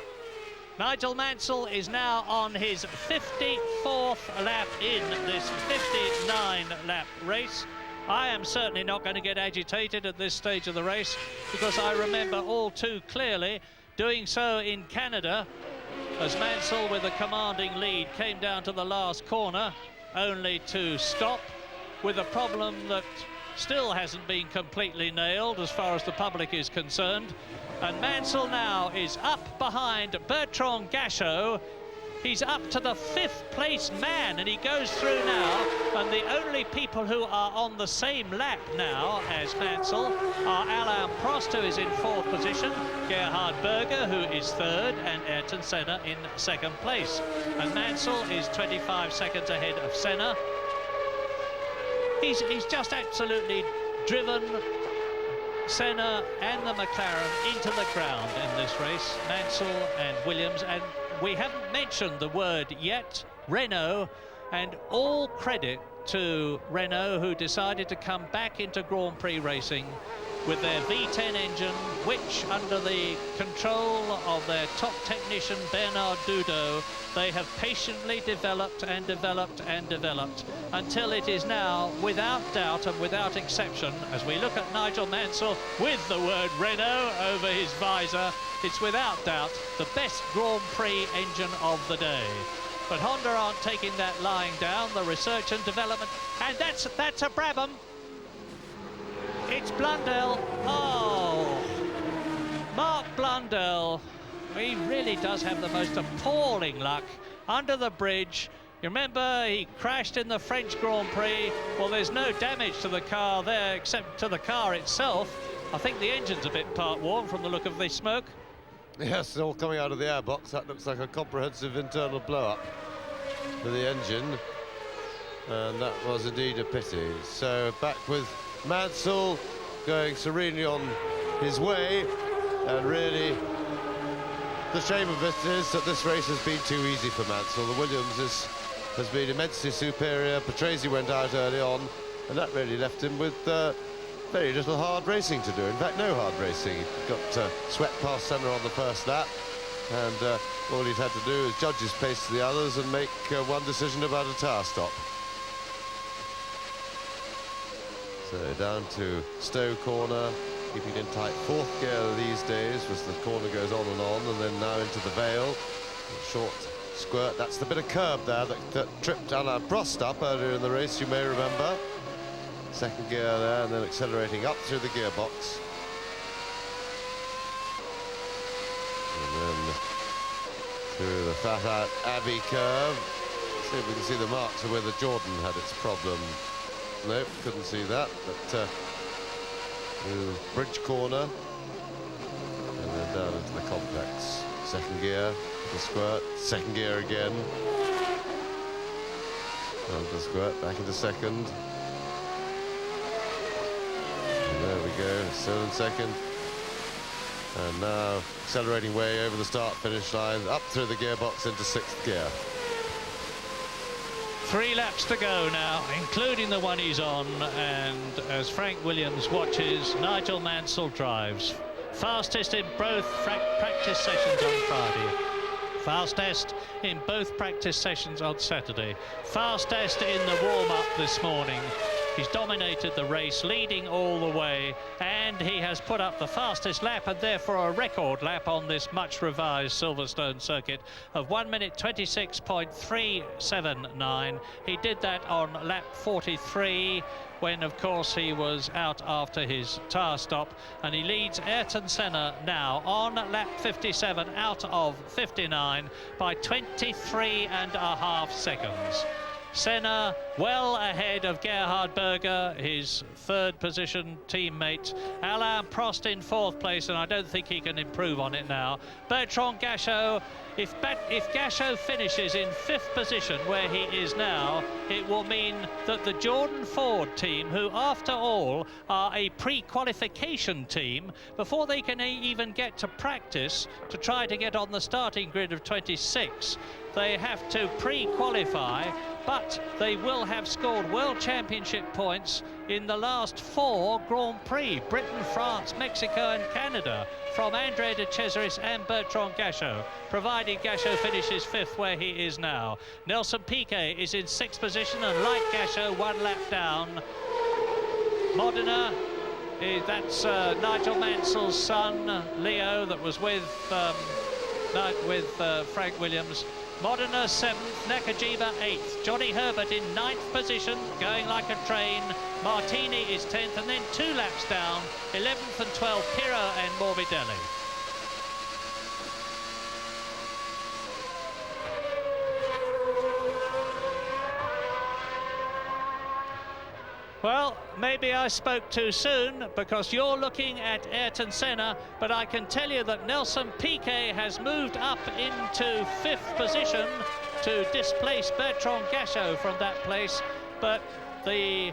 Nigel Mansell is now on his 54th lap in this 59-lap race. I am certainly not going to get agitated at this stage of the race, because I remember all too clearly doing so in Canada, as Mansell, with a commanding lead, came down to the last corner, only to stop with a problem that still hasn't been completely nailed as far as the public is concerned. And Mansell now is up behind Bertrand Gachot. He's up to the 5th place man, and he goes through now, and the only people who are on the same lap now as Mansell are Alain Prost, who is in 4th position, Gerhard Berger, who is 3rd, and Ayrton Senna in 2nd place. And Mansell is 25 seconds ahead of Senna. He's just absolutely driven Senna and the McLaren into the ground in this race, Mansell and Williams. And we haven't mentioned the word yet, Renault, and all credit to Renault, who decided to come back into Grand Prix racing with their V10 engine, which, under the control of their top technician Bernard Dudot, they have patiently developed and developed and developed until it is now, without doubt and without exception, as we look at Nigel Mansell with the word Renault over his visor, it's without doubt the best Grand Prix engine of the day. But Honda aren't taking that lying down, the research and development, and that's a Brabham. It's Blundell. Oh, Mark Blundell. He really does have the most appalling luck. Under the bridge. You remember he crashed in the French Grand Prix. Well, there's no damage to the car there except to the car itself. I think the engine's a bit part-worn from the look of the smoke. Yes, all coming out of the airbox. That looks like a comprehensive internal blow-up for the engine. And that was indeed a pity. So back with Mansell going serenely on his way, and really the shame of it is that this race has been too easy for Mansell. The Williams has been immensely superior. Patrese went out early on, and that really left him with very little hard racing to do. In fact, no hard racing. He got swept past Senna on the first lap, and all he'd had to do is judge his pace to the others and make one decision about a tyre stop. So down to Stowe corner, keeping in tight 4th gear these days as the corner goes on, and then now into the Vale. Short squirt, that's the bit of curb there that tripped Alain Prost up earlier in the race, you may remember. 2nd gear there, and then accelerating up through the gearbox. And then through the fat-out Abbey curve. See if we can see the marks of where the Jordan had its problem. Nope, couldn't see that, but bridge corner and then down into the complex. Second gear, the squirt, second gear again. Down to the squirt, back into second. And there we go, still in second. And now accelerating way over the start-finish line, up through the gearbox into sixth gear. 3 laps to go now, including the one he's on, and as Frank Williams watches, Nigel Mansell drives. Fastest in both practice sessions on Friday. Fastest in both practice sessions on Saturday. Fastest in the warm-up this morning. He's dominated the race, leading all the way, and he has put up the fastest lap and therefore a record lap on this much revised Silverstone circuit of 1 minute 26.379. He did that on lap 43 when, of course, he was out after his tyre stop, and he leads Ayrton Senna now on lap 57 out of 59 by 23.5 seconds. Senna well ahead of Gerhard Berger, his third position teammate. Alain Prost in fourth place, and I don't think he can improve on it now. Bertrand Gachot, if Gachot finishes in fifth position where he is now, it will mean that the Jordan Ford team, who after all are a pre-qualification team, before they can even get to practice to try to get on the starting grid of 26, they have to pre-qualify, but they will have scored World Championship points in the last 4 Grand Prix, Britain, France, Mexico and Canada, from Andrea de Cesaris and Bertrand Gachot, provided Gachot finishes fifth where he is now. Nelson Piquet is in sixth position, and like Gachot, 1 lap down. Modena, that's Nigel Mansell's son, Leo, that was with Frank Williams. Modena 7th, Nakajima 8th, Johnny Herbert in 9th position, going like a train. Martini is 10th, and then 2 laps down, 11th and 12th, Pirro and Morbidelli. Well, maybe I spoke too soon, because you're looking at Ayrton Senna, but I can tell you that Nelson Piquet has moved up into 5th position to displace Bertrand Gachot from that place. But the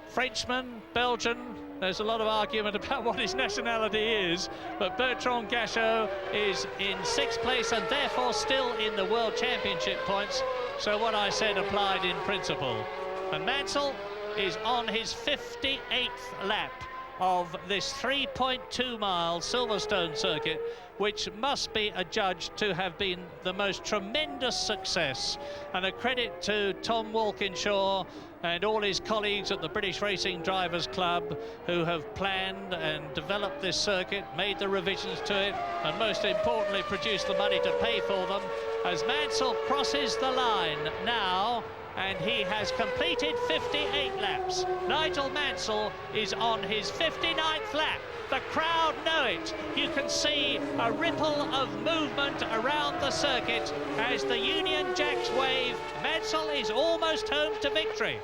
Frenchman, Belgian, there's a lot of argument about what his nationality is, but Bertrand Gachot is in 6th place and therefore still in the World Championship points. So what I said applied in principle. And Mansell is on his 58th lap of this 3.2-mile Silverstone circuit, which must be adjudged to have been the most tremendous success, and a credit to Tom Walkinshaw and all his colleagues at the British Racing Drivers Club, who have planned and developed this circuit, made the revisions to it, and most importantly produced the money to pay for them, as Mansell crosses the line now. And he has completed 58 laps. Nigel Mansell is on his 59th lap. The crowd know it. You can see a ripple of movement around the circuit as the Union Jacks wave. Mansell is almost home to victory.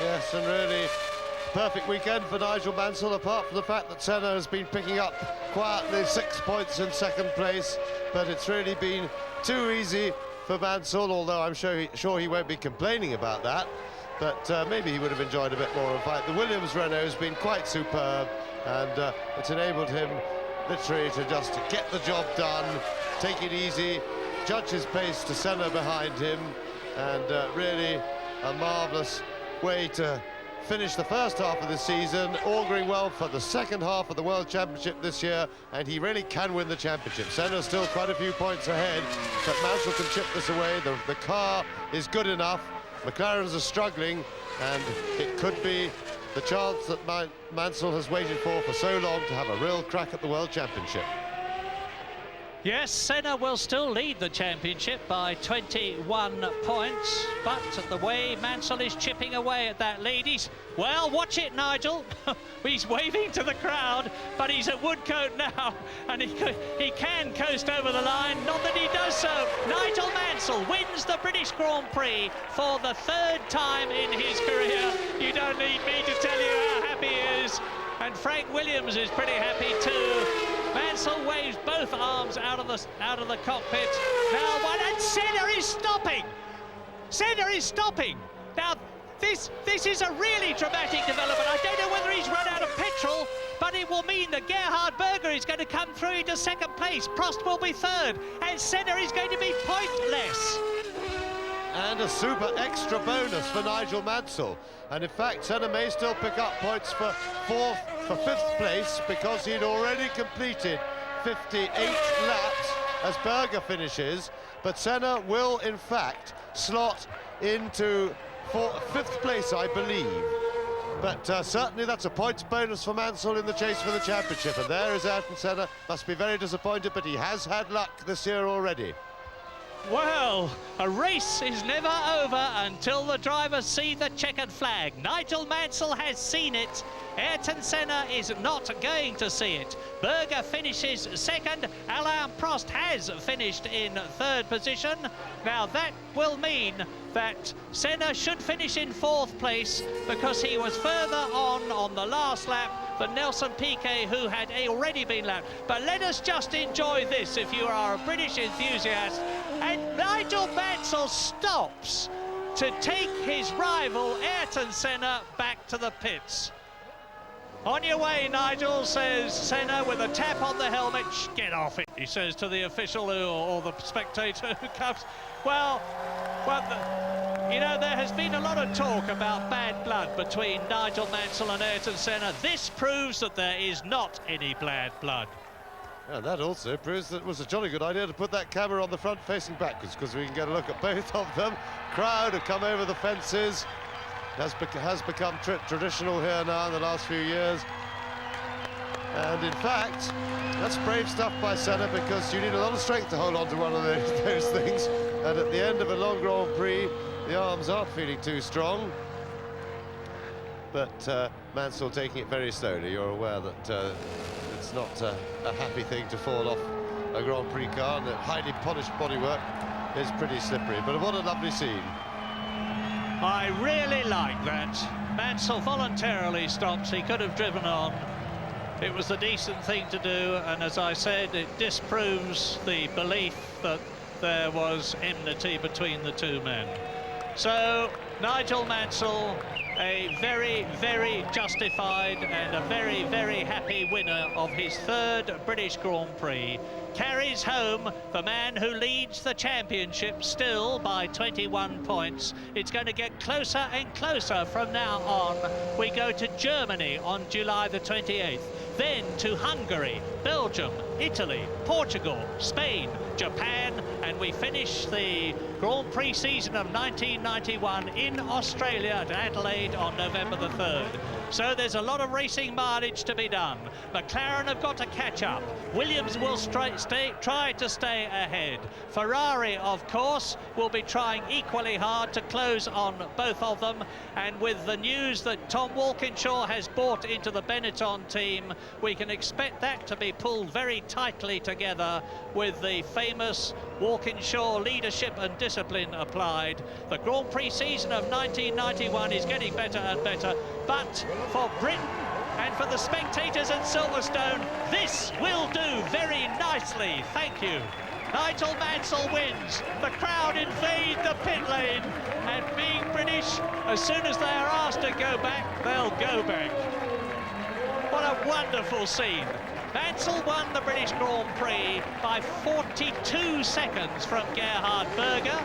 Yes, and really perfect weekend for Nigel Mansell, apart from the fact that Senna has been picking up quietly 6 points in second place, but it's really been too easy for Mansell, although I'm sure he won't be complaining about that, but maybe he would have enjoyed a bit more of a fight. The Williams Renault has been quite superb, and it's enabled him literally to just get the job done, take it easy, judge his pace to Senna behind him, and really a marvellous way to finish the first half of the season, auguring well for the second half of the World Championship this year, and he really can win the championship. Senna's still quite a few points ahead, but Mansell can chip this away. The car is good enough. McLarens are struggling, and it could be the chance that Mansell has waited for so long to have a real crack at the World Championship. Yes, Senna will still lead the championship by 21 points, but the way Mansell is chipping away at that lead, well, watch it, Nigel. He's waving to the crowd, but he's at Woodcote now, and he can coast over the line. Not that he does so. Nigel Mansell wins the British Grand Prix for the 3rd time in his career. You don't need me to tell you how happy he is. And Frank Williams is pretty happy too. Mansell waves both arms out of the cockpit. Now one, and Senna is stopping. Senna is stopping. Now this is a really dramatic development. I don't know whether he's run out of petrol, but it will mean that Gerhard Berger is going to come through into 2nd place. Prost will be 3rd, and Senna is going to be pointless. And a super extra bonus for Nigel Mansell. And in fact, Senna may still pick up points for 5th place because he'd already completed 58 laps as Berger finishes. But Senna will, in fact, slot into 5th place, I believe. But certainly that's a points bonus for Mansell in the chase for the championship. And there is Ayrton Senna. Must be very disappointed, but he has had luck this year already. Well, a race is never over until the drivers see the checkered flag. Nigel Mansell has seen it. Ayrton Senna is not going to see it. Berger finishes 2nd. Alain Prost has finished in 3rd position. Now that will mean that Senna should finish in 4th place because he was further on the last lap than Nelson Piquet, who had already been lapped. But let us just enjoy this if you are a British enthusiast. And Nigel Mansell stops to take his rival Ayrton Senna back to the pits. On your way, Nigel, says Senna with a tap on the helmet. Get off it, he says to the official or the spectator who comes. Well, you know, there has been a lot of talk about bad blood between Nigel Mansell and Ayrton Senna. This proves that there is not any bad blood. And that also proves that it was a jolly good idea to put that camera on the front facing backwards, because we can get a look at both of them. Crowd have come over the fences. Has become traditional here now in the last few years. And in fact, that's brave stuff by Senna, because you need a lot of strength to hold on to one of those things. And at the end of a long Grand Prix, the arms aren't feeling too strong. But Mansell taking it very slowly. You're aware that it's not a happy thing to fall off a Grand Prix car, and the highly polished bodywork is pretty slippery. But what a lovely scene. I really like that. Mansell voluntarily stops. He could have driven on. It was the decent thing to do, and as I said, it disproves the belief that there was enmity between the two men. So Nigel Mansell, a very, very justified and a very, very happy winner of his 3rd British Grand Prix, carries home the man who leads the championship still by 21 points. It's going to get closer and closer from now on. We go to Germany on July the 28th, then to Hungary, Belgium, Italy, Portugal, Spain, Japan, and we finish the Grand Prix season of 1991 in Australia at Adelaide on November the 3rd. So there's a lot of racing mileage to be done. McLaren have got to catch up. Williams will try to stay ahead. Ferrari, of course, will be trying equally hard to close on both of them. And with the news that Tom Walkinshaw has bought into the Benetton team, we can expect that to be pulled very tightly together with the famous Walkinshaw leadership and discipline applied. The Grand Prix season of 1991 is getting better and better, but for Britain and for the spectators at Silverstone, this will do very nicely. Thank you. Nigel Mansell wins. The crowd invade the pit lane, and being British, as soon as they are asked to go back, they'll go back. What a wonderful scene. Mansell won the British Grand Prix by 42 seconds from Gerhard Berger.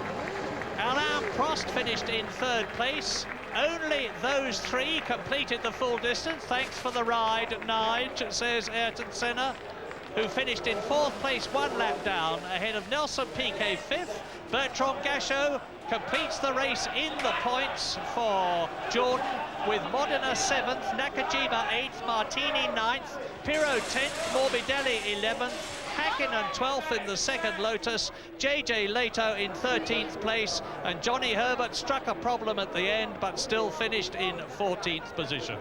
Alain Prost finished in 3rd place. Only those 3 completed the full distance. Thanks for the ride, Nige, says Ayrton Senna, who finished in 4th place, 1 lap down, ahead of Nelson Piquet 5th. Bertrand Gachot completes the race in the points for Jordan, with Modena 7th, Nakajima 8th, Martini 9th, Pirro 10th, Morbidelli 11th, Hakkinen 12th in the second Lotus, JJ Leto in 13th place, and Johnny Herbert struck a problem at the end but still finished in 14th position.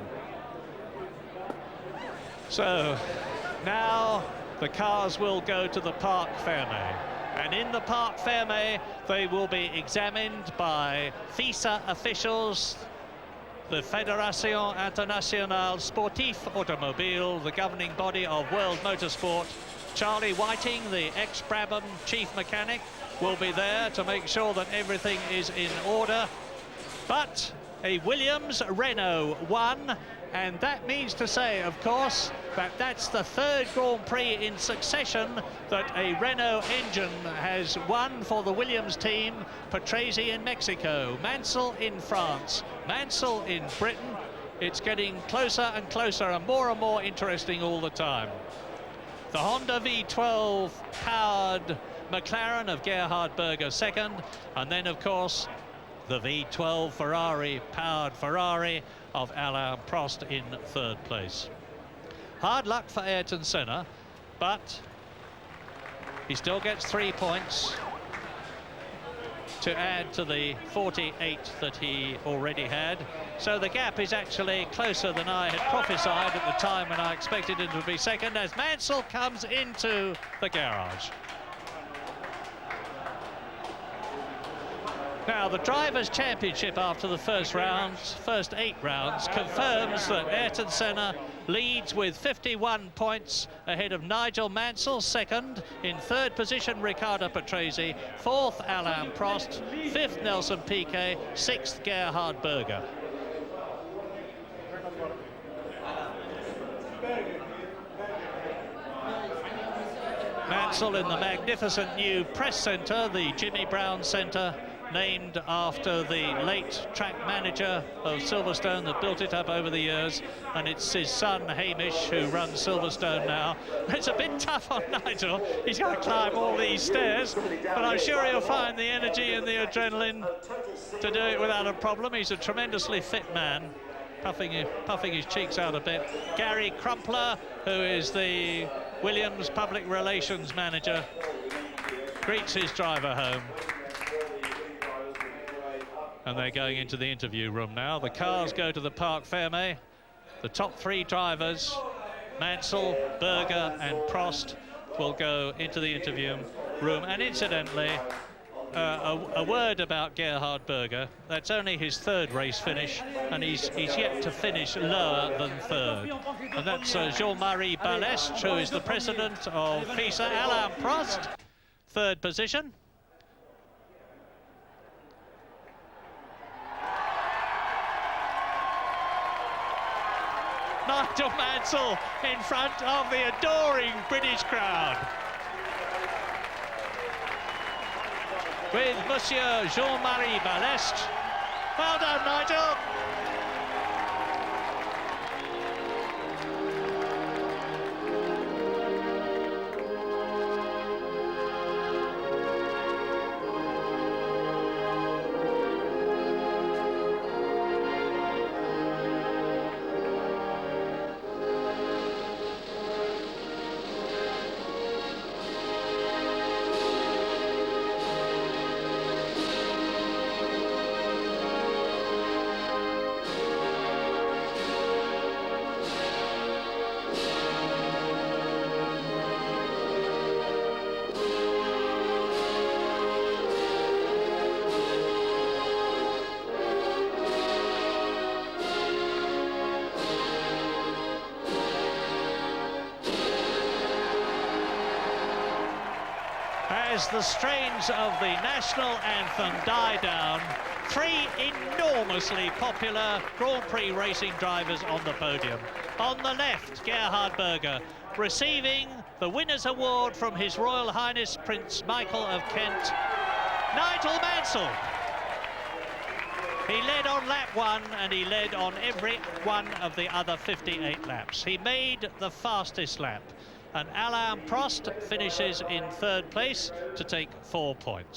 So now the cars will go to the Parc Fermé, and in the Parc Fermé they will be examined by FISA officials, the Fédération Internationale Sportive Automobile, the governing body of world motorsport. Charlie Whiting, the ex-Brabham chief mechanic, will be there to make sure that everything is in order. But a Williams Renault won, and that means to say, of course, that that's the third Grand Prix in succession that a Renault engine has won for the Williams team. Patrese in Mexico, Mansell in France, Mansell in Britain. It's getting closer and closer and more interesting all the time. The Honda V12 powered McLaren of Gerhard Berger second, and then of course the V12 Ferrari powered Ferrari of Alain Prost in third place. Hard luck for Ayrton Senna, but he still gets 3 points to add to the 48 that he already had. So the gap is actually closer than I had prophesied at the time when I expected him to be second, as Mansell comes into the garage. Now, the Drivers' Championship after the first 8 rounds, confirms that Ayrton Senna leads with 51 points ahead of Nigel Mansell, second. In third position, Riccardo Patrese. Fourth, Alain Prost. Fifth, Nelson Piquet. Sixth, Gerhard Berger. Mansell in the magnificent new press centre, the Jimmy Brown Centre, named after the late track manager of Silverstone that built it up over the years, and it's his son Hamish who runs Silverstone now. It's a bit tough on Nigel. He's got to climb all these stairs, but I'm sure he'll find the energy and the adrenaline to do it without a problem. He's a tremendously fit man, puffing his cheeks out a bit. Gary Crumpler, who is the Williams public relations manager, greets his driver home. And they're going into the interview room now. The cars go to the Parc Fermé. The top 3 drivers, Mansell, Berger and Prost, will go into the interview room. And incidentally, a word about Gerhard Berger. That's only his 3rd race finish, and he's yet to finish lower than 3rd. And that's Jean-Marie Balestre, who is the president of FISA. Alain Prost, 3rd position. Nigel Mansell in front of the adoring British crowd, with Monsieur Jean-Marie Balestre. Well done, Nigel. As the strains of the national anthem die down, 3 enormously popular Grand Prix racing drivers on the podium. On the left, Gerhard Berger, receiving the winner's award from His Royal Highness Prince Michael of Kent, Nigel Mansell. He led on lap 1 and he led on every one of the other 58 laps. He made the fastest lap. And Alain Prost finishes in 3rd place to take 4 points.